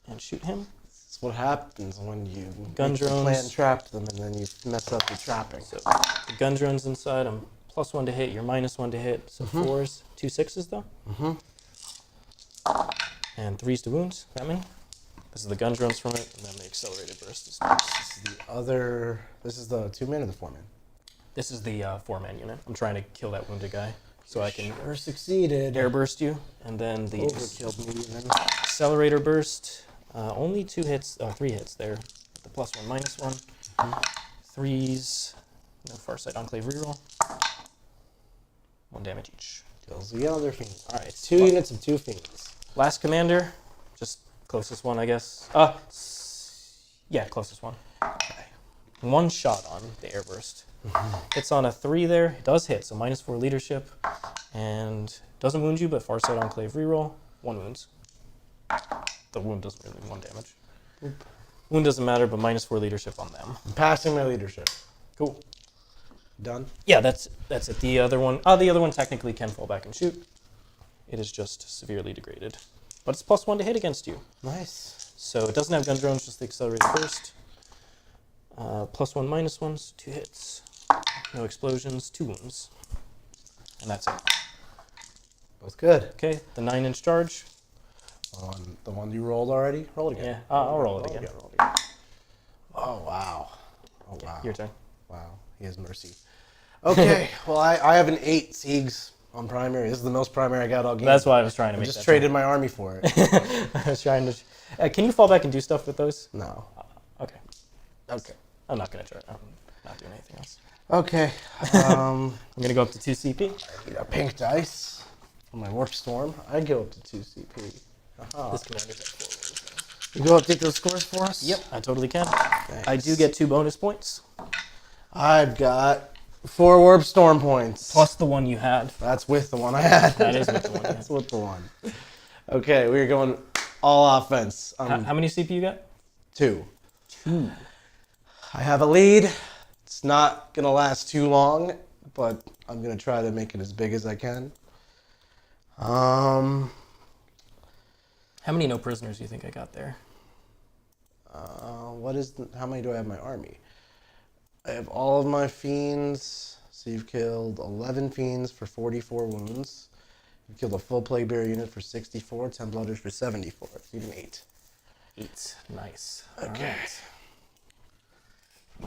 and shoot him. That's what happens when you Gun make the drones. plan trap them and then you mess up your trapping. So the gun drone's inside. I'm +1 to hit. You're -1 to hit. So 4s, 2 6s though. And 3s to wounds. That many. This is the gun drones from it, and then the accelerated burst is next. This is the 2-man or the 4-man? This is the 4-man unit. I'm trying to kill that wounded guy so I can Sure succeeded. airburst you, and then the Overkilled me even. accelerator burst. Only 2 hits, 3 hits there. The +1, -1. 3s, no Farsight Enclave reroll. 1 damage each. Kills the other fiend. All right, 2 units of 2 fiends. last commander, just closest one, I guess. Yeah, closest one. Okay. 1 shot on the airburst. Hits on a 3 there. It does hit, so -4 leadership. And doesn't wound you, but Farsight Enclave reroll. 1 wounds. The wound doesn't really do 1 damage. Oop. Wound doesn't matter, but -4 leadership on them. I'm passing my leadership. Cool. Done? Yeah, that's it. The other one technically can fall back and shoot. It is just severely degraded. But it's +1 to hit against you. Nice. So it doesn't have gun drones, just the accelerated burst. +1, -1s, 2 hits. No explosions, 2 wounds. And that's it. Both good. Okay, the 9-inch charge. On the one you rolled already? Roll it again. Yeah, I'll roll it again. Roll it again. Oh, wow. Oh, wow. Your turn. Wow. He has mercy. Okay. Well, I have an 8 Siegs on primary. This is the most primary I got all game. That's why I was trying to I make just that traded my army for it. I was trying to... can you fall back and do stuff with those? No. Okay. Okay. I'm not going to try. I'm not doing anything else. Okay. I'm going to go up to 2 CP. I need a pink dice for my Warp Storm. I go up to 2 CP. Aha. This commander's at 4 wounds You go update those scores for us? Yep, I totally can. Thanks. I do get 2 bonus points. I've got 4 Warp Storm points. Plus the one you had. That's with the one I had. That is with the one you had. That's with the one. Okay, we're going all offense. How many CP you got? 2. 2. I have a lead. It's not going to last too long, but I'm going to try to make it as big as I can. How many no prisoners do you think I got there? How many do I have in my army? I have all of my fiends. So you've killed 11 fiends for 44 wounds. You've killed a full Plaguebearer unit for 64, 10 Bloodletters for 74. It's even 8. 8. Nice. Okay. Right.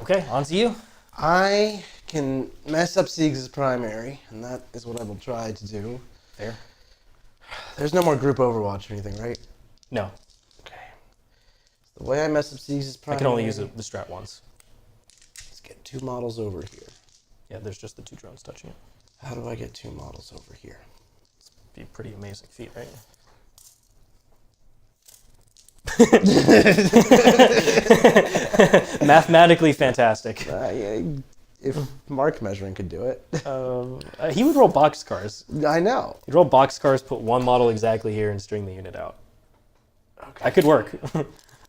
Okay, on to you. I can mess up Siegs' primary, and that is what I will try to do. Fair. There's no more group overwatch or anything, right? No. Okay. So the way I mess up Siegs' primary... I can only use the strat once. Let's get 2 models over here. Yeah, there's just the 2 drones touching it. How do I get 2 models over here? It's be a pretty amazing feat, right? Mathematically fantastic. If Mark Measuring could do it. He would roll boxcars. I know. He'd roll boxcars, put 1 model exactly here, and string the unit out. Okay. That could work.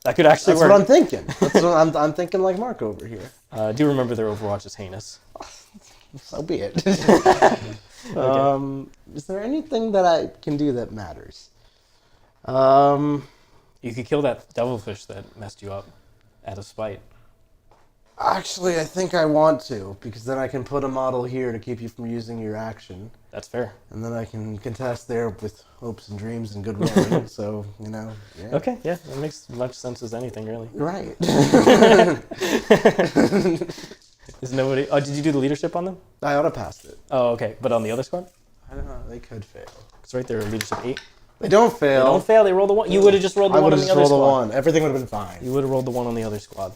That could actually That's work. what I'm thinking. That's what I'm thinking like Mark over here. Do remember their Overwatch is heinous. So be it. Is there anything that I can do that matters? You could kill that devilfish that messed you up out of spite. Actually, I think I want to, because then I can put a model here to keep you from using your action. That's fair. And then I can contest there with hopes and dreams and good rolling. So, yeah. Okay, yeah, that makes as much sense as anything, really. Right. Is nobody... Oh, did you do the leadership on them? I ought to pass it. Oh, okay. But on the other squad? I don't know. They could fail. It's right there, leadership 8. They don't fail. They don't fail, they roll the 1. You would have just rolled the 1 on the other squad. I would have just rolled the 1. Everything would have been fine. You would have rolled the 1 on the other squad.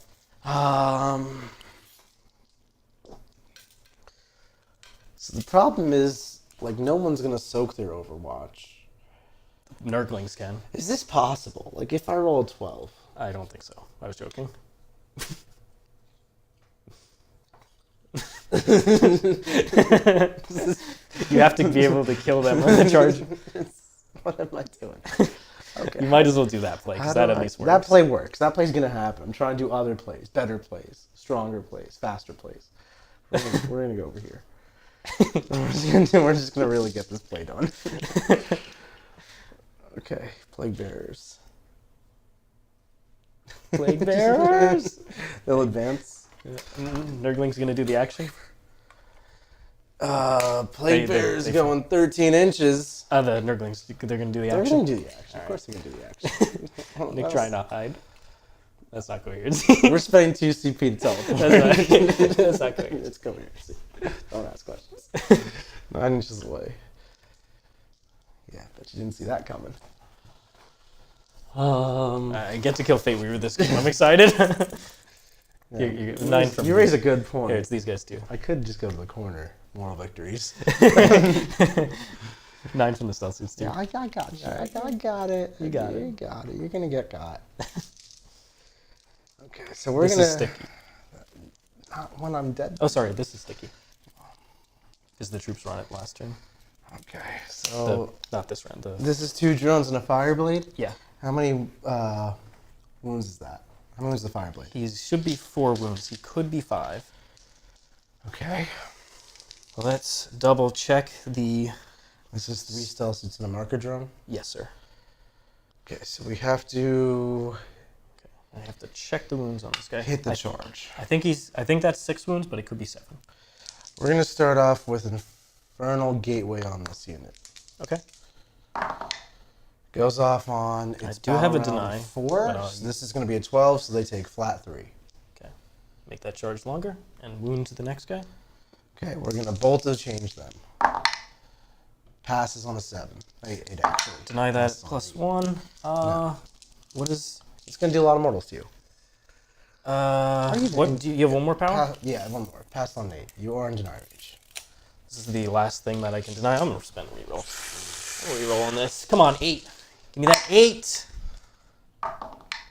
So the problem is, like, no one's going to soak their Overwatch. Nurglings can. Is this possible? Like, if I roll a 12? I don't think so. I was joking. You have to be able to kill them on the charge. What am I doing? Okay. You might as well do that play, because that at least works. That play works. That play's going to happen. I'm trying to do other plays, better plays, stronger plays, faster plays. We're going to go over here. We're just going to really get this play done. Okay, Plaguebearers. Plaguebearers? They'll advance. Nurgling's going to do the action? Plaguebearers going 13 inches. The Nurglings, they're going to do the They're action? going to do the action. Of course they're going to do the action. Nick trying to hide. That's not coherent. We're spending 2 CP to teleport. That's not coherent. Let's go here. Don't ask questions. 9 inches away. Yeah, bet you didn't see that coming. I get to kill Fateweaver this game. I'm excited. Yeah. You're 9 from You raise a good point. Here, it's these guys too. I could just go to the corner. Moral victories. 9 from the stealth suits too. Yeah, I got you. I got it. You got it. You got it. You're gonna get got. Okay, so we're This gonna. is sticky. Not when I'm dead. Oh, sorry, this is sticky. Because the troops run it last turn. Okay, so Not this round. this is 2 drones and a Fireblade. Yeah. How many wounds is that? How many is the Fireblade? He should be 4 wounds. He could be 5. Okay. Let's double check the... This is 3 stealth suits and a marker drone. Yes, sir. Okay, so we have to I have to check the wounds on this guy. hit the charge. I think that's 6 wounds, but it could be 7. We're gonna start off with Infernal Gateway on this unit. Okay. Goes off on its do have a battle deny, round 4. but, So this is going to be a 12, so they take flat 3. Okay. Make that charge longer and wound the next guy. Okay, we're going to bolt to change them. Passes on a 7. 8 actually. Deny that Passes on plus 8. 1. No. What is... It's going to do a lot of mortals to you. What? Do you have 1 more power? Yeah, 1 more. Pass on 8. You are in deny range. This is the last thing that I can deny. I'm going to spend a reroll. Reroll on this. Come on, 8. Give me that 8.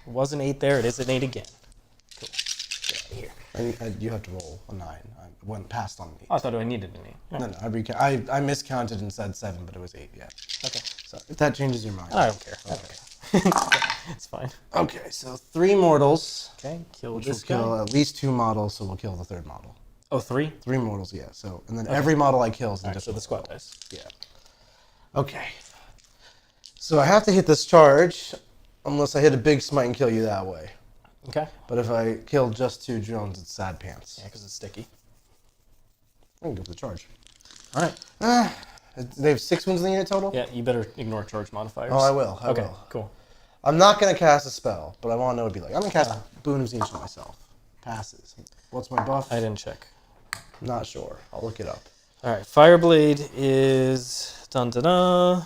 was an 8 there. It is an 8 again. Cool. Get out of here. You have to roll a 9. I went past on 8. Oh, I thought I needed an 8. No, I miscounted and said 7, but it was 8, yeah. Okay. So if that changes your mind. I don't care. Okay. It's fine. Okay, so 3 mortals. Okay, kill Which this will kill guy. at least 2 models, so we'll kill the 3rd model. Oh, 3? 3 mortals, yeah. So, and then every model I kill is an Alright, so additional the squad model. dice. Yeah. Okay. So I have to hit this charge, unless I hit a big smite and kill you that way. Okay. But if I kill just 2 drones, it's sad pants. Yeah, because it's sticky. I can go for the charge. Alright. They have 6 wounds in the unit total? Yeah, you better ignore charge modifiers. Oh, I will. I okay, will. cool. I'm not going to cast a spell, but I want to know what it'd be like. I'm going to cast Boon of Zinch myself. Passes. What's my buff? I didn't check. Not sure. I'll look it up. Alright, Fireblade is... Dun-dun-dun.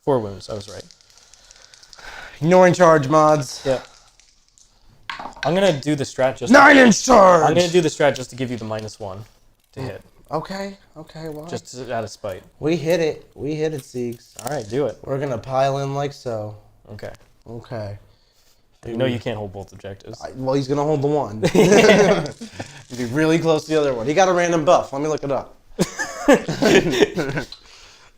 4 wounds, I was right. Ignoring charge mods. Yeah. I'm going to do the strat just... 9-inch charge! I'm going to do the strat just to give you the -1 to hit. Okay, well. Just out of spite. We hit it, Siegs. Alright, do it. We're gonna pile in like so. Okay. Okay. You know you can't hold both objectives. Well, he's gonna hold the one. He'd be really close to the other one. He got a random buff. Let me look it up.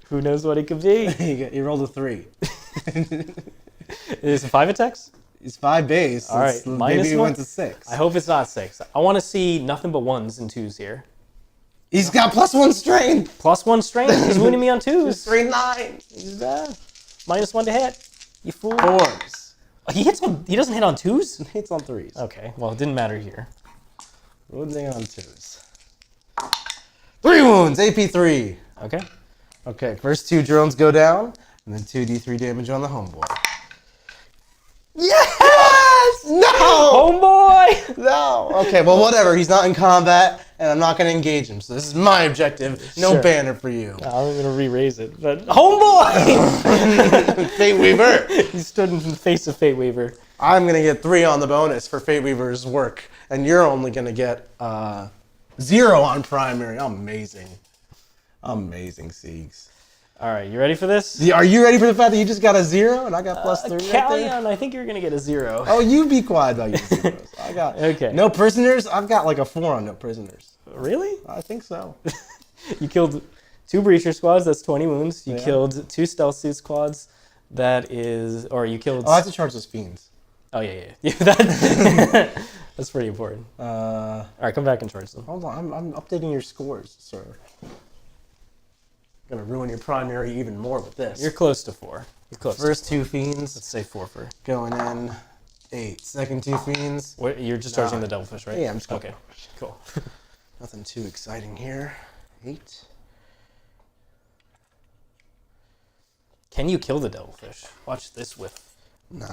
Who knows what it could be? He rolled a 3. Is it 5 attacks? He's 5 base. All right, Maybe he -1? went to 6. I hope it's not 6. I want to see nothing but 1s and 2s here. He's got +1 strength. +1 strength. He's wounding me on 2s. Strength 9. He's -1 to hit. You fool. 4s. He hits on. He doesn't hit on 2s. Hits on 3s. Okay. Well, it didn't matter here. Wounding on 2s. 3 wounds. AP 3. Okay. Okay. First 2 drones go down, and then 2d3 damage on the homeboy. Yes! No! Homeboy. No. Okay, well, whatever. He's not in combat, and I'm not going to engage him. So this is my objective. No Sure. banner for you. I'm gonna re-raise it, but homeboy. Fateweaver. He stood in the face of Fateweaver. I'm going to get 3 on the bonus for Fateweaver's work, and you're only going to get 0 on primary. Amazing. Amazing, Siegs. All right, you ready for this? Are you ready for the fact that you just got a 0 and I got +3 right there? Kauyon, I think you're gonna get a 0. Oh, you be quiet about your zeros. I got Okay. no prisoners. I've got like a 4 on no prisoners. Really? I think so. You killed 2 breacher squads. That's 20 wounds. You Yeah. killed 2 stealth suit squads. That is, or you killed. Oh, I have to charge those fiends. Oh yeah. That's pretty important. Uh, All right, come back and charge them. hold on, I'm updating your scores, sir. Gonna ruin your primary even more with this. You're close to 4. You're close. First 2 fiends Let's say 4 for. going in 8. Second 2 fiends. What, you're just charging the devilfish, right? Yeah, I'm just going. Okay. Cool. Nothing too exciting here. 8. Can you kill the devilfish? Watch this whiff. 9.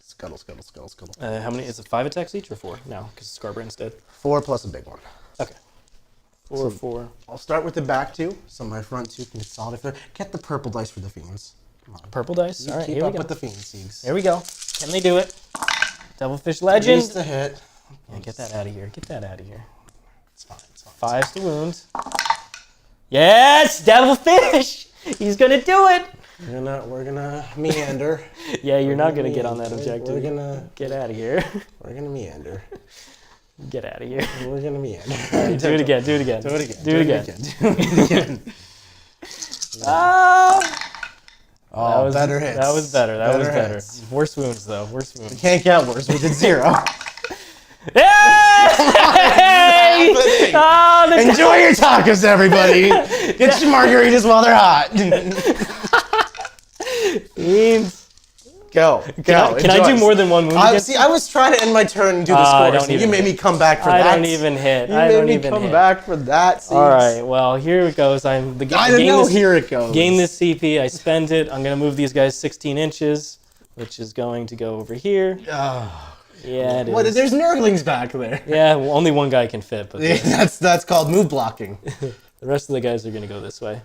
Scuttle. How many? Is it 5 attacks each or 4? No, because Skarbrand's dead. 4 plus a big one. Okay. 4, 4. I'll start with the back 2, so my front 2 can consolidate. Get the purple dice for the fiends. Come on. Purple dice. All right, Keep here we up go. with the fiends, Siegs. Here we go. Can they do it? Devilfish legend. Least a hit. Yeah, get that out of here. Get that out of here. It's fine. 5s to wounds. Yes, devilfish. He's gonna do it. We're gonna meander. Yeah, you're not gonna get on that objective. We're gonna Get out of here. meander. Get out of here. We're gonna meander. Do it again. Do it again. Do it again. Do it again. Do it again. Oh, Oh, better hits. That was better. That was better. hits. Worse wounds though. Worse wounds. Can't count worse. We did 0. Hey! Oh, the Enjoy your tacos, everybody. Get your margaritas while they're hot. Fiends. Go. Can I do Enjoy. more than 1 wound? against See, I was trying to end my turn and do the I score. don't So you even made me hit. come back for I that. don't even hit. You I made don't me even come hit. back for that. All right. Well, here it goes. I'm the I don't know. Here it goes. Gain this CP. I spend it. I'm gonna move these guys 16 inches, which is going to go over here. Yeah, it is. What? There's Nurglings back there. Yeah, well, only one guy can fit, but That's called move blocking. the rest of the guys are gonna go this way.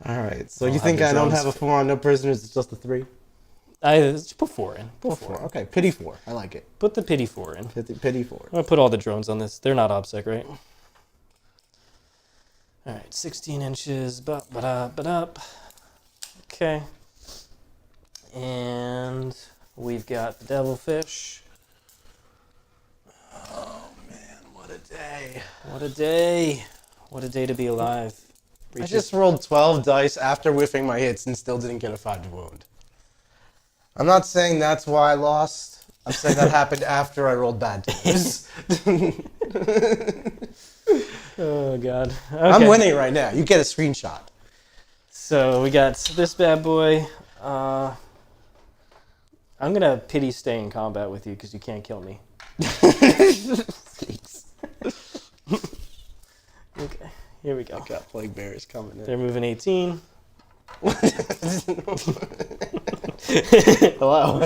All right. So I'll you think have I the don't drones have a 4 on no prisoners? It's just a 3. I just put 4 in. Put 4. Okay. Pity 4. I like it. Put the pity 4 in. Pity 4. I'm gonna put all the drones on this. They're not OBSEC, right? All right, 16 inches. Up. Okay. And we've got the Devilfish. Oh man, what a day. What a day. What a day to be alive. I just rolled 12 dice after whiffing my hits and still didn't get a 5 wound. I'm not saying that's why I lost. I'm saying that happened after I rolled bad dice. Oh, God. Okay. I'm winning right now. You get a screenshot. So we got this bad boy. I'm going to pity stay in combat with you because you can't kill me. Okay, here we go. I got Plaguebearers coming in. They're moving 18. Hello.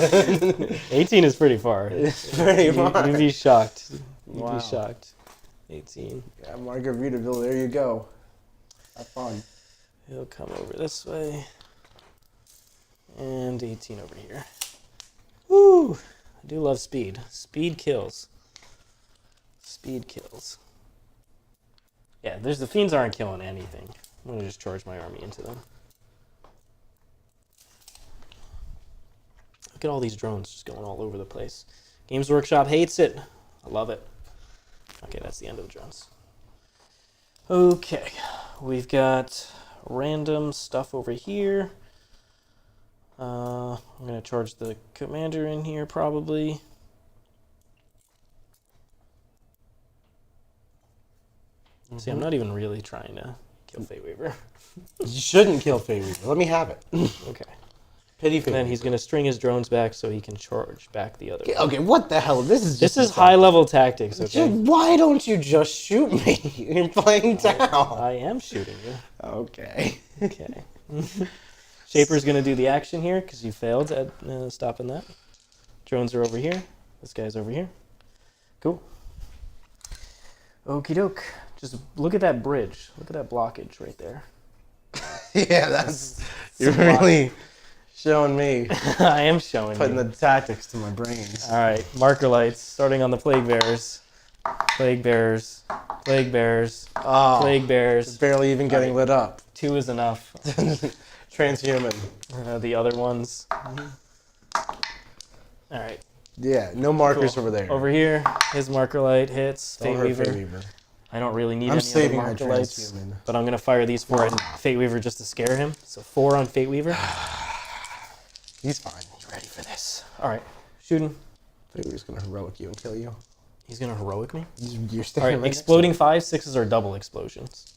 18 is pretty far. It's pretty far. You'd be shocked. You'd Wow. be shocked. 18. Yeah, Margaritaville, there you go. Have fun. He'll come over this way. And 18 over here. Woo! I do love speed. Speed kills. Speed kills. Yeah, the Fiends aren't killing anything. I'm going to just charge my army into them. Look at all these drones just going all over the place. Games Workshop hates it. I love it. Okay, that's the end of the drones. Okay, we've got random stuff over here. I'm going to charge the commander in here probably. See, I'm not even really trying to kill Fateweaver. You shouldn't kill Fateweaver. Let me have it. Okay. Pity And Fateweaver. then he's going to string his drones back so he can charge back the other way. Okay, what the hell? This is just This is high-level tactics, Just- okay? why don't you just shoot me? You're playing down. I am shooting you. Okay. Okay. Shaper's going to do the action here because you failed at stopping that. Drones are over here. This guy's over here. Cool. Okie doke. Just look at that bridge. Look at that blockage right there. Yeah, that's... You're It's a lot. really showing me. I am showing Putting you. the tactics to my brains. All right, marker lights, starting on the Plaguebearers. Plaguebearers. Plaguebearers. Oh, Plaguebearers. barely even getting lit up. 2 is enough. Transhuman. The other ones. All right. Yeah, no markers Cool. over there. Over here, his marker light hits. Don't hurt Fateweaver. Fateweaver. I don't really need I'm any saving other my marker lights, transhuman. but I'm going to fire these 4 at Fateweaver just to scare him. So 4 on Fateweaver. He's fine. You ready for this? All right, shooting. Fateweaver's gonna heroic you and kill you. He's going to heroic me. You're All standing right, right exploding 5, 6s are double explosions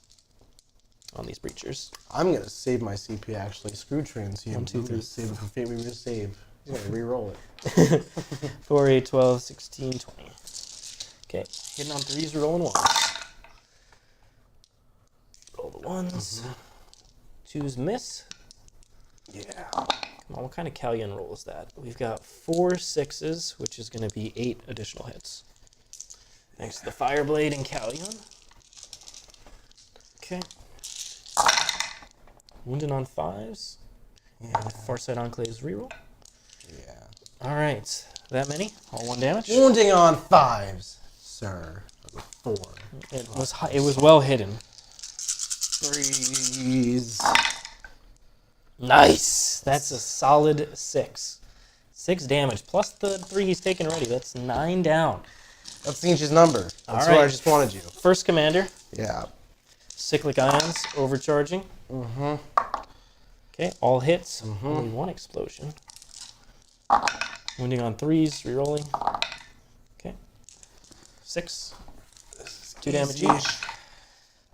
on these breachers. I'm gonna save my CP actually. Screw transhuman. 1, 2, I'm 3. gonna save it for Fateweaver to save. He's gonna re-roll it. 4, 8, 12, 16, 20. Okay, hitting on 3s, rolling 1s. Roll the 1s. 2s miss. Yeah. Come on, what kind of Kauyon roll is that? We've got 4 6s, which is going to be 8 additional hits. Thanks to the Fireblade and Kauyon. Okay. Wounded on 5s. Yeah. Farsight Enclaves reroll. Yeah. All right, that many? All 1 damage. Wounding on 5s, sir. 4. It was well hidden. 3s. Nice. That's a solid 6. 6 damage plus the 3 he's taken already. That's 9 down. That's Sinch's number. That's All what right. I just wanted you. First commander. Yeah. Cyclic Ions overcharging. Mm-hmm. Okay, all hits. Only 1 explosion. Wounding on 3s, rerolling. Okay. 6. 2 damage each.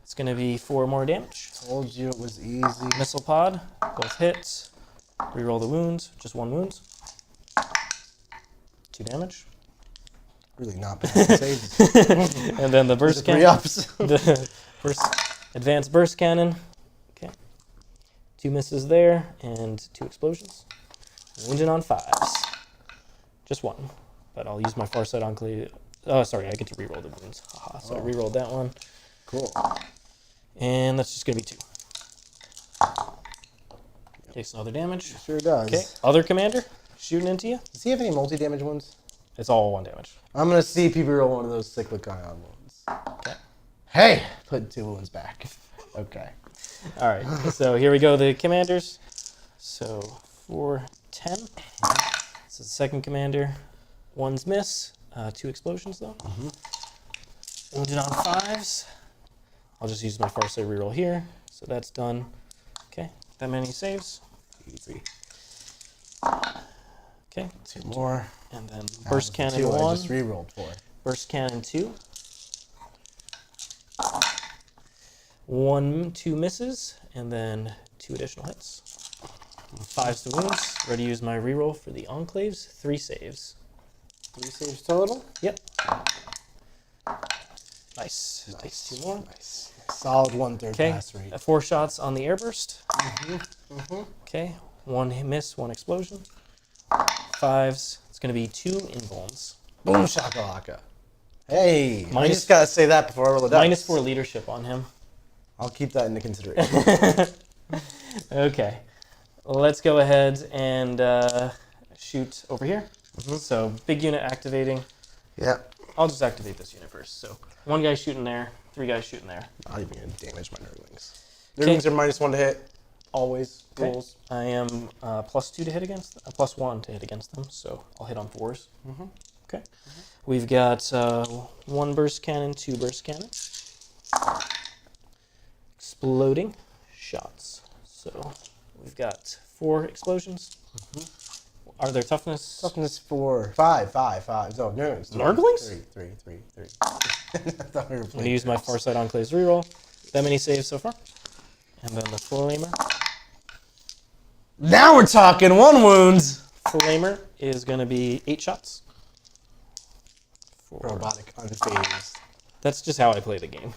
It's going to be 4 more damage. Told you it was easy. Missile pod, both hits. Reroll the wounds, just 1 wound. 2 damage. Really not bad saves. And then the burst cannon. 3-ups. The first advanced burst cannon. Okay. 2 misses there and 2 explosions. Wounded on 5s. Just 1. But I'll use my Farsight Enclave. Oh, sorry, I get to reroll the wounds. Haha, so I rerolled that one. Cool. And that's just going to be 2. Takes another damage. Sure does. Okay, other commander shooting into you. Does he have any multi-damage ones? It's all 1 damage. I'm gonna see people roll one of those cyclic ion ones. Okay. Hey! Put 2 wounds back. Okay. All right, so here we go, the commanders. So 4, 10. This is the second commander. 1's miss. 2 explosions, though. Wounded on 5s. I'll just use my Farsight reroll here. So that's done. Okay, that many saves. Easy. Okay. 2 more. And then burst cannon 2 1. I just rerolled for. Burst cannon 2. 2 misses, and then 2 additional hits. 5s to wounds. Ready to use my reroll for the Enclaves. 3 saves. 3 saves total? Yep. Nice. Takes 2 more. Nice. Solid 1/3 Okay. pass rate. 4 shots on the airburst. Okay. 1 miss, 1 explosion. 5s. It's going to be 2 invulns. Boom shakalaka. Hey, I Minus- just gotta say that before I roll the dice. -4 leadership on him. I'll keep that into consideration. Okay. Let's go ahead and shoot over here. So big unit activating. Yeah. I'll just activate this unit first. So 1 guy shooting there, 3 guys shooting there. Not even gonna damage my Nurglings. Okay. Nurglings are -1 to hit. Always. Okay. Rules. I am +2 to hit against, +1 to hit against them. So I'll hit on 4s. Okay. We've got 1 burst cannon, 2 burst cannon. Exploding shots. So we've got 4 explosions. Are there toughness? Toughness 4. 5. No, Nurglings. Nurglings? 3. I thought we were I'm going to playing use my Farsight Enclaves reroll. That many saves so far. And then the Flamer. Now we're talking 1 wounds. Flamer is going to be 8 shots. 4. Robotic unfazed. That's just how I play the game.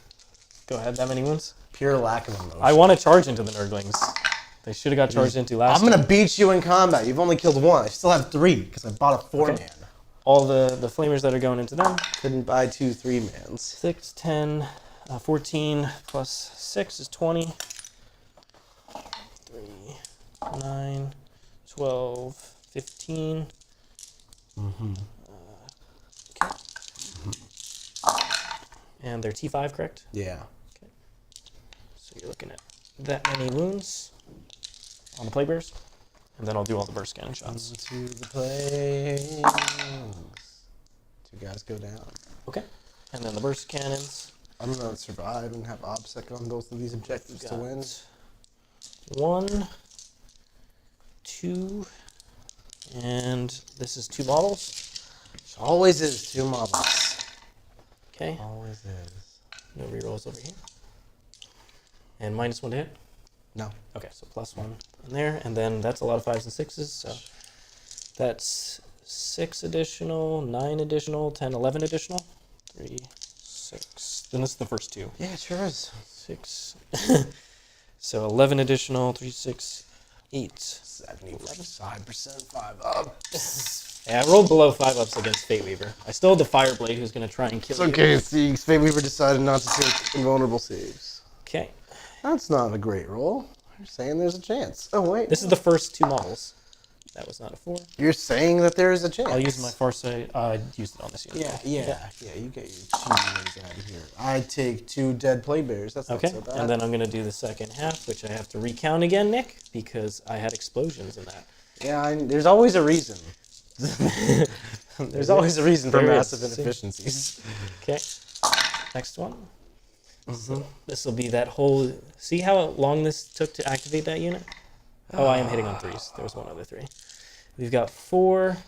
Go ahead, that many wounds? Pure lack of emotion. I want to charge into the Nurglings. They should have got charged into last I'm gonna time. beat you in combat. You've only killed 1. I still have 3 because I bought a 4-man. All the Flamers that are going into them. Couldn't buy 2 3-mans. 6, 10, 14 plus 6 is 20. 3, 9, 12, 15. Okay. And they're T5, correct? Yeah. So you're looking at that many wounds on the Plaguebearers. And then I'll do all the burst cannon shots. To the plains. 2 guys go down. Okay. And then the burst cannons. I'm gonna survive and have OBSEC on both of these objectives to win. 1, 2, and this is 2 models. Always is 2 models. Okay. Always is. No rerolls over here. And -1 to hit. No. Okay, so +1 in there, and then that's a lot of 5s and 6s. So that's 6 additional, 9 additional, 10, 11 additional. 3, 6. Then this is the first 2. Yeah, it sure is. 6. So 11 additional, 3, 6, 8. 75% 5 up. Yeah, I rolled below 5 ups against Fateweaver. I still have the Fireblade who's going to try and kill It's you. okay, see, Fateweaver decided not to take invulnerable saves. Okay. That's not a great roll. You're saying there's a chance. Oh, wait. This is the first 2 models. That was not a 4. You're saying that there is a chance. I'll use my Farsight. I used it on this unit. Yeah, you get your cheese out of here. I take 2 dead Plaguebearers. That's Okay, not so bad. and then I'm going to do the second half, which I have to recount again, Nick, because I had explosions in that. Yeah, there's always a reason. There's always a reason for There massive is. inefficiencies. Okay, next one. So this will be that whole... See how long this took to activate that unit? Oh, I am hitting on 3s. There was one other 3. We've got 4,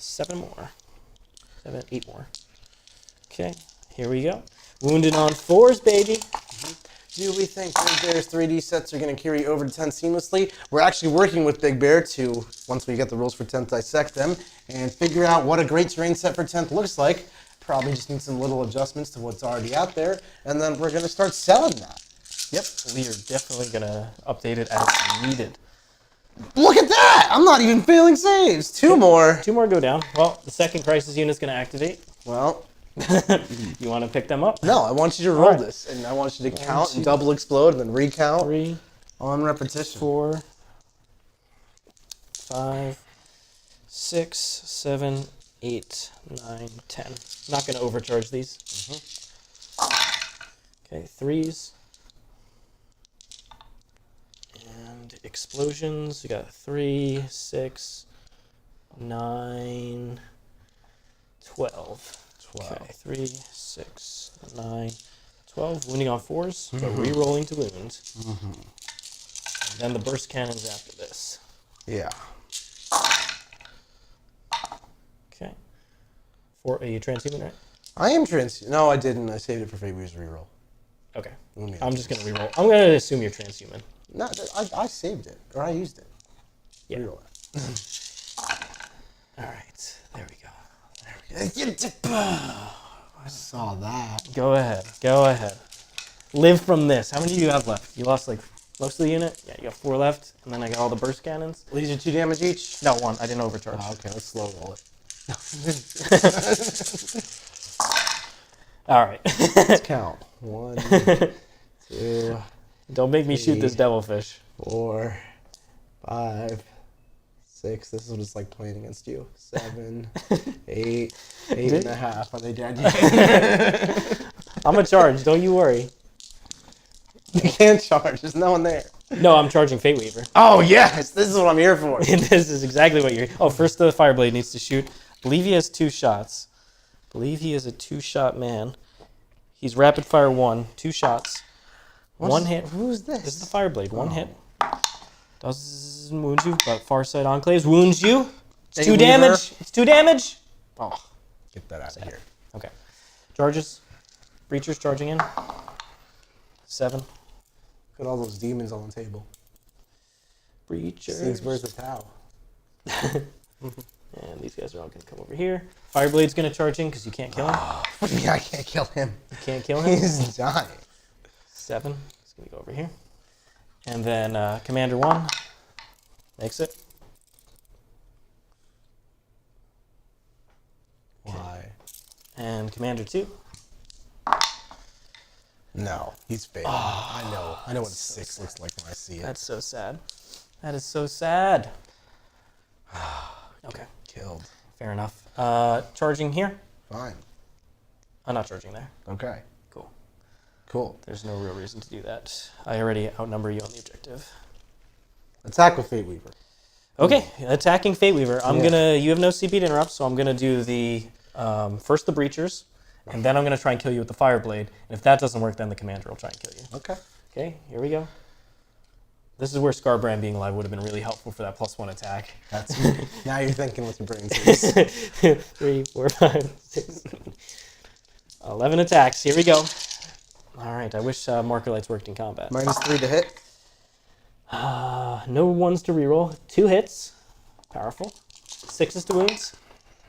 7 more. 7, 8 more. Okay, here we go. Wounded on 4s, baby. Do we think Big Bear's 3D sets are going to carry over to 10 seamlessly? We're actually working with Big Bear to, once we get the rules for 10th, dissect them and figure out what a great terrain set for 10th looks like. Probably just need some little adjustments to what's already out there, and then we're going to start selling that. Yep, we are definitely going to update it as needed. Look at that! I'm not even failing saves. 2 more. 2 more go down. Well, the second crisis unit's going to activate. Well, You want to pick them up? no, I want you to roll Alright. this, and I want you to count and double explode and then recount 3, on repetition. 4, 5, 6, 7, 8, 9, 10. Not going to overcharge these. Okay, 3s. And explosions. We got 3, 6, 9, 12. 12. Okay, 3, 6, 9, 12. Wounding on 4s, but re-rolling to wound. And then the burst cannons after this. Yeah. Okay. For a transhuman, right? I am No, I didn't. I saved it for Fateweaver's reroll. Okay. Let me- I'm just going to re-roll. I'm going to assume you're transhuman. No, I saved it. Or I used it. Yeah. Reroll it. All right. There we go. I saw that. Go ahead. Go ahead. Live from this. How many do you have left? You lost like most of the unit? Yeah, you got 4 left. And then I got all the burst cannons. These are 2 damage each? No, 1. I didn't overcharge. Oh, okay, let's slow roll it. All right. Let's count. 1, 2, Don't make me shoot this 3, devilfish. 4, 5, 6. This is just like playing against you. 7, 8, 8 and a half. Are they dead yet? I'm going to charge. Don't you worry. You can't charge. There's no one there. No, I'm charging Fateweaver. Oh, yes. This is what I'm here for. This is exactly what you're... Oh, first the Fireblade needs to shoot. I believe he has 2 shots. I believe he is a 2-shot man. He's rapid fire 1. 2 shots. 1 hit. Who's this? This is the Fireblade. 1 hit. Doesn't wound you, but Farsight Enclaves wounds you. It's 2 damage. It's 2 damage. Oh, get that out of here. Okay. Charges. Breachers charging in. 7. Look at all those demons on the table. Breachers. Six, where's the towel? And these guys are all going to come over here. Fireblade's going to charge in because you can't kill him. What do you mean I can't kill him? You can't kill him. He's dying. 7. It's going to go over here. And then Commander 1 makes it. Why? And Commander 2. No, he's failing. I know what a 6 looks like when I see it. That's so sad. That is so sad. Okay, Killed. fair enough. Charging here. Fine. I'm not charging there. Okay. Cool. Cool. There's no real reason to do that. I already outnumber you on the objective. Attack with Fateweaver. Okay, attacking Fateweaver. I'm Yeah. gonna. You have no CP to interrupt, so I'm gonna do the first the breachers, and then I'm gonna try and kill you with the Fireblade. And if that doesn't work, then the commander will try and kill you. Okay. Okay, here we go. This is where Skarbrand being alive would have been really helpful for that +1 attack. That's now you're thinking with your brain cells. 3, 4, 5, 6, 11 attacks. Here we go. All right. I wish marker lights worked in combat. -3 to hit. No 1s to reroll. 2 hits. Powerful. 6s to wounds.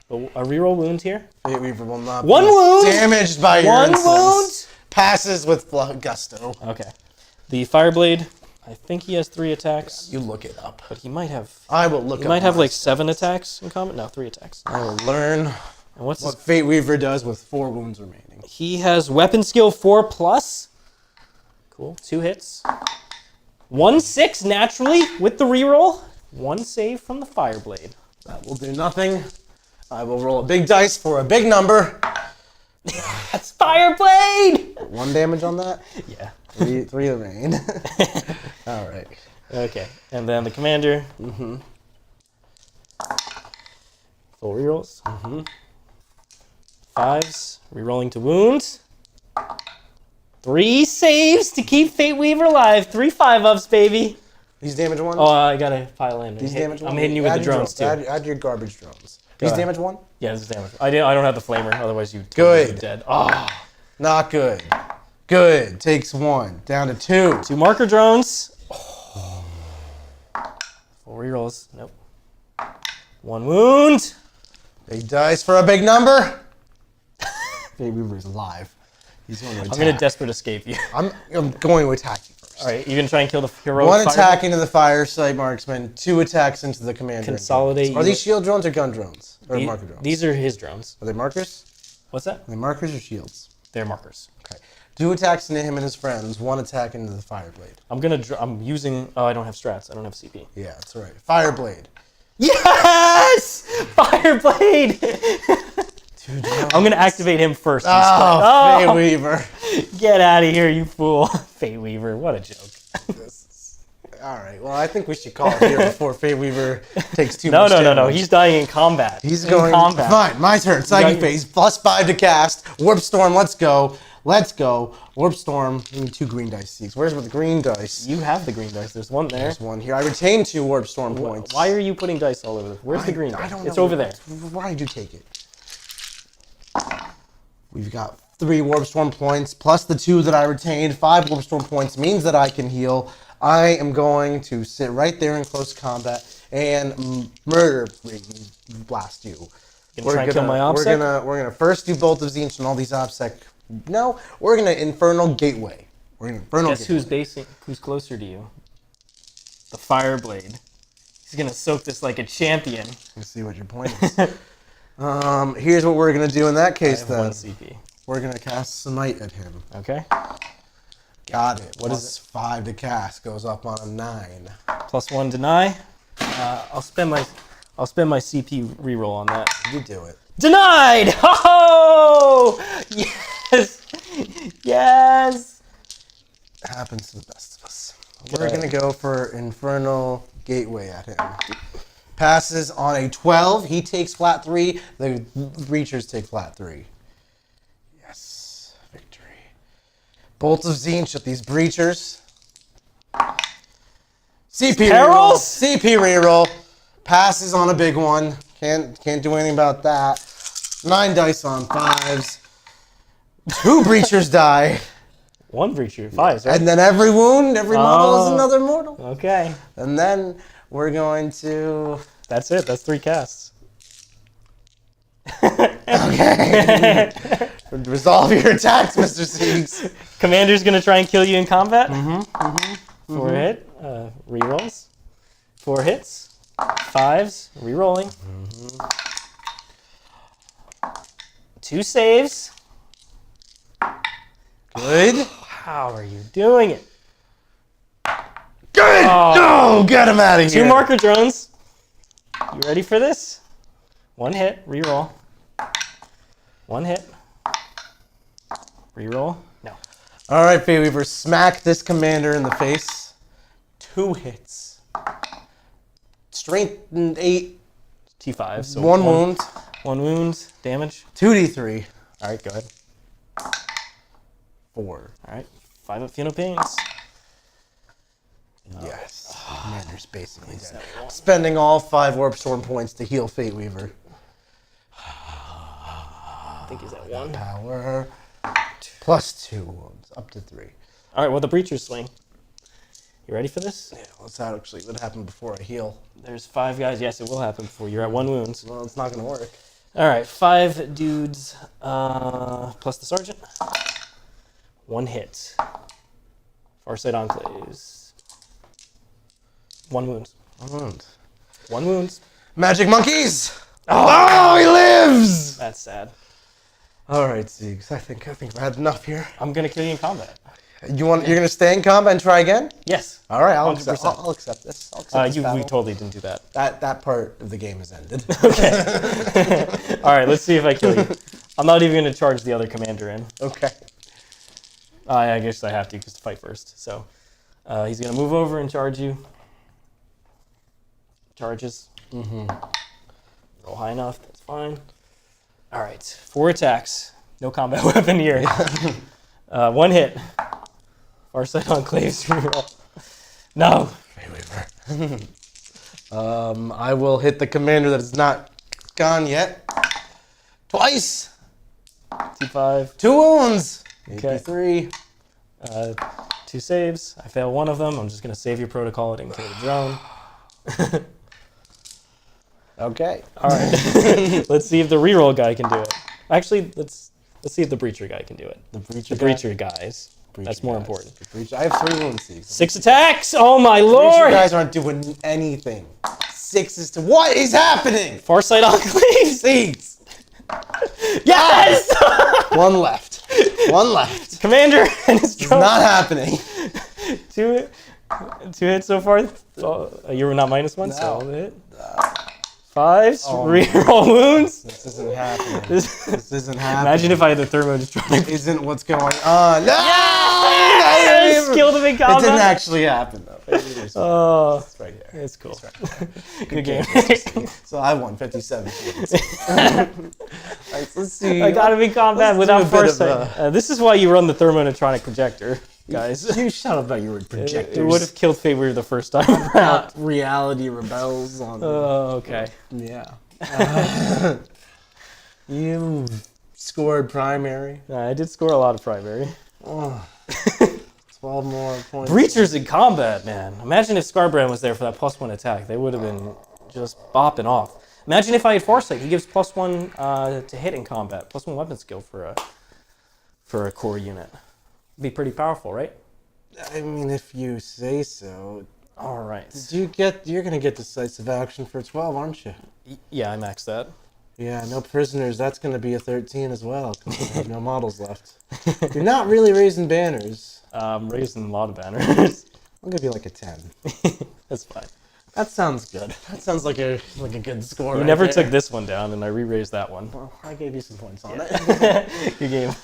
A reroll wound here. Fateweaver will not 1 be wound. damaged by your 1 insolence. wound. Passes with gusto. Okay. The Fireblade. I think he has 3 attacks, You look it up. but he might have. I will look He up. might have my like 7 attacks in combat. No, 3 attacks. I will learn And what's his? what Fateweaver does with 4 wounds remaining. He has weapon skill 4+. Cool. 2 hits. 1/6 naturally with the reroll. 1 save from the Fireblade. That will do nothing. I will roll a big dice for a big number. That's Fireblade. 1 damage on that. Yeah. 3 remain. All right. Okay. And then the commander. Full rerolls. 5s. Rerolling to wounds. 3 saves to keep Fateweaver alive. 3 5-ups, baby. These damage 1. Oh, I gotta pile in. These damage 1. I'm hitting you with the drones too. Add your garbage drones. These ahead. damage 1. Yeah, this is damage. I don't have the flamer, otherwise you Good. be dead. Oh. Not good. Good. Takes 1. Down to 2. 2 marker drones. Full rerolls. Nope. 1 wound. Big dice for a big number. Fateweaver's alive. He's going to attack. I'm gonna desperate escape you. I'm going to attack you first. All right, you gonna try and kill the heroic 1 fire- attack into the Farsight marksman. 2 attacks into the commander. Consolidate Are these shield drones or gun drones? Or The- marker drones? These are his drones. Are they markers? What's that? Are they markers or shields? They're markers. Okay. 2 attacks into him and his friends. 1 attack into the Fireblade. I'm using. Oh, I don't have strats. I don't have CP. Yeah, that's right. Fireblade. Yes! Fireblade! I'm gonna activate him first. Oh, Fateweaver. Get out of here, you fool! Fateweaver, what a joke. All right. Well, I think we should call it here before Fateweaver takes too No, much no, no, damage. no. He's dying in combat. He's in going. combat. Fine, my turn. Psychic got- Phase, +5 to cast. Warp Storm, let's go. Let's go. Warp Storm. We need 2 green dice, Siegs. Where's the green dice? You have the green dice. There's one there. There's one here. I retain 2 Warp Storm points. Why are you putting dice all over? Where's the green? I don't It's know. over there. Why did you take it? We've got 3 Warp Storm points, plus the 2 that I retained. 5 Warp Storm points means that I can heal. I am going to sit right there in close combat and murder blast you. Gonna try and kill my OBSEC? We're gonna first do Bolt of Tzeentch and all these OBSEC. No, we're gonna Infernal Gateway. We're gonna Infernal Guess Gateway. who's closer to you? The Fireblade. He's gonna soak this like a champion. Let's see what your point is. Here's what we're gonna do in that case I have then. 1 CP. We're gonna cast Smite at him. Okay. Got it. What Plus is 5 to cast goes up on a 9. +1 deny. I'll spend my CP reroll on that. You do it. Denied! Oh! Yes! Yes! Happens to the best of us. We're gonna go for Infernal Gateway at him. Passes on a 12. He takes flat 3. The Breachers take flat 3. Yes. Victory. Bolts of Tzeentch at these Breachers. CP reroll. Perils? CP reroll. Passes on a big one. Can't do anything about that. 9 dice on 5s. 2 Breachers die. 1 breacher, 5, right? And then every wound, every model is another mortal. Okay. And then we're going to... That's it. That's 3 casts. Okay. Resolve your attacks, Mr. Siegs. Commander's gonna try and kill you in combat. 4 hit, rerolls. 4 hits, 5s, rerolling. 2 saves. Good. How are you doing it? Good! Oh. Oh, get him out of here. 2 marker drones. You ready for this? 1 hit, reroll. 1 hit. Reroll. No. All right, Fateweaver, smack this commander in the face. 2 hits. Strength 8. T5. So 1 wound. 1 wound. Damage. 2d3. All right, go ahead. 4. All right. 5 up Funeral Pains. Yes. Commander's basically dead. that one? Spending all 5 Warp Storm points to heal Fateweaver. I think he's at 1. Power. Plus 2 wounds. Up to 3. All right, well, the Breachers swing. You ready for this? Yeah, let's actually what happened before I heal. There's 5 guys. Yes, it will happen before you're at 1 wound. Well, it's not going to work. All right, 5 dudes plus the sergeant. 1 hit. Farsight Enclaves. 1 wound. 1 wound. 1 wound. Magic monkeys! Oh, he lives! That's sad. All right, Siegs. I think I've had enough here. I'm gonna kill you in combat. You're gonna stay in combat and try again? Yes. All right, I'll 100%. accept this. I'll accept this We battle. totally didn't do that. That part of the game has ended. All right, let's see if I kill you. I'm not even gonna charge the other commander in. Okay. I guess I have to because to fight first. So he's gonna move over and charge you. Charges. Roll high enough. That's fine. All right, 4 attacks. No combat weapon here. 1 hit. Farsight Enclaves reroll. No. I will hit the commander that is not gone yet. Twice. T5. 2 wounds. Okay. 3. 2 saves. I fail 1 of them. I'm just gonna save your protocol and kill the drone. Okay. All right. Let's see if the reroll guy can do it. Actually, let's see if the breacher guy can do it. The breacher. The breacher guys. That's more important. I have 3 wounds, Siegs. 6 attacks. Oh my You lord! guys aren't doing anything. 6 is to what is happening? Farsight Enclaves. Siegs. Yes. 1 left. 1 left. Commander and his drone. Not happening. 2 hits so far. You were not -1, so No. I'll hit. 5s. Reroll wounds. This isn't happening. This- This isn't happening. Imagine if I had the thermo destroyer. Isn't what's going on. No! Yes! Kill the big It didn't combat? actually happen though. Oh, It's right here. it's cool. Right. Good game. So I won 57. Right, let's see. I gotta be combat Let's without do a bit of Farsight. This is why you run the thermonetronic projector, guys. You shut up about your projectors. It would have killed Fateweaver the first time around. Reality rebels on. Oh, okay. Yeah. You scored primary. I did score a lot of primary. Oh, 12 more points. Breachers in combat, man. Imagine if Skarbrand was there for that +1 attack. They would have been just bopping off. Imagine if I had Farsight. He gives +1 to hit in combat. +1 weapon skill for a core unit. Be pretty powerful, right? I mean, if you say so. All right. You're gonna get decisive action for 12, aren't you? Yeah, I maxed that. Yeah, no prisoners. That's gonna be a 13 as well. 'Cause we have no models left. You're not really raising banners. I'm raising a lot of banners. I'll give you like a 10. That's fine. That sounds good. That sounds like a good score. You right never there. took this one down, and I re-raised that one. Well, I gave you some points on it. Good game.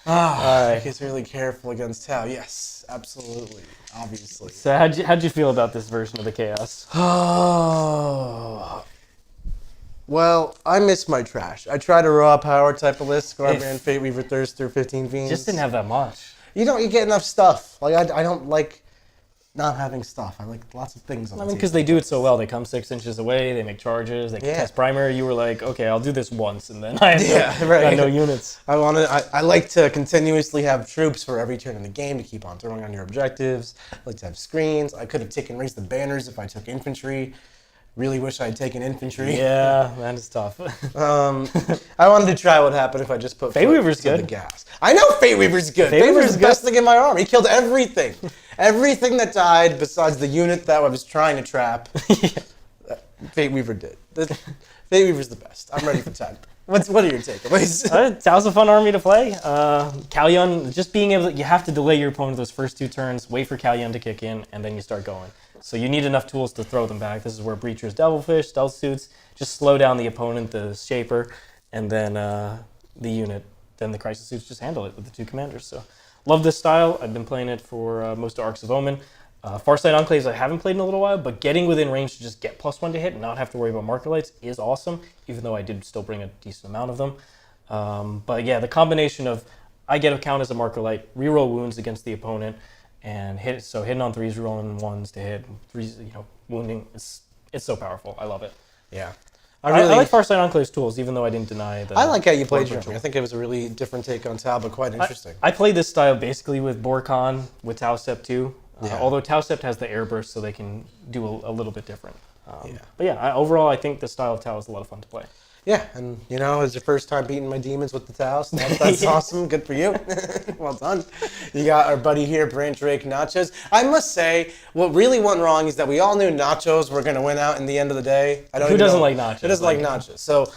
Ah, right. He's really careful against Tau. Yes, absolutely, obviously. So how'd you feel about this version of the Chaos? Oh. Well, I miss my trash. I tried a raw power type of list. Skarbrand, Fateweaver, Thirster, 15 Fiends. Just didn't have that much. You get enough stuff. Like I don't like not having stuff. I like lots of things on I the mean, table. because they do it so well. They come 6 inches away. They make charges. They Yeah. test primary. You were like, okay, I'll do this once, and then I Yeah, right. got no units. I like to continuously have troops for every turn in the game to keep on throwing on your objectives. I like to have screens. I could have raised the banners if I took infantry. Really wish I had taken infantry. Yeah, that is tough. I wanted to try what happened if I just put Fateweaver's foot to good. the gas. I know Fateweaver's good. Fateweaver's the best thing in my army. He killed everything. Everything that died besides the unit that I was trying to trap. Fateweaver did. Fateweaver's the best. I'm ready for 10. What are your takeaways? Tau's a fun army to play. Kauyon, just being able to, you have to delay your opponent those first 2 turns, wait for Kauyon to kick in, and then you start going. So you need enough tools to throw them back. This is where Breachers, Devilfish, Stealth Suits, just slow down the opponent, the Shaper, and then the unit. Then the Crisis Suits just handle it with the 2 commanders. So love this style. I've been playing it for most of Arcs of Omen. Farsight Enclaves I haven't played in a little while, but getting within range to just get +1 to hit and not have to worry about marker lights is awesome, even though I did still bring a decent amount of them. But yeah, the combination of I get a count as a marker light, reroll wounds against the opponent, and hit. So hitting on 3s, rerolling 1s to hit, 3s, wounding. It's so powerful. I love it. Yeah. I like Farsight Enclaves tools, even though I didn't deny the. I like how you played your Borkon. army. I think it was a really different take on Tau, but quite interesting. I played this style basically with Borkon, with Tau Sept 2. Yeah. Although Tau Sept has the Airburst, so they can do a little bit different. Yeah. But yeah, overall, I think the style of Tau is a lot of fun to play. Yeah, and it's your first time beating my demons with the Taos. That's awesome. Good for you. Well done. You got our buddy here, Brant Drake Nachos. I must say, what really went wrong is that we all knew Nachos were going to win out in the end of the day. Who doesn't like nachos? Who doesn't like nachos? So,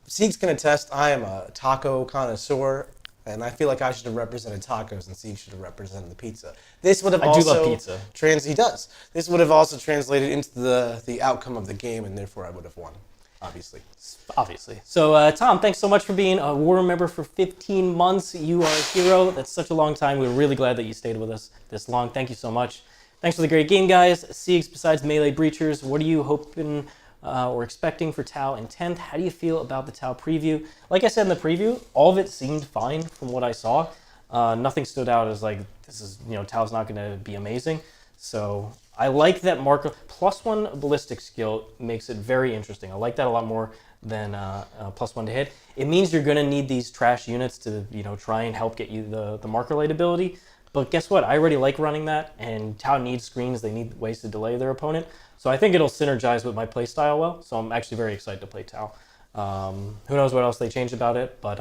Siege can attest, I am a taco connoisseur, and I feel like I should have represented tacos and Siege should have represented the pizza. This would have I also do love pizza. He does. This would have also translated into the outcome of the game, and therefore I would have won. Obviously. So, Tom, thanks so much for being a War member for 15 months. You are a hero. That's such a long time. We're really glad that you stayed with us this long. Thank you so much. Thanks for the great game, guys. Siegs, besides melee breachers, what are you hoping or expecting for Tau in 10th? How do you feel about the Tau preview? Like I said in the preview, all of it seemed fine from what I saw. Nothing stood out as like, this is, Tau's not going to be amazing. So I like that marker. +1 ballistic skill makes it very interesting. I like that a lot more than +1 to hit. It means you're going to need these trash units to try and help get you the marker light ability. But guess what? I already like running that, and Tau needs screens. They need ways to delay their opponent. So I think it'll synergize with my playstyle well. So I'm actually very excited to play Tau. Who knows what else they changed about it, but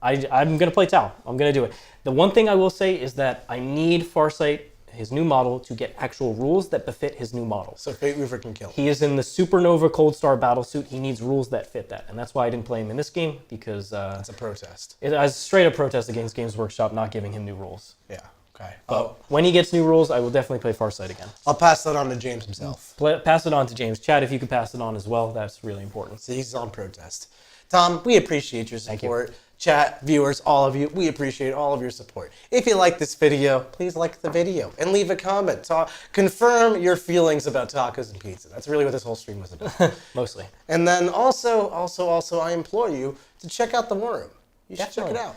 I'm going to play Tau. I'm going to do it. The one thing I will say is that I need Farsight, his new model, to get actual rules that befit his new model. So Fateweaver can kill him. He is in the Supernova Coldstar Battlesuit. He needs rules that fit that. And that's why I didn't play him in this game, because it's a protest. It was straight up protest against Games Workshop not giving him new rules. Yeah, okay. But when he gets new rules, I will definitely play Farsight again. I'll pass that on to James himself. Pass it on to James. Chad, if you could pass it on as well, that's really important. So he's on protest. Tom, we appreciate your support. chat, viewers, all of you, we appreciate all of your support. If you like this video, please like the video and leave a comment. Confirm your feelings about tacos and pizza. That's really what this whole stream was about. Mostly. And then also, I implore you to check out the War Room. You should check it out.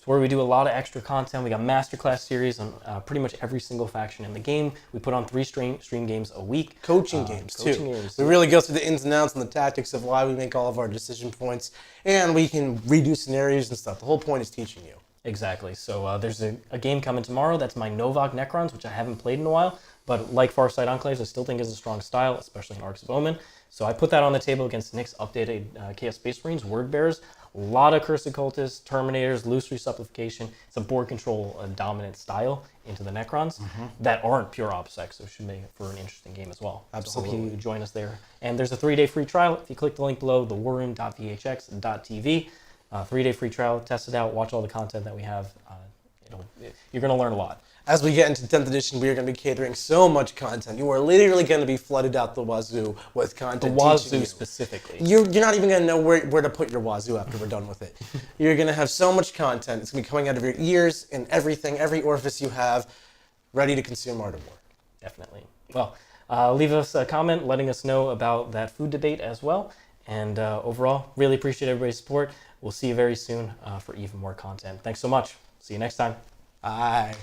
Where we do a lot of extra content. We got masterclass series on pretty much every single faction in the game. We put on 3 stream games a week. Coaching games, too. We really go through the ins and outs and the tactics of why we make all of our decision points. And we can redo scenarios and stuff. The whole point is teaching you. Exactly. So there's a game coming tomorrow. That's my Novak Necrons, which I haven't played in a while. But like Farsight Enclaves, I still think is a strong style, especially in Arcs of Omen. So I put that on the table against Nick's updated Chaos Space Marines, Word Bearers. A lot of Cursed Cultists, Terminators, Loose Resupplication. It's a board control dominant style into the Necrons that aren't pure OPSEC, so it should make it for an interesting game as well. Absolutely. So hope you join us there. And there's a 3-day free trial. If you click the link below, thewarroom.vhx.tv, 3-day free trial, test it out, watch all the content that we have. You're going to learn a lot. As we get into 10th edition, we are going to be catering so much content. You are literally going to be flooded out the wazoo with content. The wazoo specifically. You're not even going to know where to put your wazoo after we're done with it. You're going to have so much content. It's going to be coming out of your ears and everything, every orifice you have, ready to consume Art of War. Definitely. Well, leave us a comment letting us know about that food debate as well. And overall, really appreciate everybody's support. We'll see you very soon for even more content. Thanks so much. See you next time. Bye.